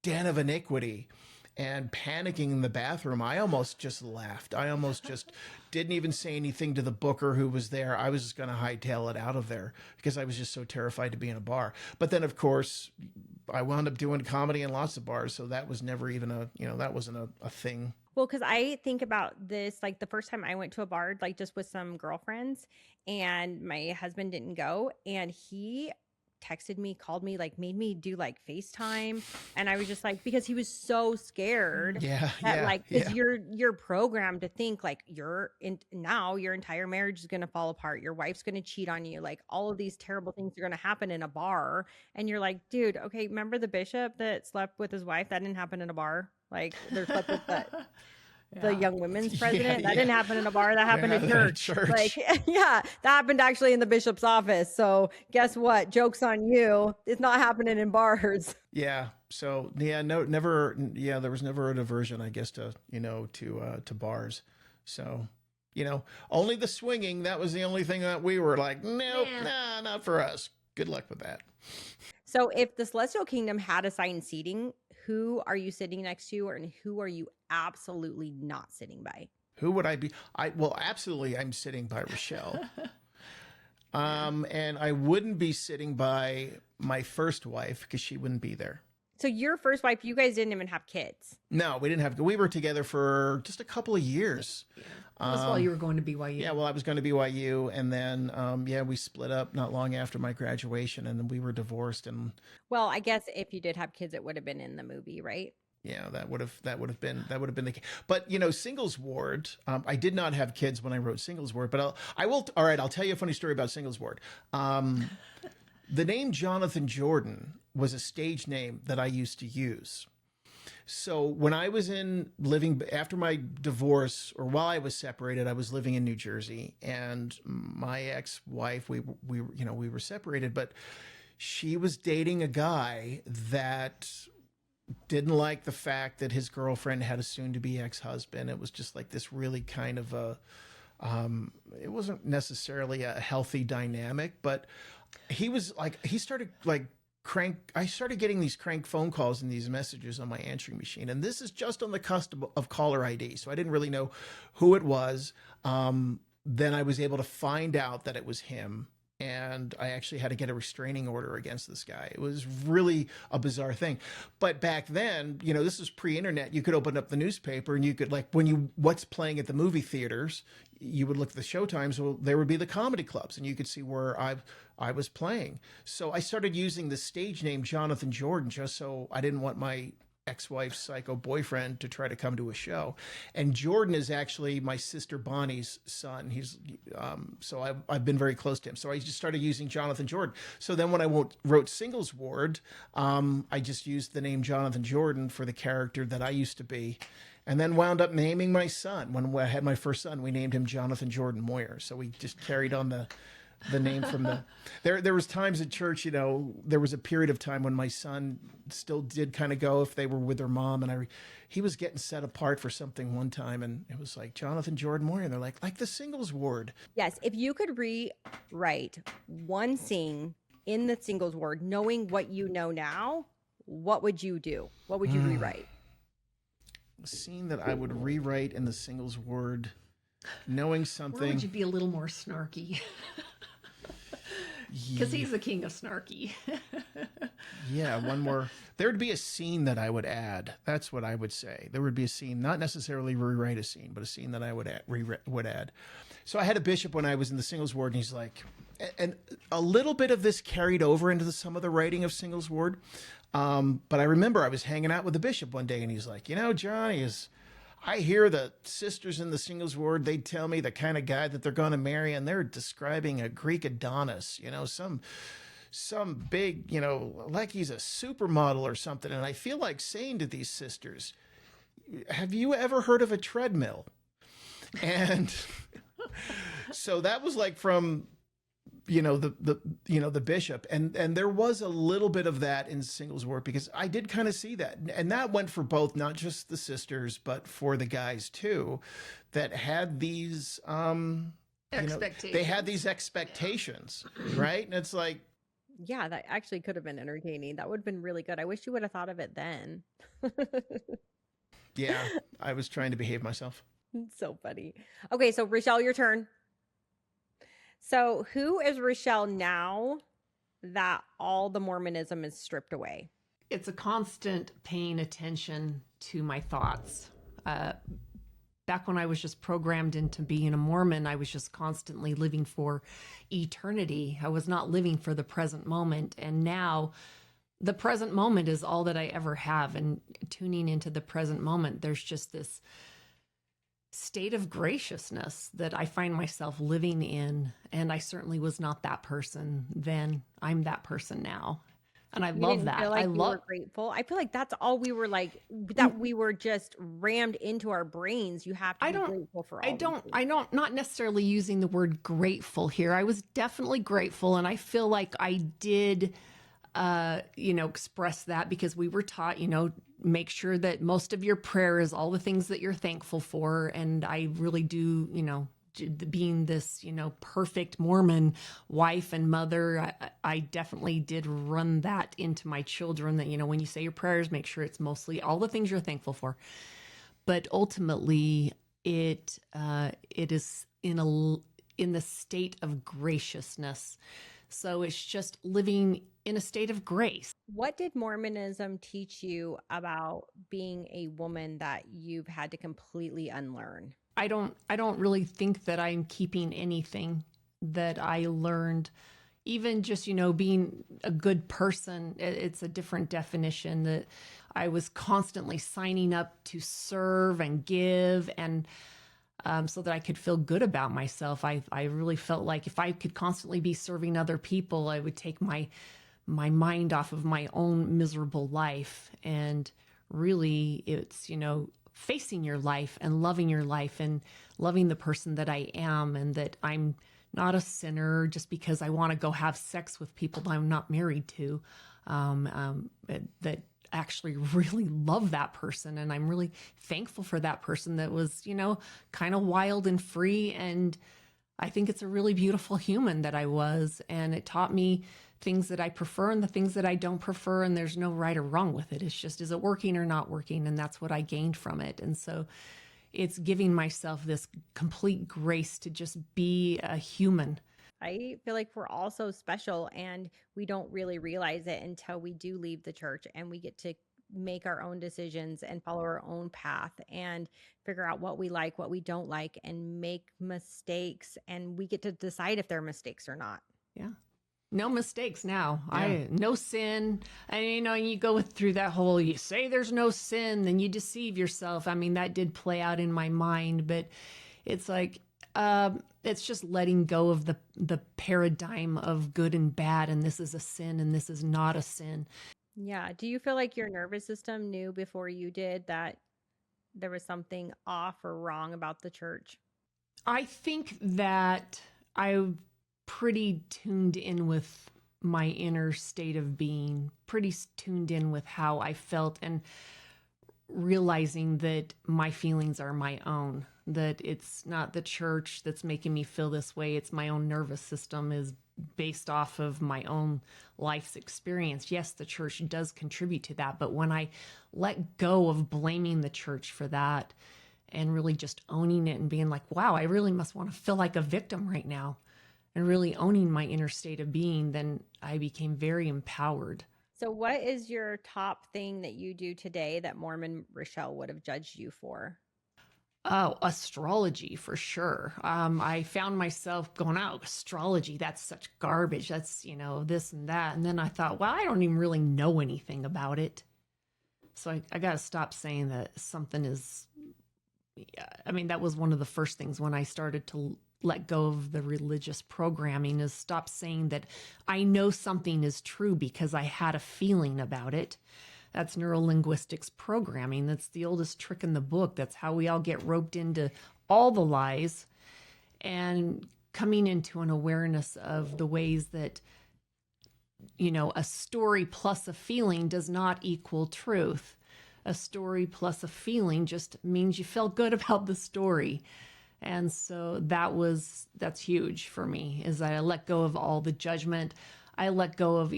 den of iniquity and panicking in the bathroom. I almost just laughed. I almost just didn't even say anything to the booker who was there. I was just going to hightail it out of there because I was just so terrified to be in a bar. But then, of course, I wound up doing comedy in lots of bars. So that was never even that wasn't a thing. Well, because I think about this, like the first time I went to a bar, like just with some girlfriends, and my husband didn't go, and he texted me, called me, like made me do like FaceTime. And I was just like, because he was so scared because you're programmed to think like now your entire marriage is going to fall apart. Your wife's going to cheat on you. Like all of these terrible things are going to happen in a bar. And you're like, dude, okay, remember the bishop that slept with his wife? That didn't happen in a bar. Like they slept with the young women's president. That didn't happen in a bar. That happened in church. Like, yeah, that happened actually in the bishop's office. So guess what? Joke's on you. It's not happening in bars. Yeah. So yeah, never. Yeah, there was never a diversion, I guess, to bars. So, only the swinging. That was the only thing that we were like, nope, nah, not for us. Good luck with that. So if the Celestial Kingdom had assigned seating, who are you sitting next to, and who are you absolutely not sitting by? Who would I be? Absolutely, I'm sitting by Rachelle. And I wouldn't be sitting by my first wife because she wouldn't be there. So your first wife, you guys didn't even have kids. No, we didn't have. We were together for just a couple of years. That's while you were going to BYU. Yeah, well, I was going to BYU, and then we split up not long after my graduation, and then we were divorced. And well, I guess if you did have kids, it would have been in the movie, right? Yeah, that would have been the case. But Singles Ward, I did not have kids when I wrote Singles Ward, but I'll tell you a funny story about Singles Ward. The name Jonathan Jordan was a stage name that I used to use. So when I was living after my divorce, or while I was separated, I was living in New Jersey, and my ex-wife, we were separated, but she was dating a guy that didn't like the fact that his girlfriend had a soon-to-be ex-husband. It was just like this really kind of it wasn't necessarily a healthy dynamic, but I started getting these crank phone calls and these messages on my answering machine. And this is just on the cusp of caller ID. So I didn't really know who it was. Then I was able to find out that it was him. And I actually had to get a restraining order against this guy. It was really a bizarre thing. But back then, this was pre-internet. You could open up the newspaper and you could, like, what's playing at the movie theaters, you would look at the showtimes. Well, there would be the comedy clubs and you could see where I was playing. So I started using the stage name Jonathan Jordan just so I didn't want my ex-wife's psycho boyfriend to try to come to a show. And Jordan is actually my sister Bonnie's son. He's so I've been very close to him. So I just started using Jonathan Jordan. So then when I wrote Singles Ward, I just used the name Jonathan Jordan for the character that I used to be. And then wound up naming my son. When I had my first son, we named him Jonathan Jordan Moyer. So we just carried on the name from the there was times at church, there was a period of time when my son still did kind of go if they were with their mom, and he was getting set apart for something one time, and it was like Jonathan Jordan Moyer, and they're like the Singles Ward. Yes, if you could rewrite one scene in the Singles Ward, knowing what you know now, what would you do? What would you rewrite? A scene that I would rewrite in the Singles Ward, knowing something. Or would you be a little more snarky? Because he's the king of snarky. Yeah, one more. There would be a scene that I would add. That's what I would say. There would be a scene, not necessarily rewrite a scene, but a scene that I would add. So I had a bishop when I was in the Singles Ward, and he's like, and a little bit of this carried over into some of the writing of Singles Ward. But I remember I was hanging out with the bishop one day, and he's like, Johnny, I hear the sisters in the Singles Ward, they tell me the kind of guy that they're going to marry, and they're describing a Greek Adonis, some big, like he's a supermodel or something. And I feel like saying to these sisters, have you ever heard of a treadmill? And so that was like from, the bishop. And there was a little bit of that in Singles Ward because I did kind of see that. And that went for both, not just the sisters, but for the guys too, that had these, they had these expectations, right? And it's like, yeah, that actually could have been entertaining. That would have been really good. I wish you would have thought of it then. Yeah, I was trying to behave myself. So funny. Okay, so Rachelle, your turn. So who is Rachelle now that all the Mormonism is stripped away? It's a constant paying attention to my thoughts. Back when I was just programmed into being a Mormon, I was just constantly living for eternity. I was not living for the present moment. And now the present moment is all that I ever have. And tuning into the present moment, there's just this state of graciousness that I find myself living in. And I certainly was not that person then. I'm that person now. And I love that. Feel like you were grateful. I feel like that's all we were like, that we were just rammed into our brains. You have to be grateful for all. I don't, not necessarily using the word grateful here. I was definitely grateful. And I feel like I did, express that because we were taught, make sure that most of your prayer is all the things that you're thankful for. And I really do, being this, perfect Mormon wife and mother, I definitely did run that into my children that, when you say your prayers, make sure it's mostly all the things you're thankful for. But ultimately it is in the state of graciousness. So it's just living in a state of grace. What did Mormonism teach you about being a woman that you've had to completely unlearn? I don't really think that I'm keeping anything that I learned, even just, being a good person. It's a different definition that I was constantly signing up to serve and give and so that I could feel good about myself. I really felt like if I could constantly be serving other people, I would take my mind off of my own miserable life. And really it's, facing your life and loving the person that I am, and that I'm not a sinner just because I want to go have sex with people that I'm not married to, that actually really love that person. And I'm really thankful for that person that was, kind of wild and free. And I think it's a really beautiful human that I was. And it taught me things that I prefer and the things that I don't prefer. And there's no right or wrong with it. It's just, is it working or not working? And that's what I gained from it. And so it's giving myself this complete grace to just be a human. I feel like we're all so special and we don't really realize it until we do leave the church and we get to make our own decisions and follow our own path and figure out what we like, what we don't like, and make mistakes. And we get to decide if they're mistakes or not. Yeah. No mistakes now. Yeah. No sin. And you go through that whole, you say there's no sin, then you deceive yourself. I mean, that did play out in my mind, but it's like, it's just letting go of the paradigm of good and bad, and this is a sin and this is not a sin. Yeah. Do you feel like your nervous system knew before you did that there was something off or wrong about the church? I think that I'm pretty tuned in with my inner state of being, pretty tuned in with how I felt, and realizing that my feelings are my own, that it's not the church that's making me feel this way. It's my own nervous system is based off of my own life's experience. Yes, the church does contribute to that, but when I let go of blaming the church for that and really just owning it and being like, wow, I really must want to feel like a victim right now, and really owning my inner state of being, then I became very empowered. So what is your top thing that you do today that Mormon Rachelle would have judged you for? Oh, astrology for sure. I found myself going, oh, astrology, that's such garbage. That's, this and that. And then I thought, well, I don't even really know anything about it. So I got to stop saying that something is, I mean, that was one of the first things when I started to let go of the religious programming, is stop saying that I know something is true because I had a feeling about it. That's neurolinguistics programming. That's the oldest trick in the book. That's how we all get roped into all the lies, and coming into an awareness of the ways that, a story plus a feeling does not equal truth. A story plus a feeling just means you felt good about the story. And so that's huge for me, is I let go of all the judgment. I let go of,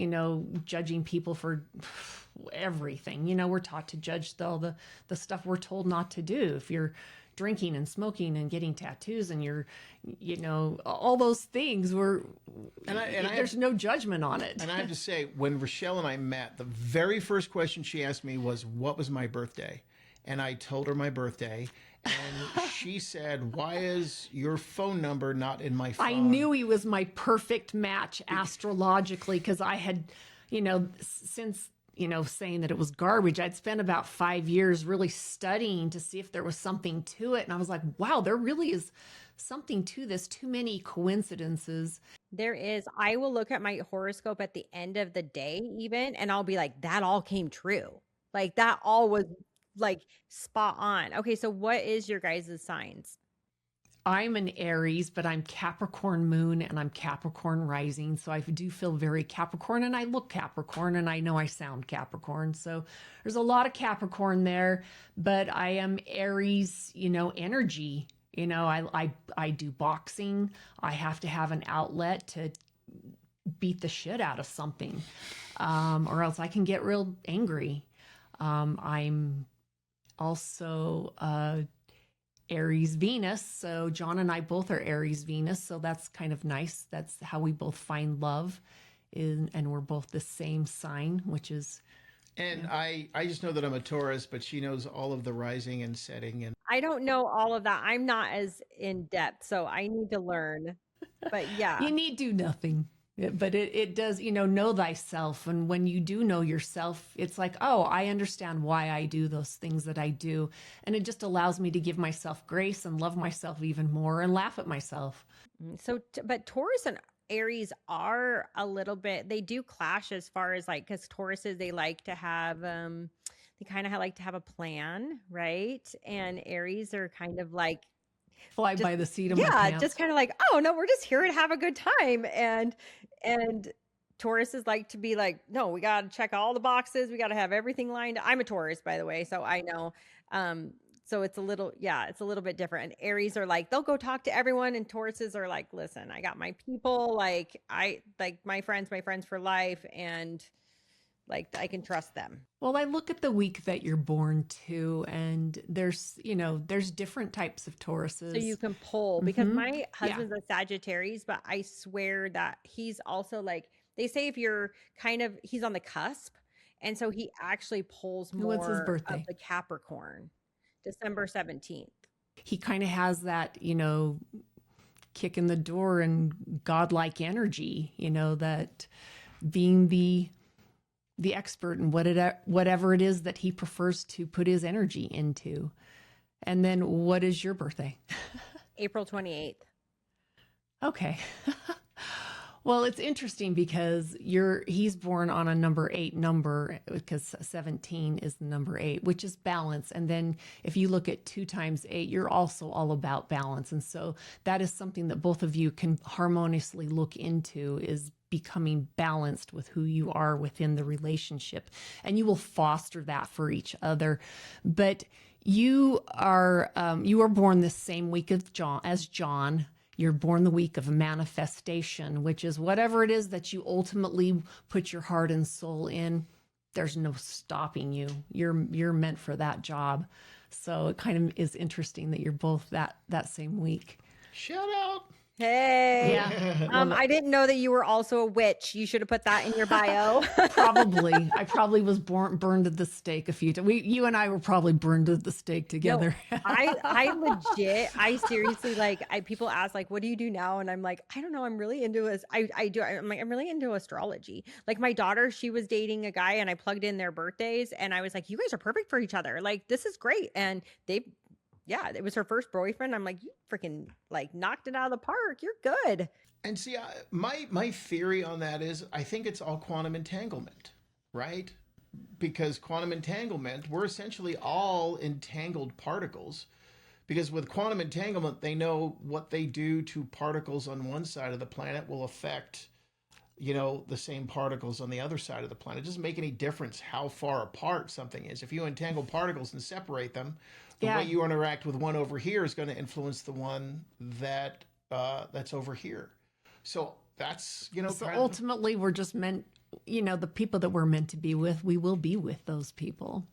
judging people for everything. We're taught to judge all the stuff we're told not to do. If you're drinking and smoking and getting tattoos and you're, all those things there's no judgment on it. And I have to say, when Rachelle and I met, the very first question she asked me was, what was my birthday? And I told her my birthday. And she said, why is your phone number not in my phone? I knew he was my perfect match astrologically, because I had, since, saying that it was garbage, I'd spent about 5 years really studying to see if there was something to it. And I was like, wow, there really is something to this. Too many coincidences. There is. I will look at my horoscope at the end of the day even, and I'll be like, that all came true. Like that all was like spot on. Okay, so what is your guys' signs? I'm an Aries, but I'm Capricorn moon and I'm Capricorn rising. So I do feel very Capricorn, and I look Capricorn, and I know I sound Capricorn. So there's a lot of Capricorn there, but I am Aries, energy. I do boxing. I have to have an outlet to beat the shit out of something, or else I can get real angry. I'm also Aries Venus. So John and I both are Aries Venus. So that's kind of nice. That's how we both find love, and we're both the same sign, which is. And I just know that I'm a Taurus, but she knows all of the rising and setting. And I don't know all of that. I'm not as in depth, so I need to learn. But yeah. You need do nothing. But it does, know thyself. And when you do know yourself, it's like, oh, I understand why I do those things that I do. And it just allows me to give myself grace and love myself even more and laugh at myself. So, but Taurus and Aries are a little bit, they do clash as far as like, because Tauruses, they like to have, they kind of like to have a plan, right? And Aries are kind of like, fly by the seat of my pants. Yeah, just kind of like, oh no, we're just here to have a good time. And Taurus is like to be like, no, we got to check all the boxes. We got to have everything lined up. I'm a Taurus, by the way, so I know. So it's a little bit different. And Aries are like, they'll go talk to everyone, and Tauruses are like, listen, I got my people, like my friends for life, and Like I can trust them. Well, I look at the week that you're born to, and there's, there's different types of Tauruses. So you can pull because my Yeah. husband's a Sagittarius, but I swear that he's also like, they say if you're he's on the cusp. And so he actually pulls more What's his birthday? of the Capricorn, December 17th. He kind of has that, kick in the door and godlike energy, that being the expert in whatever it is that he prefers to put his energy into. And then what is your birthday? April 28th. Okay. Well, it's interesting because he's born on a number 8 number, because 17 is the number 8, which is balance. And then if you look at 2 times 8, you're also all about balance. And so that is something that both of you can harmoniously look into, is becoming balanced with who you are within the relationship. And you will foster that for each other. But you are born the same week as John. You're born the week of manifestation, which is whatever it is that you ultimately put your heart and soul in. There's no stopping you. You're meant for that job. So it kind of is interesting that you're both that same week. Shout out. Hey. Yeah. I didn't know that you were also a witch. You should have put that in your bio. Probably. I probably was burned at the stake a few times. You and I were probably burned at the stake together. No, I seriously, people ask, like, what do you do now? And I'm like, I don't know. I'm really into this. I'm really into astrology. Like my daughter, she was dating a guy and I plugged in their birthdays and I was like, you guys are perfect for each other. Like, this is great. And it was her first boyfriend. I'm like, you freaking knocked it out of the park. You're good. And see, my theory on that is I think it's all quantum entanglement, right? Because quantum entanglement, we're essentially all entangled particles. Because with quantum entanglement, they know what they do to particles on one side of the planet will affect, the same particles on the other side of the planet. It doesn't make any difference how far apart something is. If you entangle particles and separate them, the way you interact with one over here is going to influence the one that's over here. So that's, So ultimately, we're just meant, the people that we're meant to be with, we will be with those people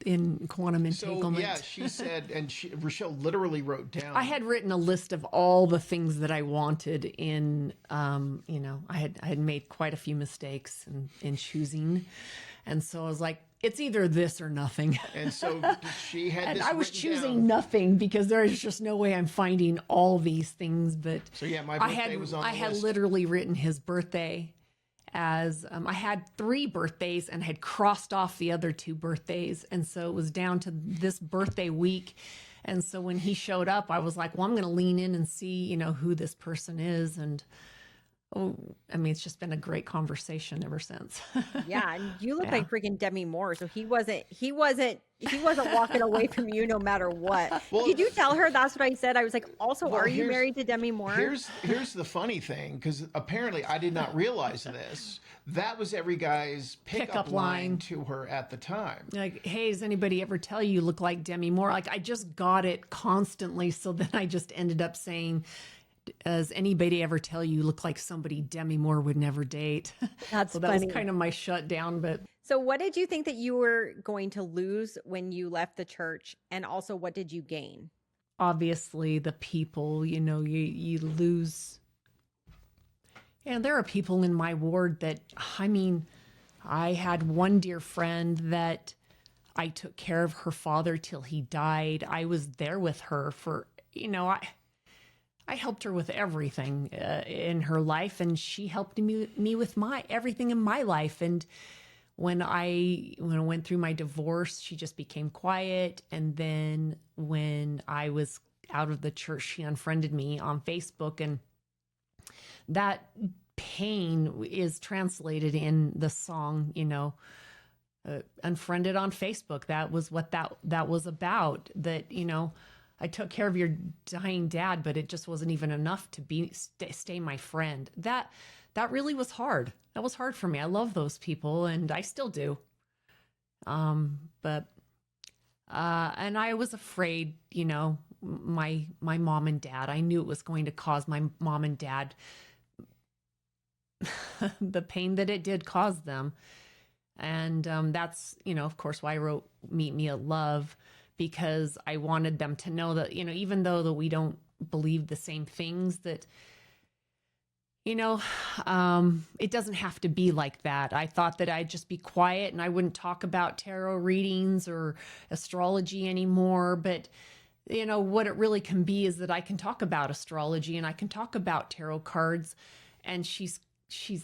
in quantum entanglement. So, yeah, she said, and Rachelle literally wrote down. I had written a list of all the things that I wanted in, I had made quite a few mistakes in choosing. And so I was like, it's either this or nothing. And so she had and this I was written choosing down. nothing because there is just no way I'm finding all these things. But So yeah, my birthday was on the I had list. literally written his birthday as I had 3 birthdays and had crossed off the other 2 birthdays. And so it was down to this birthday week. And so when he showed up, I was like, well, I'm going to lean in and see, who this person is. And it's just been a great conversation ever since. Yeah, and you look like freaking Demi Moore, so he wasn't walking away from you no matter what. Well, did you tell her that's what I said? I was like, also, Well, are you here's- married to Demi Moore? Here's the funny thing, because apparently I did not realize this. That was every guy's pickup line to her at the time. Like, hey, does anybody ever tell you look like Demi Moore? Like, I just got it constantly. So then I just ended up saying, does anybody ever tell you look like somebody Demi Moore would never date? That's so that funny. was kind of my shutdown. But So what did you think that you were going to lose when you left the church? And also, what did you gain? obviously the people, you lose. And there are people in my ward that, I had one dear friend that I took care of her father till he died. I was there with her for, I helped her with everything in her life, and she helped me with everything in my life. And when I went through my divorce, she just became quiet. And then when I was out of the church, she unfriended me on Facebook, and that pain is translated in the song, unfriended on Facebook. That was what that was about. That, I took care of your dying dad, but it just wasn't even enough to stay my friend. That really was hard. That was hard for me. I love those people, and I still do. But I was afraid, my mom and dad, I knew it was going to cause my mom and dad the pain that it did cause them. And that's, of course, why I wrote Meet Me at Love, because I wanted them to know that, even though that we don't believe the same things, that, it doesn't have to be like that. I thought that I'd just be quiet and I wouldn't talk about tarot readings or astrology anymore. But, what it really can be is that I can talk about astrology and I can talk about tarot cards, and she's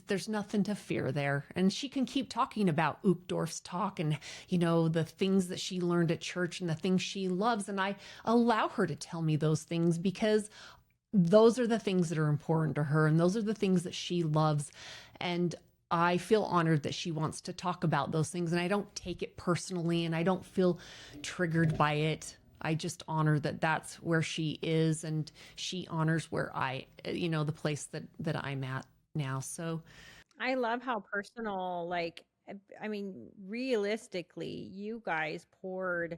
there's nothing to fear there. And she can keep talking about Uchtdorf's talk and, the things that she learned at church and the things she loves. And I allow her to tell me those things because those are the things that are important to her. And those are the things that she loves. And I feel honored that she wants to talk about those things. And I don't take it personally and I don't feel triggered by it. I just honor that that's where she is, and she honors where the place that I'm at now. So I love how personal, like, I mean, realistically, you guys poured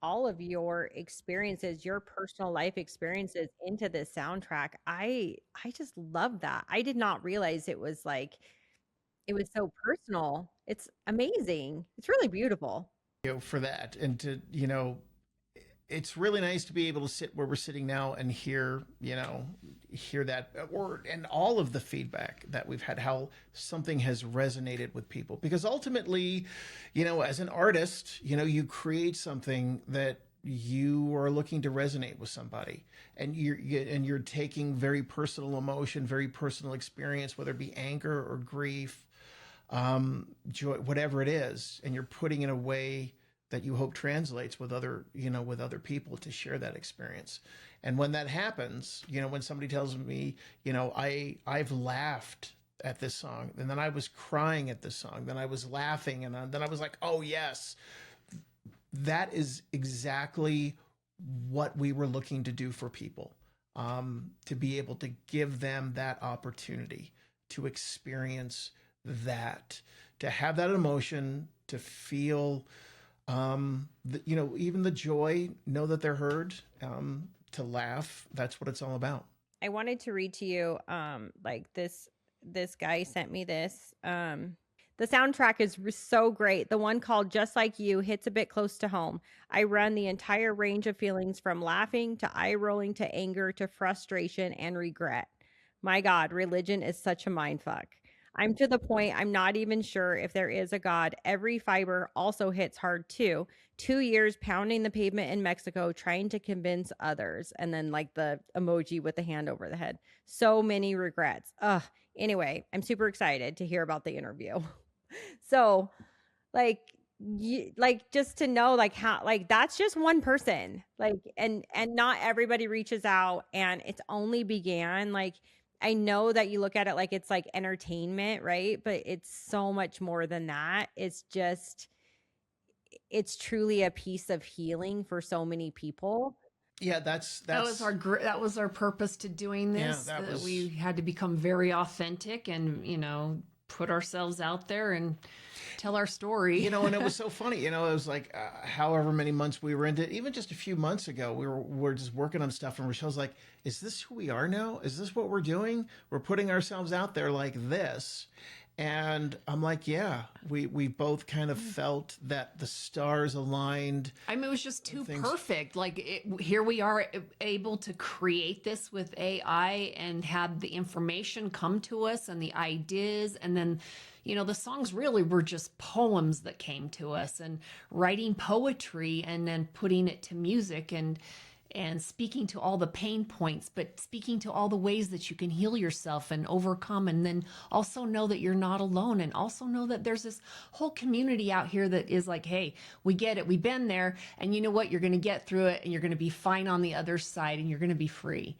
all of your experiences, your personal life experiences into this soundtrack. I just love that. I did not realize it was so personal. It's amazing. It's really beautiful. For that, and to it's really nice to be able to sit where we're sitting now and hear that, and all of the feedback that we've had, how something has resonated with people. Because ultimately, as an artist, you create something that you are looking to resonate with somebody, and you're taking very personal emotion, very personal experience, whether it be anger or grief, joy, whatever it is, and you're putting in a way that you hope translates with other people to share that experience. And when that happens, when somebody tells me, I've laughed at this song, and then I was crying at this song, then I was laughing, and then I was like, oh yes, that is exactly what we were looking to do for people, to be able to give them that opportunity to experience that, to have that emotion, to feel even the joy, know that they're heard, to laugh. That's what it's all about. I wanted to read to you, like this guy sent me this. The soundtrack is so great. The one called Just Like You hits a bit close to home. I run the entire range of feelings from laughing to eye rolling to anger to frustration and regret. My God, religion is such a mindfuck. I'm to the point I'm not even sure if there is a God. Every fiber also hits hard too. 2 years pounding the pavement in Mexico, trying to convince others. And then like the emoji with the hand over the head. So many regrets. Ugh. Anyway, I'm super excited to hear about the interview. So just to know how that's just one person, and not everybody reaches out, and it's only began I know that you look at it like it's like entertainment, right? But it's so much more than that. It's truly a piece of healing for so many people. Yeah, that was our purpose to doing this. Yeah, we had to become very authentic and put ourselves out there and tell our story. And it was so funny. It was like however many months we were into it, even just a few months ago, we're just working on stuff, and Rachelle's like, is this who we are now? Is this what we're doing? We're putting ourselves out there like this. And I'm like, yeah, we both kind of felt that the stars aligned. I mean, it was just too perfect. Here we are able to create this with AI and had the information come to us and the ideas. And then, the songs really were just poems that came to us, and writing poetry and then putting it to music and speaking to all the pain points, but speaking to all the ways that you can heal yourself and overcome. And then also know that you're not alone, and also know that there's this whole community out here that is like, hey, we get it. We've been there, and you know what? You're going to get through it, and you're going to be fine on the other side, and you're going to be free.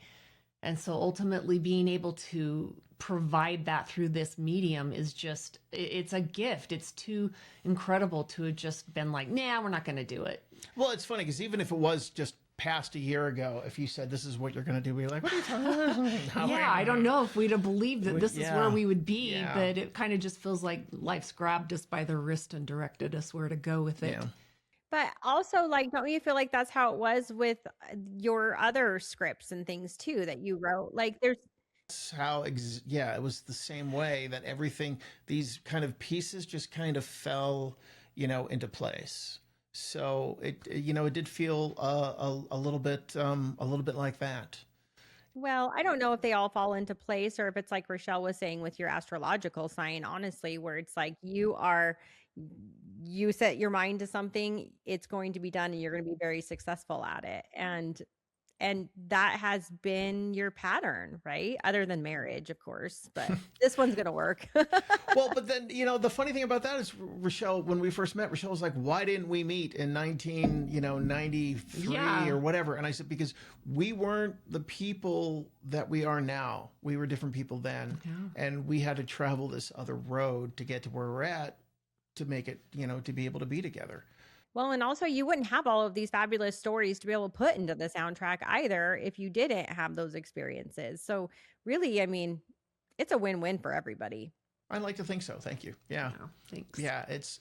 And so ultimately being able to provide that through this medium is just, it's a gift. It's too incredible to have just been like, nah, we're not going to do it. Well, it's funny because even if it was just past a year ago, if you said this is what you're going to do, we're like, what are you talking about? Yeah, I don't know if we'd have believed that this is where we would be, but it kind of just feels like life's grabbed us by the wrist and directed us where to go with it. Yeah. But also, don't you feel like that's how it was with your other scripts and things too that you wrote? how, yeah, it was the same way that everything, these kind of pieces just kind of fell, into place. So it did feel a little bit like that. Well, I don't know if they all fall into place or if it's like Rachelle was saying with your astrological sign, honestly, where it's like you set your mind to something, it's going to be done and you're going to be very successful at it. And that has been your pattern, right? Other than marriage, of course, but this one's going to work. Well, but then, the funny thing about that is, Rachelle, when we first met, Rachelle was like, why didn't we meet in 1993 or whatever? And I said, because we weren't the people that we are now. We were different people then. Yeah. And we had to travel this other road to get to where we're at, to make it, to be able to be together. Well, and also you wouldn't have all of these fabulous stories to be able to put into the soundtrack either if you didn't have those experiences. So really, I mean, it's a win-win for everybody. I like to think so. Thank you. Yeah. Oh, thanks. Yeah. It's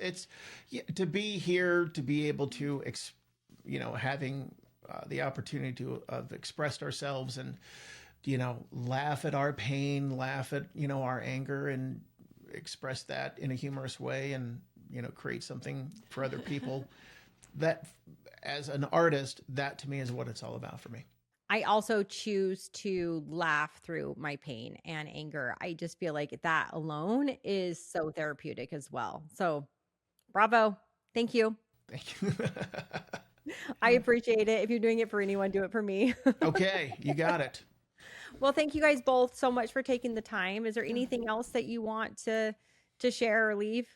to be here, to be able to, having the opportunity to have expressed ourselves and, laugh at our pain, laugh at, our anger, and express that in a humorous way, and create something for other people. That, as an artist, that to me is what it's all about for me. I also choose to laugh through my pain and anger. I just feel like that alone is so therapeutic as well. So bravo. Thank you. Thank you. I appreciate it. If you're doing it for anyone, do it for me. Okay, you got it. Well, thank you guys both so much for taking the time. Is there anything else that you want to share or leave?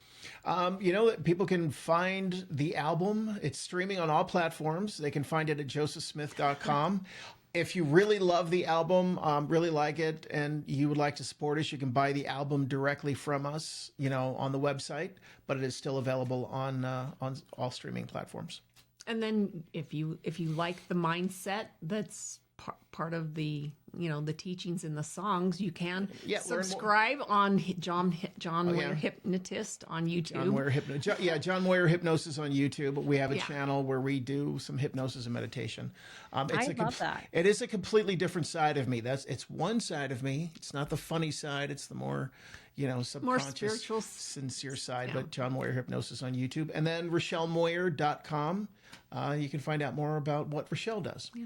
People can find the album. It's streaming on all platforms. They can find it at josephsmith.com. If you really love the album, really like it, and you would like to support us, you can buy the album directly from us, on the website, but it is still available on all streaming platforms. And then if you like the mindset that's part of the the teachings in the songs, you can subscribe on John Moyer Hypnotist on YouTube. John Moyer Hypnosis on YouTube. We have a channel where we do some hypnosis and meditation. I love that. It is a completely different side of me. It's one side of me. It's not the funny side. It's the more subconscious, more spiritual, sincere side. But John Moyer Hypnosis on YouTube, and then RachelleMoyer.com. You can find out more about what Rachelle does. Yeah.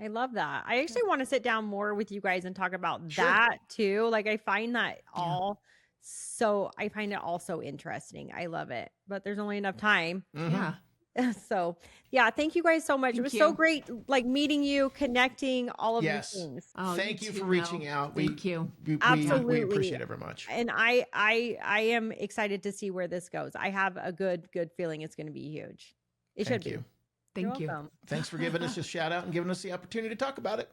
I love that. I actually want to sit down more with you guys and talk about that too. Like I find that I find it all so interesting. I love it, but there's only enough time. Mm-hmm. Yeah. So thank you guys so much. It was so great, like meeting you, connecting, all of these things. Oh, thank you for reaching out. Thank you. Absolutely. We appreciate it very much. And I am excited to see where this goes. I have a good feeling it's going to be huge. It should be. Thank you. Thanks for giving us a shout out and giving us the opportunity to talk about it.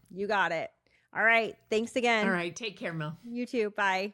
You got it. All right. Thanks again. All right. Take care, Mel. You too. Bye.